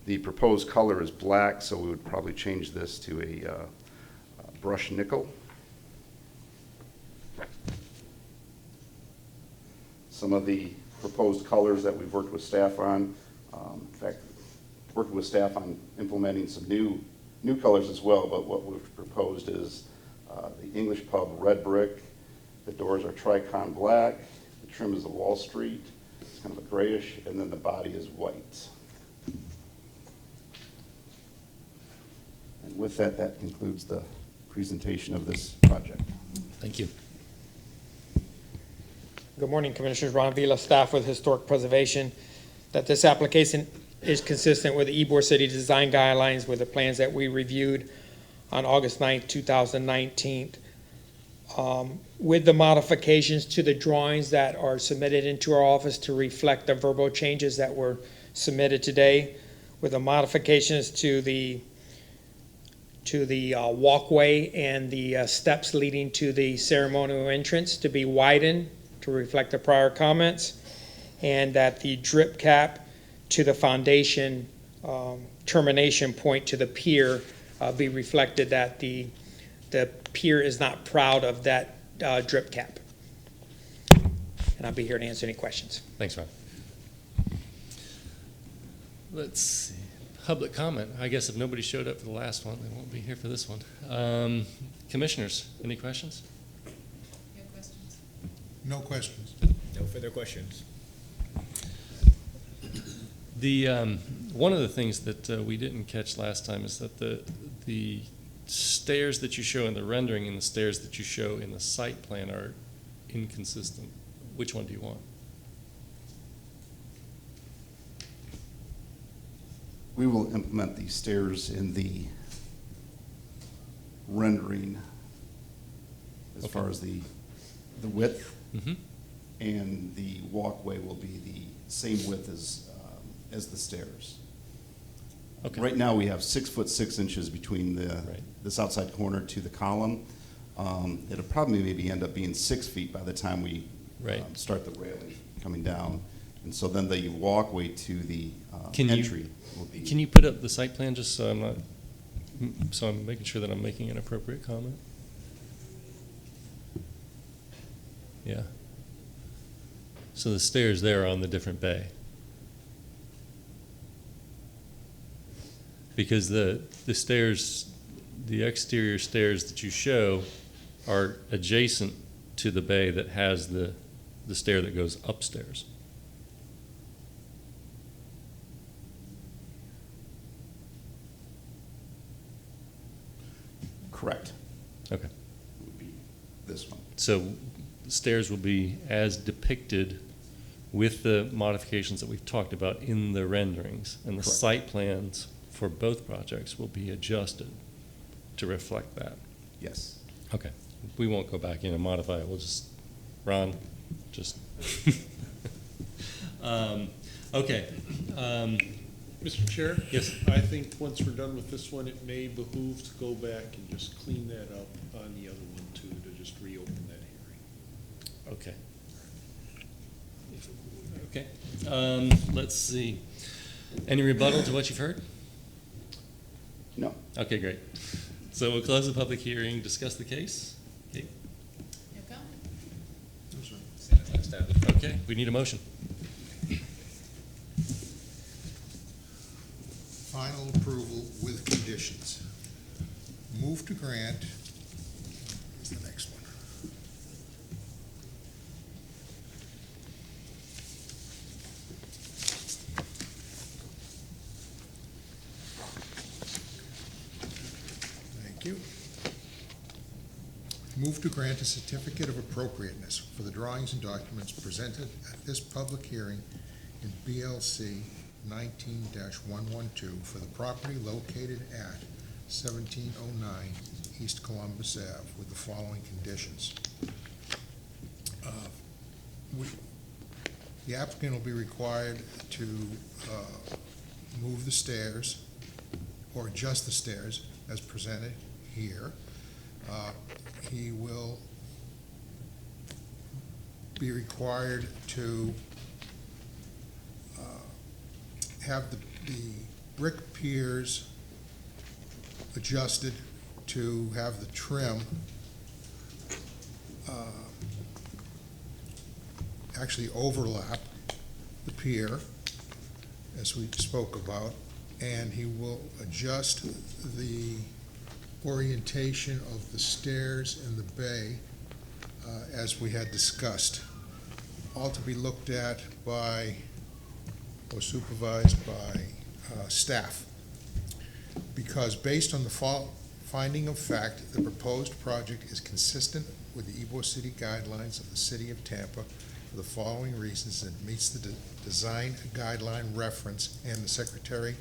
Speaker 13: The proposed color is black, so we would probably change this to a brushed nickel. Some of the proposed colors that we've worked with staff on. In fact, working with staff on implementing some new colors as well, but what we've proposed is the English Pub red brick. The doors are Tricon black. The trim is a Wall Street. It's kind of a grayish, and then the body is white. And with that, that concludes the presentation of this project.
Speaker 1: Thank you.
Speaker 7: Good morning, Commissioners. Ron Vila, staff with Historic Preservation. That this application is consistent with the Ybor City Design Guidelines with the plans that we reviewed on August 9th, 2019. With the modifications to the drawings that are submitted into our office to reflect the verbal changes that were submitted today, with the modifications to the walkway and the steps leading to the ceremonial entrance to be widened to reflect the prior comments, and that the drip cap to the foundation termination point to the pier be reflected, that the pier is not proud of that drip cap. And I'll be here to answer any questions.
Speaker 1: Thanks, Ron. Let's see. Public comment. I guess if nobody showed up for the last one, they won't be here for this one. Commissioners, any questions?
Speaker 2: No questions.
Speaker 3: No questions.
Speaker 4: No further questions.
Speaker 1: One of the things that we didn't catch last time is that the stairs that you show in the rendering and the stairs that you show in the site plan are inconsistent. Which one do you want?
Speaker 13: We will implement the stairs in the rendering as
Speaker 1: Okay.
Speaker 13: far as the width,
Speaker 1: Mm-hmm.
Speaker 13: and the walkway will be the same width as the stairs.
Speaker 1: Okay.
Speaker 13: Right now, we have 6 foot 6 inches between
Speaker 1: Right.
Speaker 13: this outside corner to the column. It'll probably maybe end up being 6 feet by the time we
Speaker 1: Right.
Speaker 13: start the railing coming down, And so then the walkway to the
Speaker 1: Can you-
Speaker 13: entry will be.
Speaker 1: Can you put up the site plan just so I'm not, so I'm making sure that I'm making an appropriate comment? Yeah. So the stairs there are on the different bay. Because the stairs, the exterior stairs that you show are adjacent to the bay that has the stair that goes upstairs.
Speaker 13: Correct.
Speaker 1: Okay.
Speaker 13: Would be this one.
Speaker 1: So the stairs will be as depicted with the modifications that we've talked about in the renderings, and the
Speaker 13: Correct.
Speaker 1: site plans for both projects will be adjusted to reflect that.
Speaker 13: Yes.
Speaker 1: Okay. We won't go back in and modify it. We'll just, Ron, just. Okay.
Speaker 6: Mr. Chair?
Speaker 1: Yes.
Speaker 6: I think once we're done with this one, it may behoove to go back and just clean that up on the other one too, to just reopen that hearing.
Speaker 1: Okay. Okay. Let's see. Any rebuttal to what you've heard?
Speaker 13: No.
Speaker 1: Okay, great. So we'll close the public hearing, discuss the case. Okay.
Speaker 2: No comment.
Speaker 1: Okay, we need a motion.
Speaker 3: Final approval with conditions. Move to grant, here's the next one. Thank you. Move to grant a certificate of appropriateness for the drawings and documents presented at this public hearing in BLC 19-112 for the property located at 1709 East Columbus Ave with the following conditions. The applicant will be required to move the stairs or adjust the stairs as presented here. He will be required to have the brick piers adjusted to have the trim actually overlap the pier, as we spoke about, and he will adjust the orientation of the stairs in the bay as we had discussed, all to be looked at by or supervised by staff. Because based on the finding of fact, the proposed project is consistent with the Ybor City guidelines of the City of Tampa for the following reasons: it meets the design guideline reference and the Secretary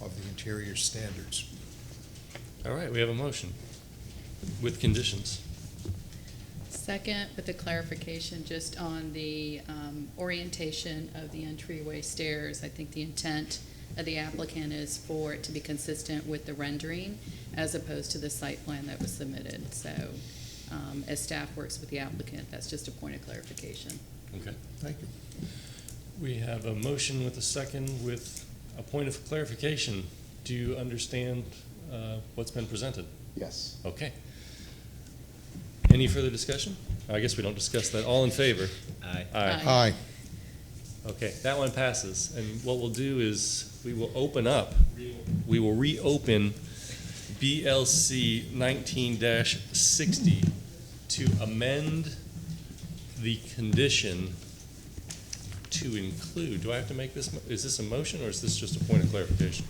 Speaker 3: of the Interior standards.
Speaker 1: All right, we have a motion with conditions.
Speaker 2: Second, with the clarification just on the orientation of the entryway stairs. I think the intent of the applicant is for it to be consistent with the rendering as opposed to the site plan that was submitted. So as staff works with the applicant, that's just a point of clarification.
Speaker 1: Okay.
Speaker 3: Thank you.
Speaker 1: We have a motion with a second with a point of clarification. Do you understand what's been presented?
Speaker 13: Yes.
Speaker 1: Okay. Any further discussion? I guess we don't discuss that. All in favor?
Speaker 4: Aye.
Speaker 3: Aye.
Speaker 1: Okay, that one passes. And what we'll do is we will open up, we will reopen BLC 19-60 to amend the condition to include. Do I have to make this, is this a motion or is this just a point of clarification?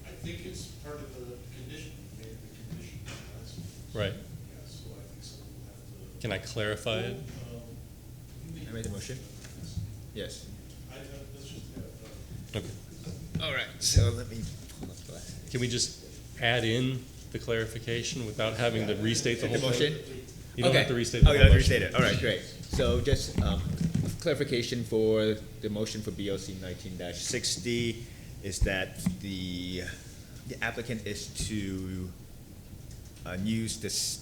Speaker 6: I think it's part of the condition, maybe the condition.
Speaker 1: Right.
Speaker 6: Yeah, so I think so. We'll have to.
Speaker 1: Can I clarify it?
Speaker 4: I made the motion? Yes.
Speaker 6: Let's just have,
Speaker 1: Okay.
Speaker 4: All right, so let me pull up the.
Speaker 1: Can we just add in the clarification without having to restate the whole
Speaker 4: The
Speaker 1: thing?
Speaker 4: motion?
Speaker 1: You don't
Speaker 4: Okay.
Speaker 1: have to restate the
Speaker 4: Oh,
Speaker 1: whole
Speaker 4: you don't have to
Speaker 1: motion.
Speaker 4: restate it. All right, great. So just clarification for the motion for BLC 19-60 is that the applicant is to use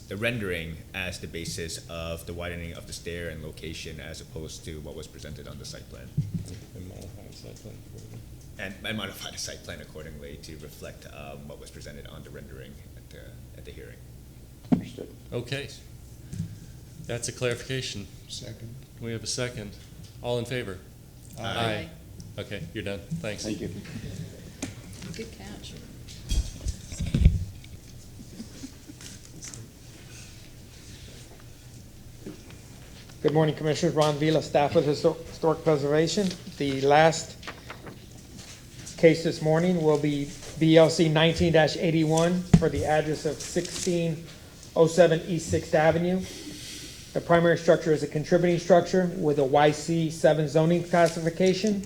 Speaker 4: the rendering as the basis of the widening of the stair and location as opposed to what was presented on the site plan. And modify the site plan accordingly to reflect what was presented on the rendering at the hearing.
Speaker 5: Understood.
Speaker 1: Okay. That's a clarification.
Speaker 3: Second.
Speaker 1: We have a second. All in favor?
Speaker 2: Aye.
Speaker 1: Okay, you're done. Thanks.
Speaker 5: Thank you.
Speaker 2: Good catch.
Speaker 7: Good morning, Commissioners. Ron Vila, staff with Historic Preservation. The last case this morning will be BLC 19-81 for the address of 1607 East 6th Avenue. The primary structure is a contributing structure with a YC 7 zoning classification.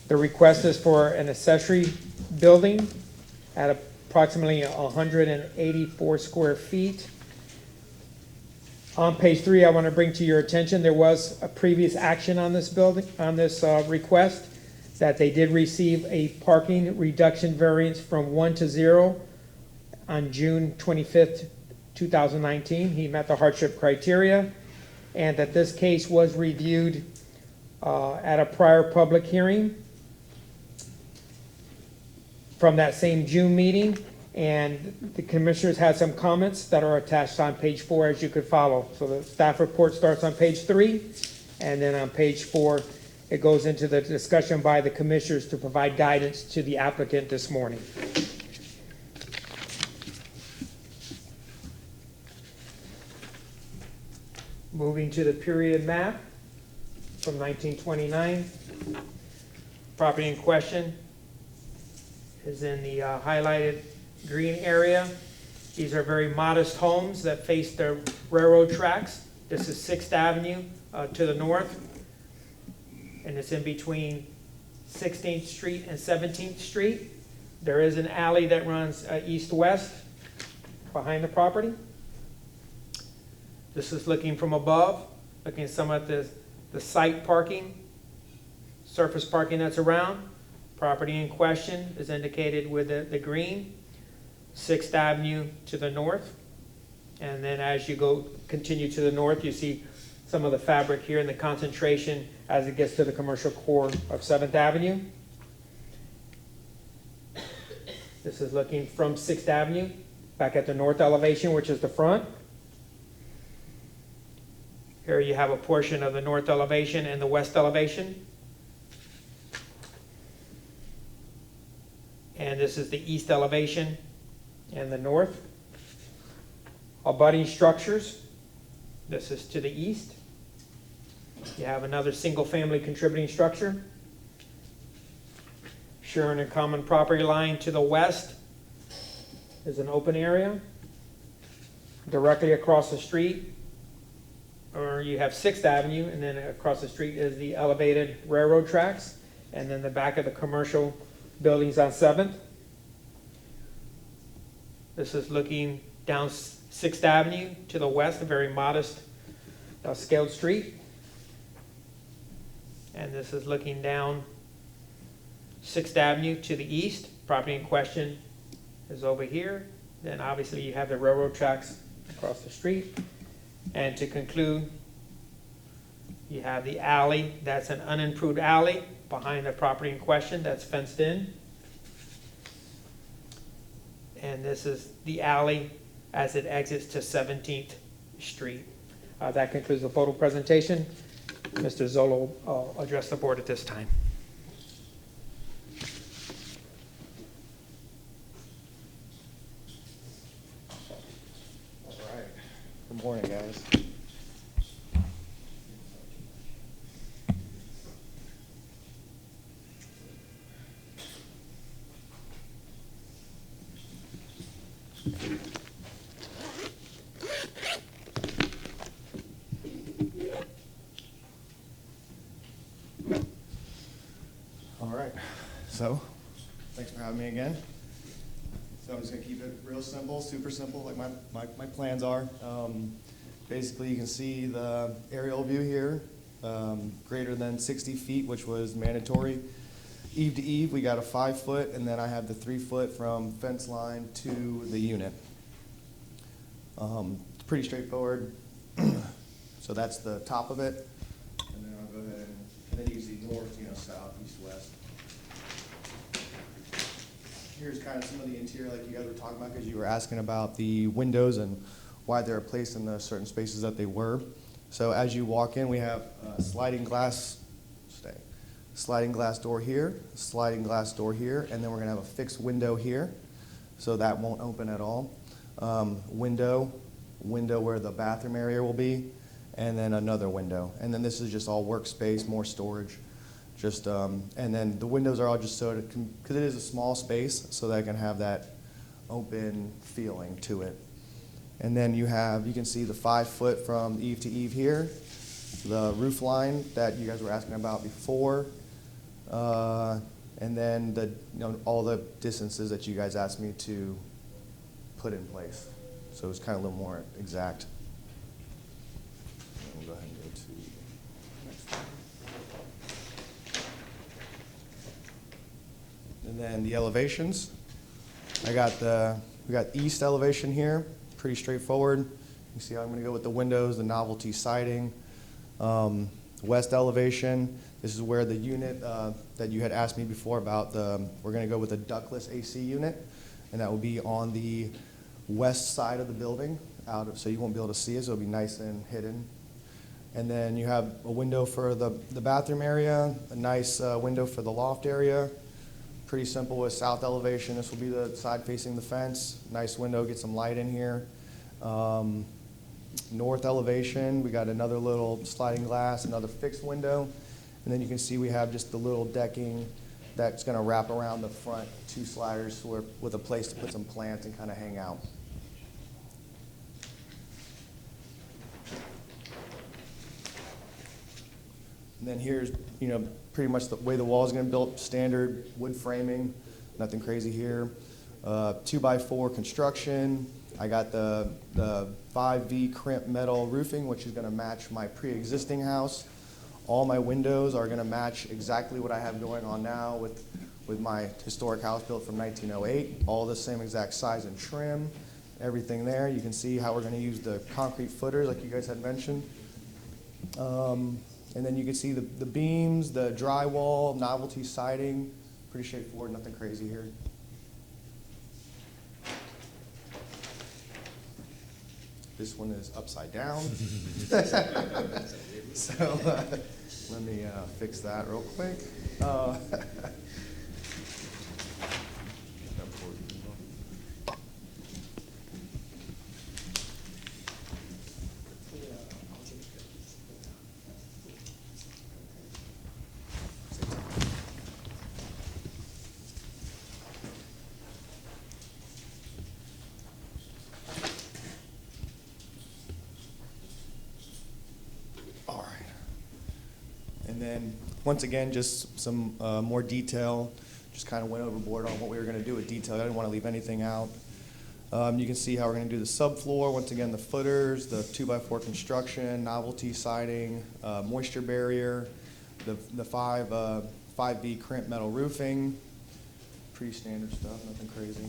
Speaker 7: The request is for an accessory building at approximately 184 square feet. On page 3, I want to bring to your attention, there was a previous action on this building, on this request, that they did receive a parking reduction variance from 1 to 0 on June 25th, 2019. He met the hardship criteria, and that this case was reviewed at a prior public hearing from that same June meeting. And the commissioners had some comments that are attached on page 4, as you could follow. So the staff report starts on page 3, and then on page 4, it goes into the discussion by the commissioners to provide guidance to the applicant this morning. Moving to the period map from 1929. Property in question is in the highlighted green area. These are very modest homes that face the railroad tracks. This is 6th Avenue to the north, and it's in between 16th Street and 17th Street. There is an alley that runs east-west behind the property. This is looking from above, looking at some of the site parking, surface parking that's around. Property in question is indicated with the green. 6th Avenue to the north, and then as you continue to the north, you see some of the fabric here and the concentration as it gets to the commercial core of 7th Avenue. This is looking from 6th Avenue, back at the north elevation, which is the front. Here you have a portion of the north elevation and the west elevation. And this is the east elevation and the north. Abutting structures, this is to the east. You have another single-family contributing structure. Sharing a common property line to the west is an open area. Directly across the street, or you have 6th Avenue, and then across the street is the elevated railroad tracks, and then the back of the commercial buildings on 7th. This is looking down 6th Avenue to the west, a very modest scaled street. And this is looking down 6th Avenue to the east. Property in question is over here. Then obviously you have the railroad tracks across the street. And to conclude, you have the alley. That's an unimproved alley behind the property in question that's fenced in. And this is the alley as it exits to 17th Street. That concludes the photo presentation. Mr. Zolo will address the board at this time.
Speaker 14: All right. Good morning, guys. All right, so thanks for having me again. So I'm just gonna keep it real simple, super simple, like my plans are. Basically, you can see the aerial view here, greater than 60 feet, which was mandatory. Eve to eve, we got a 5 foot, and then I have the 3 foot from fence line to the unit. It's pretty straightforward. So that's the top of it. And then I'll go ahead and then you can see north, south, east, west. Here's kind of some of the interior like you guys were talking about, because you were asking about the windows and why they're placed in the certain spaces that they were. So as you walk in, we have sliding glass door here, sliding glass door here, and then we're gonna have a fixed window here, so that won't open at all. Window where the bathroom area will be, and then another window. And then this is just all workspace, more storage. And then the windows are all just so it can, because it is a small space, so that it can have that open feeling to it. And then you can see the 5 foot from eave to eave here, the roof line that you guys were asking about before, and then all the distances that you guys asked me to put in place. So it's kind of a little more exact. We'll go ahead and go to the next one. And then the elevations. We got east elevation here, pretty straightforward. You see how I'm going to go with the windows, the novelty siding. West elevation, this is where the unit that you had asked me before about, we're going to go with a ductless AC unit, and that will be on the west side of the building, so you won't be able to see it, so it'll be nice and hidden. And then you have a window for the bathroom area, a nice window for the loft area. Pretty simple with south elevation. This will be the side facing the fence. Nice window, get some light in here. North elevation, we got another little sliding glass, another fixed window. And then you can see we have just the little decking that's gonna wrap around the front 2 sliders with a place to put some plants and kind of hang out. And then here's, pretty much the way the wall is going to be built, standard wood framing, nothing crazy here. 2x4 construction. I got the 5V crimp metal roofing, which is going to match my pre-existing house. All my windows are going to match exactly what I have going on now with my historic house built from 1908. All the same exact size and trim, everything there. You can see how we're going to use the concrete footers like you guys had mentioned. And then you can see the beams, the drywall, novelty siding, pretty straightforward, nothing crazy here. This one is upside down. So let me fix that real quick. And then, once again, just some more detail. Just kind of went overboard on what we were going to do with detail. I didn't want to leave anything out. You can see how we're going to do the subfloor. Once again, the footers, the 2x4 construction, novelty siding, moisture barrier, the 5V crimp metal roofing. Pretty standard stuff, nothing crazy.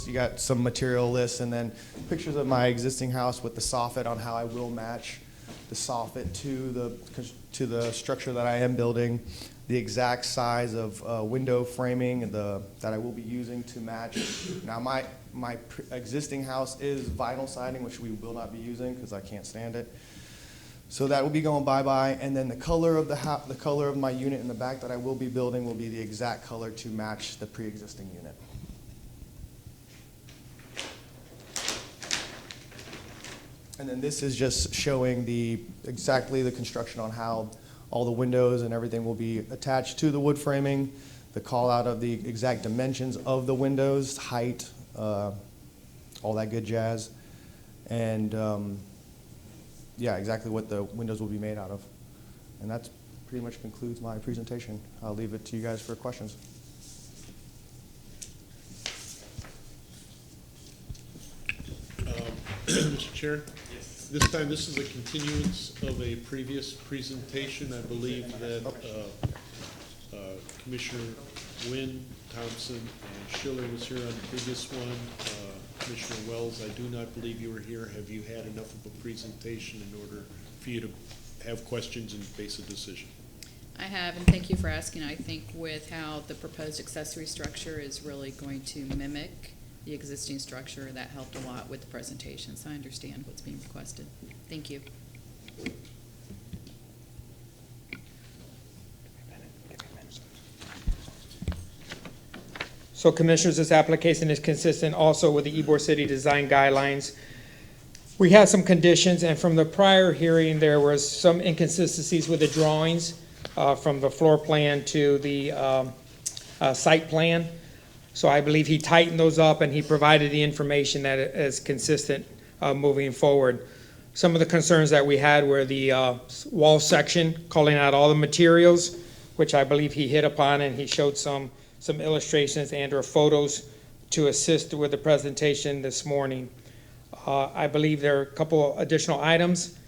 Speaker 14: You got some material lists and then pictures of my existing house with the soffit on how I will match the soffit to the structure that I am building, the exact size of window framing that I will be using to match. Now my existing house is vinyl siding, which we will not be using because I can't stand it. So that will be going bye-bye, and then the color of the color of my unit in the back that I will be building will be the exact color to match the pre-existing unit. And then this is just showing exactly the construction on how all the windows and everything will be attached to the wood framing, the call out of the exact dimensions of the windows, height, all that good jazz. And yeah, exactly what the windows will be made out of. And that's pretty much concludes my presentation. I'll leave it to you guys for questions.
Speaker 6: Mr. Chair? Yes. This time, this is a continuance of a previous presentation. I believe that Commissioner Wynn, Thompson, and Schiller was here on the previous one. Commissioner Wells, I do not believe you were here. Have you had enough of a presentation in order for you to have questions and base a decision?
Speaker 2: I have, and thank you for asking. I think with how the proposed accessory structure is really going to mimic the existing structure, that helped a lot with the presentation, so I understand what's being requested. Thank you.
Speaker 7: So Commissioners, this application is consistent also with the Ybor City Design Guidelines. We had some conditions, and from the prior hearing, there was some inconsistencies with the drawings from the floor plan to the site plan. So I believe he tightened those up and he provided the information that is consistent moving forward. Some of the concerns that we had were the wall section, calling out all the materials, which I believe he hit upon, and he showed some illustrations and or photos to assist with the presentation this morning. I believe there are a couple additional items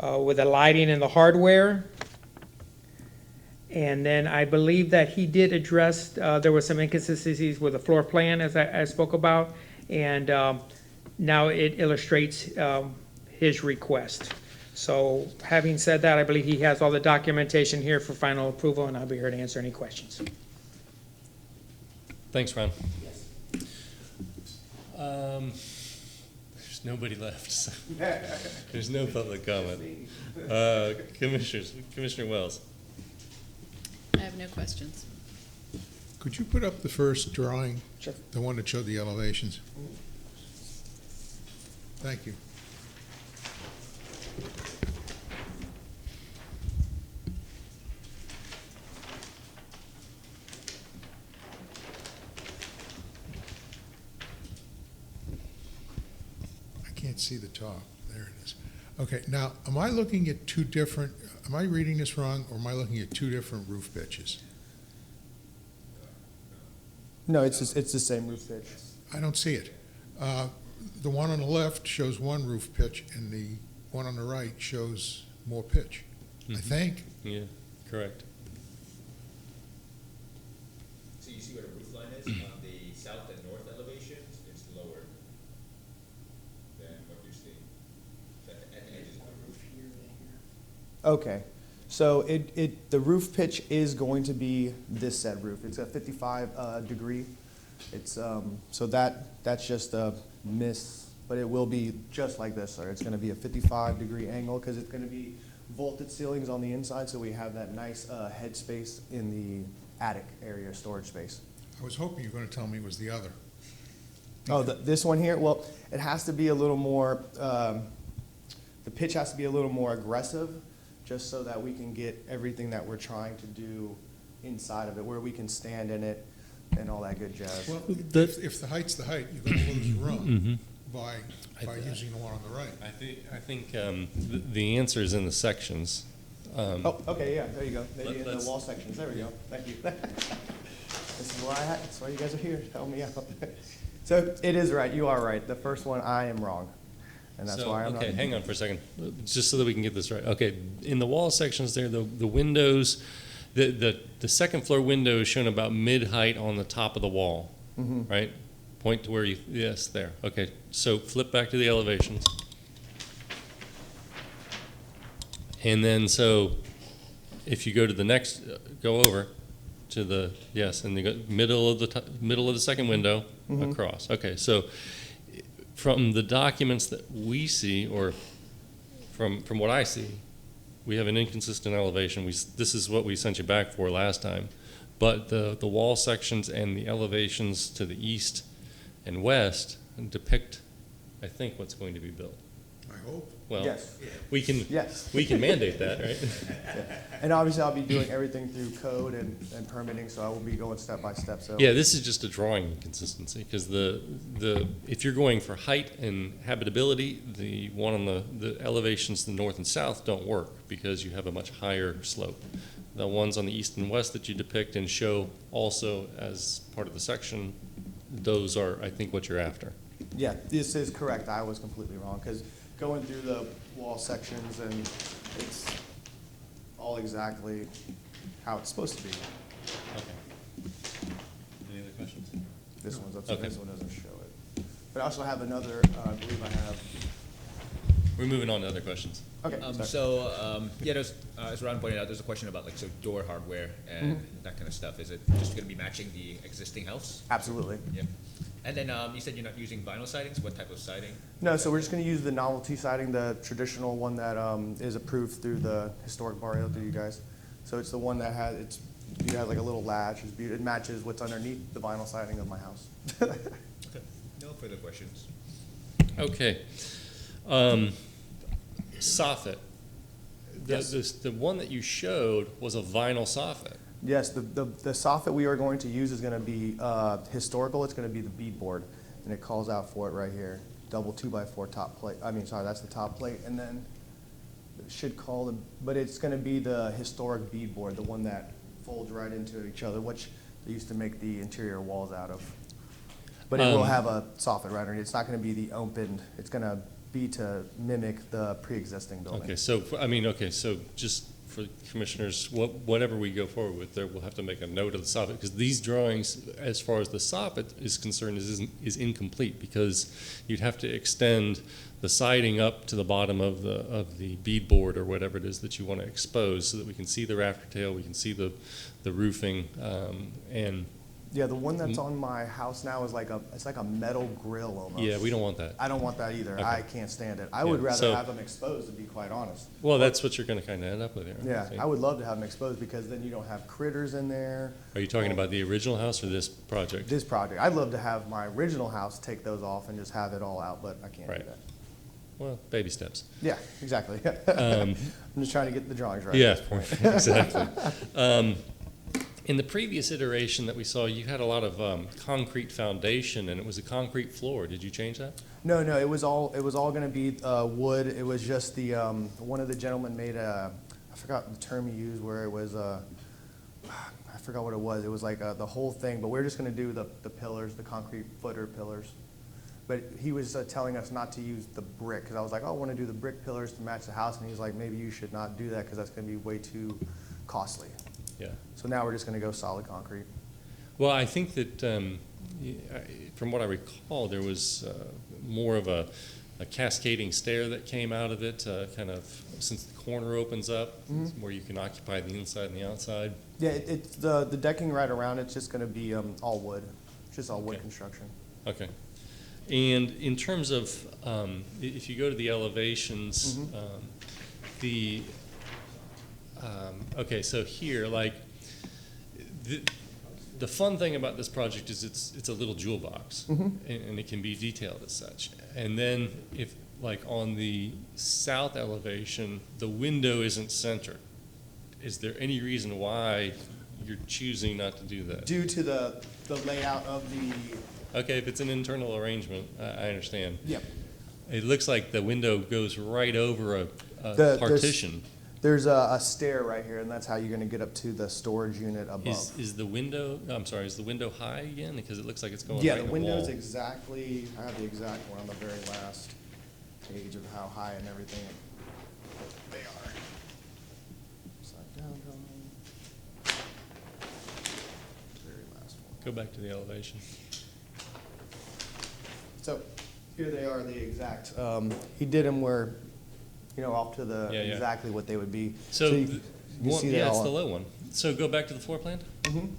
Speaker 7: with the lighting and the hardware. And then I believe that he did address, there were some inconsistencies with the floor plan as I spoke about, and now it illustrates his request. So having said that, I believe he has all the documentation here for final approval, and I'll be here to answer any questions.
Speaker 1: Thanks, Ron. There's nobody left. So there's no public comment. Commissioner Wells.
Speaker 2: I have no questions.
Speaker 3: Could you put up the first drawing?
Speaker 7: Sure.
Speaker 3: The one that showed the elevations? Thank you. I can't see the top. There it is. Okay, now, am I looking at two different, am I reading this wrong, or am I looking at two different roof pitches?
Speaker 14: No, it's the same roof pitch.
Speaker 3: I don't see it. The one on the left shows one roof pitch, and the one on the right shows more pitch, I think.
Speaker 1: Yeah, correct.
Speaker 4: So you see where the roof line is on the south and north elevations, it's lower than what you're seeing. At the edges of the roof here.
Speaker 14: Okay, so the roof pitch is going to be this said roof. It's a 55 degree. It's so that's just a miss, but it will be just like this, sir. It's going to be a 55-degree angle because it's going to be vaulted ceilings on the inside, so we have that nice head space in the attic area, storage space.
Speaker 3: I was hoping you were going to tell me it was the other.
Speaker 14: Oh, this one here? Well, it has to be a little more, the pitch has to be a little more aggressive, just so that we can get everything that we're trying to do inside of it, where we can stand in it and all that good jazz.
Speaker 3: Well, if the height's the height, you're going to lose room by using the one on the right.
Speaker 1: I think the answer is in the sections.
Speaker 14: Oh, okay, yeah, there you go. Maybe in the wall sections. There we go. Thank you. This is why that's why you guys are here to help me out. So it is right. You are right. The first one, I am wrong. And that's why I'm not.
Speaker 1: Okay, hang on for a second, just so that we can get this right. Okay, in the wall sections there, the windows, the second floor window is shown about mid-height on the top of the wall, right? Point to where you, yes, there. Okay, so flip back to the elevations. And then, so if you go to the next, go over to the, yes, and you go middle of the second window across. Okay, so from the documents that we see, or from what I see, we have an inconsistent elevation. This is what we sent you back for last time. But the wall sections and the elevations to the east and west depict, I think, what's going to be built.
Speaker 3: I hope.
Speaker 1: Well,
Speaker 14: yes.
Speaker 1: we can mandate that, right?
Speaker 14: Yeah. And obviously I'll be doing everything through code and permitting, so I will be going step by step. So
Speaker 1: yeah, this is just a drawing inconsistency, because if you're going for height and habitability, the one on the elevations to the north and south don't work because you have a much higher slope. the ones on the east and west that you depict and show also as part of the section, those are, I think, what you're after.
Speaker 14: Yeah, this is correct. I was completely wrong, because going through the wall sections and it's all exactly how it's supposed to be.
Speaker 1: Okay. Any other questions?
Speaker 14: This one's up,
Speaker 1: Okay.
Speaker 14: this one doesn't show it. But I also have another, I believe I have,
Speaker 1: We're moving on to other questions.
Speaker 14: okay. sorry.
Speaker 4: Yeah, there's, as Ron pointed out, there's a question about like, so door hardware and that kind of stuff. Is it just gonna be matching the existing house?
Speaker 14: Absolutely.
Speaker 4: Yeah. And then, you said you're not using vinyl sidings? What type of siding?
Speaker 14: No, so we're just gonna use the novelty siding, the traditional one that is approved through the historic Barrio through you guys. So it's the one that has, it has like a little latch, it's beautiful, it matches what's underneath the vinyl siding of my house.
Speaker 4: Okay, no further questions.
Speaker 1: Okay. Soffit.
Speaker 14: Yes.
Speaker 1: The one that you showed was a vinyl soffit.
Speaker 14: Yes, the soffit we are going to use is gonna be historical, it's gonna be the beadboard, and it calls out for it right here. Double 2x4 top plate, that's the top plate, and then it should call the, but it's gonna be the historic beadboard, the one that folds right into each other, which they used to make the interior walls out of. But it will have a soffit right underneath, it's not gonna be the opened, it's gonna be to mimic the pre-existing building.
Speaker 1: Okay, so, so just for commissioners, whatever we go forward with there, we'll have to make a note of the soffit, because these drawings, as far as the soffit is concerned, is incomplete, because you'd have to extend the siding up to the bottom of the beadboard or whatever it is that you want to expose, so that we can see the rafter tail, we can see the roofing, and
Speaker 14: Yeah, the one that's on my house now is it's like a metal grill almost.
Speaker 1: yeah, we don't want that.
Speaker 14: I don't want that either.
Speaker 1: Okay.
Speaker 14: I can't stand it. I would rather
Speaker 1: so-
Speaker 14: have them exposed, to be quite honest.
Speaker 1: Well, that's what you're going to kind of end up with here.
Speaker 14: Yeah,
Speaker 1: see?
Speaker 14: I would love to have them exposed, because then you don't have critters in there.
Speaker 1: Are you talking about the original house or this project?
Speaker 14: This project, I'd love to have my original house, take those off and just have it all out, but I can't do
Speaker 1: Right.
Speaker 14: that.
Speaker 1: Well, baby steps.
Speaker 14: Yeah, exactly. I'm just trying to get the drawings right.
Speaker 1: Yeah,
Speaker 14: at this point.
Speaker 1: exactly. In the previous iteration that we saw, you had a lot of concrete foundation, and it was a concrete floor. Did you change that?
Speaker 14: No, it was all gonna be wood. It was just the, one of the gentlemen made I forgot the term he used, where it was, I forgot what it was. It was like the whole thing, but we're just gonna do the pillars, the concrete footer pillars. But he was telling us not to use the brick, because I was like, oh, I want to do the brick pillars to match the house, and he's like, maybe you should not do that, because that's gonna be way too costly.
Speaker 1: Yeah.
Speaker 14: So now we're just gonna go solid concrete.
Speaker 1: Well, I think that from what I recall, there was more of a cascading stair that came out of it, kind of since the corner opens up, where you can occupy the inside and the outside.
Speaker 14: Yeah, it's the decking right around it's just gonna be all wood, just all wood
Speaker 1: Okay.
Speaker 14: construction.
Speaker 1: Okay. And in terms of, if you go to the elevations, okay, so here, like, the fun thing about this project is it's a little jewel box, and it can be detailed as such. And then if, like, on the south elevation, the window isn't centered, is there any reason why you're choosing not to do that?
Speaker 14: Due to the layout of the,
Speaker 1: Okay, if it's an internal arrangement, I understand.
Speaker 14: yep.
Speaker 1: It looks like the window goes right over a
Speaker 14: There's-
Speaker 1: partition.
Speaker 14: There's a stair right here, and that's how you're gonna get up to the storage unit above.
Speaker 1: Is the window, I'm sorry, is the window high again? Because it looks like it's going
Speaker 14: Yeah,
Speaker 1: right
Speaker 14: the
Speaker 1: in the
Speaker 14: window's
Speaker 1: wall.
Speaker 14: exactly, I have the exact one on the very last page of how high and everything they are. Upside down drawing. Very last one.
Speaker 1: Go back to the elevation.
Speaker 14: So here they are, the exact, he did them where, off to the,
Speaker 1: Yeah, yeah.
Speaker 14: exactly what they would be.
Speaker 1: So,
Speaker 14: you can see they
Speaker 1: yeah, it's
Speaker 14: all-
Speaker 1: the low one. So go back to the floor plan?
Speaker 14: Mhm.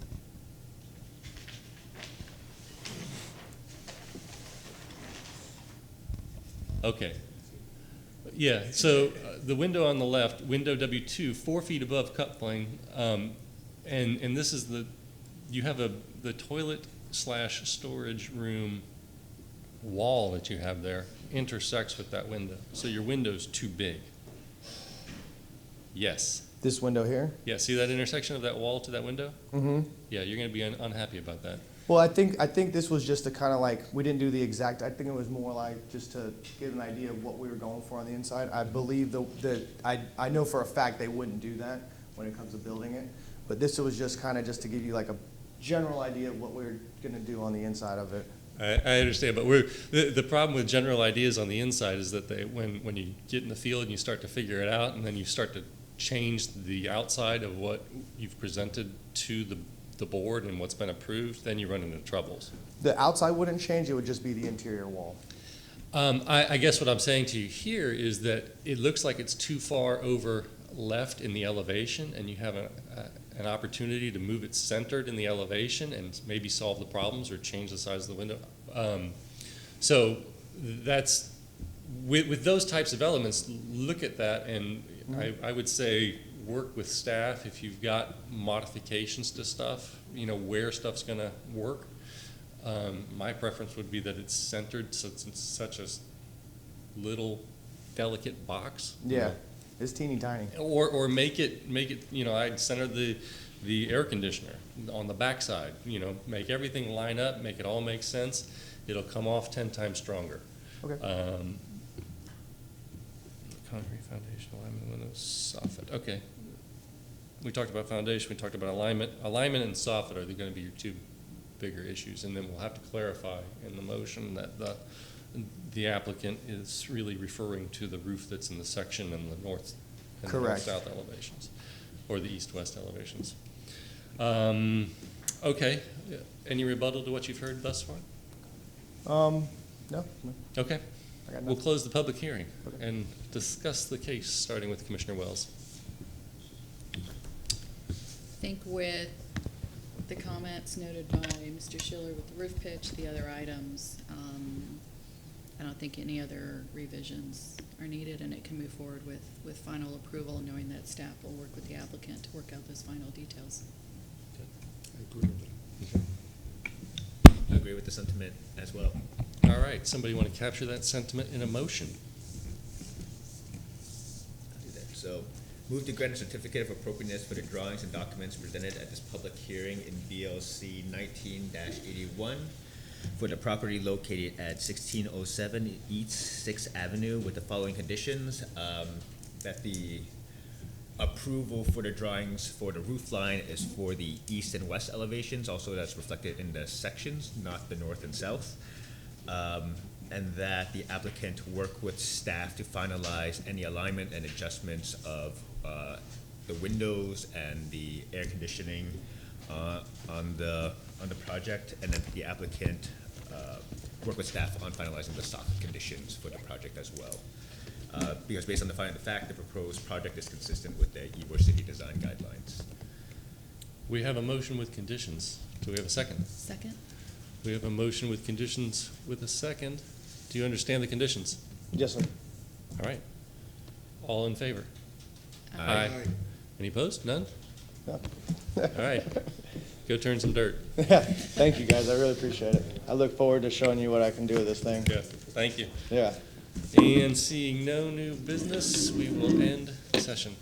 Speaker 1: Okay. Yeah, so the window on the left, window W2, 4 feet above cut plane, and this is you have the toilet/storage room wall that you have there intersects with that window. So your window's too big. Yes.
Speaker 14: This window here?
Speaker 1: Yeah, see that intersection of that wall to that window?
Speaker 14: Mm-hmm.
Speaker 1: Yeah, you're gonna be unhappy about that.
Speaker 14: Well, I think this was just to kind of like, we didn't do the exact, I think it was more like just to get an idea of what we were going for on the inside. I believe I know for a fact they wouldn't do that, when it comes to building it. But this was just kind of just to give you like a general idea of what we're gonna do on the inside of it.
Speaker 1: I understand, but the problem with general ideas on the inside is that when you get in the field and you start to figure it out, and then you start to change the outside of what you've presented to the board and what's been approved, then you run into troubles.
Speaker 14: The outside wouldn't change, it would just be the interior wall.
Speaker 1: I guess what I'm saying to you here is that it looks like it's too far over left in the elevation, and you have an opportunity to move it centered in the elevation and maybe solve the problems or change the size of the window. So that's, with those types of elements, look at that, and I would say work with staff if you've got modifications to stuff, where stuff's gonna work. My preference would be that it's centered, so it's such a little delicate box.
Speaker 14: Yeah, it's teeny tiny.
Speaker 1: Or make it, I'd center the air conditioner on the backside, make everything line up, make it all make sense. It'll come off 10 times stronger.
Speaker 14: Okay.
Speaker 1: Concrete foundation, alignment, windows, soffit, okay. We talked about foundation, we talked about alignment. Alignment and soffit are going to be your two bigger issues, and then we'll have to clarify in the motion that the applicant is really referring to the roof that's in the section in the north and the north-south elevations, or the east-west elevations. Okay, any rebuttal to what you've heard thus far?
Speaker 14: No.
Speaker 1: Okay,
Speaker 14: I got
Speaker 1: we'll
Speaker 14: nothing.
Speaker 1: close the public hearing and discuss the case, starting with Commissioner Wells.
Speaker 2: I think with the comments noted by Mr. Schiller with the roof pitch, the other items, I don't think any other revisions are needed, and it can move forward with final approval, knowing that staff will work with the applicant to work out those final details.
Speaker 3: I agree with it.
Speaker 4: I agree with the sentiment as well.
Speaker 1: All right, somebody want to capture that sentiment in a motion?
Speaker 4: I'll do that. So, move to grant a certificate of appropriateness for the drawings and documents presented at this public hearing in BLC 19-81 for the property located at 1607 East 6th Avenue with the following conditions. That the approval for the drawings for the roof line is for the east and west elevations, also that's reflected in the sections, not the north and south. And that the applicant work with staff to finalize any alignment and adjustments of the windows and the air conditioning on the project, and then the applicant work with staff on finalizing the soft conditions for the project as well. Because based on the fact, the proposed project is consistent with the Ybor City design guidelines.
Speaker 1: We have a motion with conditions. Do we have a second?
Speaker 2: Second?
Speaker 1: We have a motion with conditions with a second. Do you understand the conditions?
Speaker 14: Yes, sir.
Speaker 1: All right. All in favor?
Speaker 2: Aye.
Speaker 1: Any opposed? None?
Speaker 14: No.
Speaker 1: All right. Go turn some dirt.
Speaker 14: Thank you, guys. I really appreciate it. I look forward to showing you what I can do with this thing.
Speaker 1: Yeah, thank you.
Speaker 14: Yeah.
Speaker 1: And seeing no new business, we will end session.